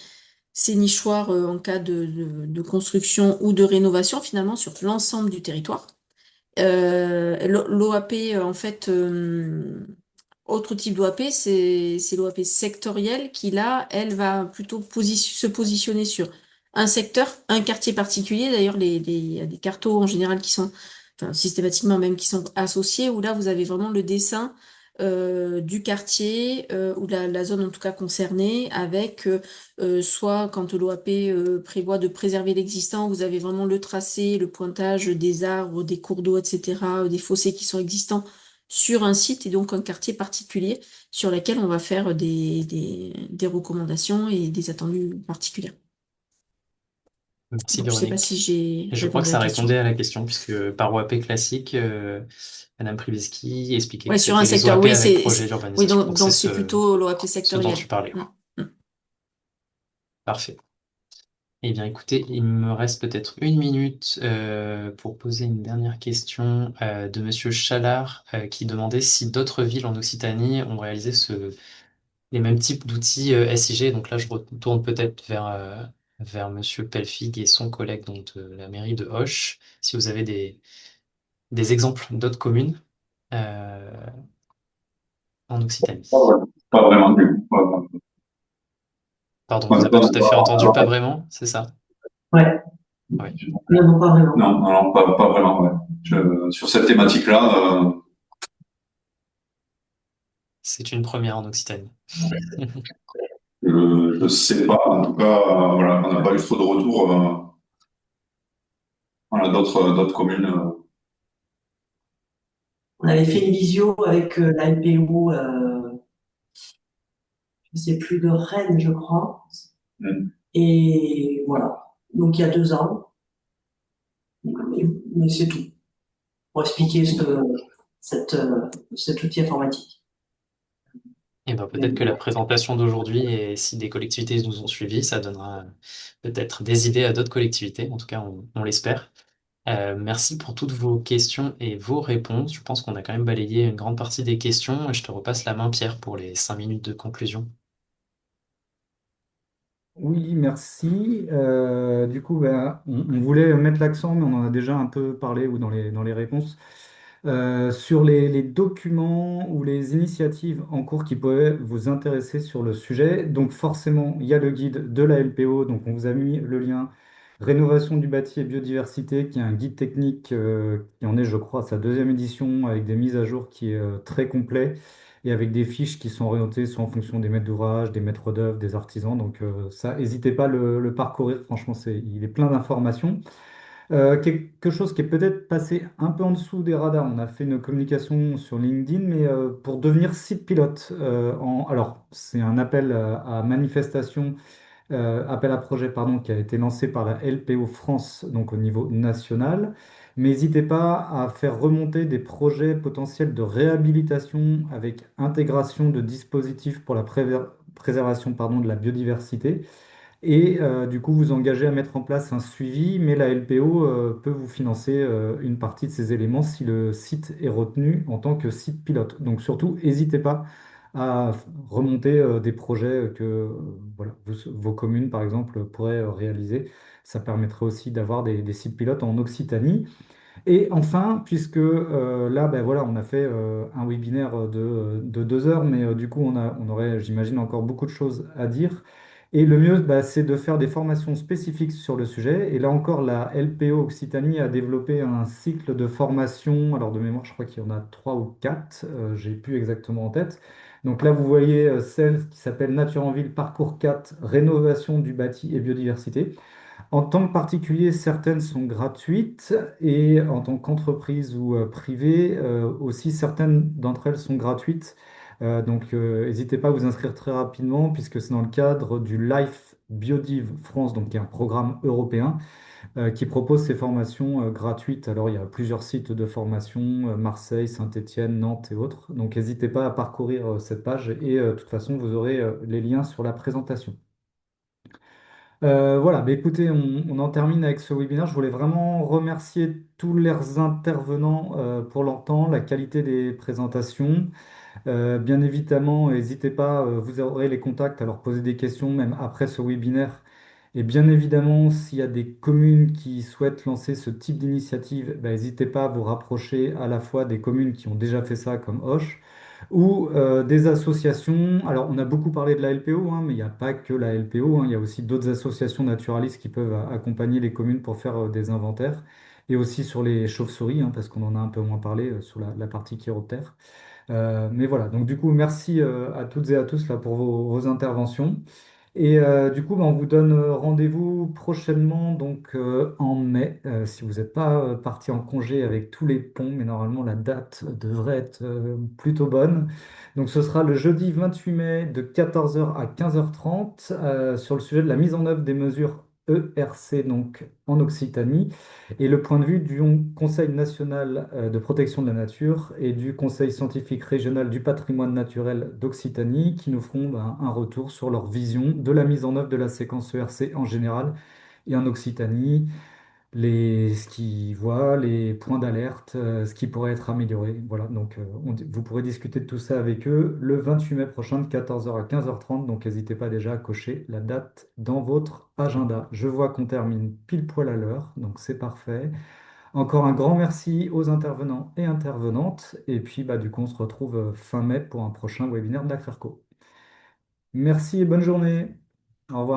nichoirs en cas de construction ou de rénovation, finalement, sur l'ensemble du territoire. L'OAP, en fait, autre type d'OAP, c'est l'OAP sectorielle qui, là, elle va plutôt se positionner sur un secteur, un quartier particulier. D'ailleurs, il y a des cartos en général qui sont enfin, systématiquement même, qui sont associés, où là, vous avez vraiment le dessin du quartier ou de la zone en tout cas concernée, avec soit quand l'OAP prévoit de préserver l'existant, vous avez vraiment le tracé, le pointage des arbres, des cours d'eau, etc., des fossés qui sont existants sur un site et donc un quartier particulier sur lequel on va faire des recommandations et des attendus particuliers. Merci Donc, je sais pas si Véronique. j'ai Et je crois que répondu à la ça question. répondait à la question, puisque par OAP classique, Madame Priveski expliquait Ouais, que sur un c'était les secteur, OAP oui, avec projet oui, d'urbanisation. Donc c'est donc c'est plutôt l'OAP ce dont tu sectoriel. parlais. Mm, mm. Parfait. Eh bien, écoutez, il me reste peut-être une minute pour poser une dernière question de Monsieur Chalard qui demandait si d'autres villes en Occitanie ont réalisé les mêmes types d'outils SIG. Donc là, je retourne peut-être vers Monsieur Pelfig et son collègue donc, de la mairie de Auch. Si vous avez des exemples d'autres communes euh, en Occitanie. Pas vraiment plus. Pardon, on vous a pas tout à fait entendu, pas vraiment, c'est ça? Ouais, Oui, non, non, pas vraiment. Non, non, pas vraiment, ouais. Sur cette thématique-là, c'est une première en Occitanie. je sais pas. En tout cas, voilà, on n'a pas eu trop de retours. On a d'autres communes. On avait fait une visio avec la LPO, je sais plus, de Rennes, je crois. Mm. Et voilà. Donc il y a 2 ans. Mais c'est tout. Pour expliquer cette, cet outil informatique. Et ben peut-être que la présentation d'aujourd'hui, et si des collectivités nous ont suivis, ça donnera peut-être des idées à d'autres collectivités. En tout cas, on l'espère. Merci pour toutes vos questions et vos réponses. Je pense qu'on a quand même balayé une grande partie des questions. Je te repasse la main, Pierre, pour les 5 minutes de conclusion. Oui, merci. Du coup, ben, on voulait mettre l'accent, mais on en a déjà un peu parlé ou dans les réponses, sur les documents ou les initiatives en cours qui pourraient vous intéresser sur le sujet. Donc forcément, il y a le guide de la LPO, donc on vous a mis le lien Rénovation du bâti et biodiversité, qui est un guide technique qui en est, je crois, à sa deuxième édition, avec des mises à jour qui est très complet et avec des fiches qui sont orientées soit en fonction des maîtres d'ouvrage, des maîtres d'œuvre, des artisans. Donc ça, n'hésitez pas à le parcourir, franchement, il est plein d'informations. Quelque chose qui est peut-être passé un peu en dessous des radars, on a fait une communication sur LinkedIn, mais pour devenir site pilote, alors c'est un appel à manifestation, appel à projet, pardon, qui a été lancé par la LPO France, donc au niveau national. Mais n'hésitez pas à faire remonter des projets potentiels de réhabilitation avec intégration de dispositifs pour la préservation, pardon, de la biodiversité. Et du coup, vous engagez à mettre en place un suivi, mais la LPO peut vous financer une partie de ces éléments si le site est retenu en tant que site pilote. Donc surtout, n'hésitez pas à remonter des projets que voilà, vos communes, par exemple, pourraient réaliser. Ça permettrait aussi d'avoir des sites pilotes en Occitanie. Et enfin, puisque là, ben voilà, on a fait un webinaire de 2 heures, mais du coup, on aurait, j'imagine, encore beaucoup de choses à dire. Et le mieux, bah, c'est de faire des formations spécifiques sur le sujet. Et là encore, la LPO Occitanie a développé un cycle de formation. Alors, de mémoire, je crois qu'il y en a 3 ou 4. J'ai plus exactement en tête. Donc là, vous voyez celle qui s'appelle Nature en ville, parcours 4, rénovation du bâti et biodiversité. En tant que particulier, certaines sont gratuites et en tant qu'entreprise ou privée, aussi certaines d'entre elles sont gratuites. Donc, n'hésitez pas à vous inscrire très rapidement puisque c'est dans le cadre du Life Biodiv France, donc qui est un programme européen qui propose ces formations gratuites. Alors, il y a plusieurs sites de formation, Marseille, Saint-Étienne, Nantes et autres. Donc, n'hésitez pas à parcourir cette page et de toute façon, vous aurez les liens sur la présentation. Voilà, bah écoutez, on en termine avec ce webinaire. Je voulais vraiment remercier tous les intervenants pour leur temps, la qualité des présentations. Bien évidemment, n'hésitez pas, vous aurez les contacts à leur poser des questions même après ce webinaire. Et bien évidemment, s'il y a des communes qui souhaitent lancer ce type d'initiative, bah, n'hésitez pas à vous rapprocher à la fois des communes qui ont déjà fait ça comme Hoche ou des associations. Alors, on a beaucoup parlé de la LPO, hein, mais il n'y a pas que la LPO, hein, il y a aussi d'autres associations naturalistes qui peuvent accompagner les communes pour faire des inventaires. et aussi sur les chauves-souris, hein, parce qu'on en a un peu moins parlé sur la partie chiroptère. Mais voilà, donc du coup, merci à toutes et à tous là, pour vos interventions. Et du coup, bah, on vous donne rendez-vous prochainement, donc en mai, si vous n'êtes pas parti en congé avec tous les ponts, mais normalement la date devrait être plutôt bonne. Donc ce sera le jeudi 28 mai de 14 heures à 15h30 sur le sujet de la mise en œuvre des mesures ERC donc en Occitanie et le point de vue du Conseil national de protection de la nature et du Conseil scientifique régional du patrimoine naturel d'Occitanie qui nous feront un retour sur leur vision de la mise en œuvre de la séquence ERC en général et en Occitanie, ce qu'ils voient, les points d'alerte, ce qui pourrait être amélioré. Voilà, donc vous pourrez discuter de tout ça avec eux le 28 mai prochain de 14 heures à 15h30, donc n'hésitez pas déjà à cocher la date dans votre agenda. Je vois qu'on termine pile poil à l'heure, donc c'est parfait. Encore un grand merci aux intervenants et intervenantes. Et puis, bah, du coup, on se retrouve fin mai pour un prochain webinaire d'Acferco. Merci et bonne journée. Au revoir.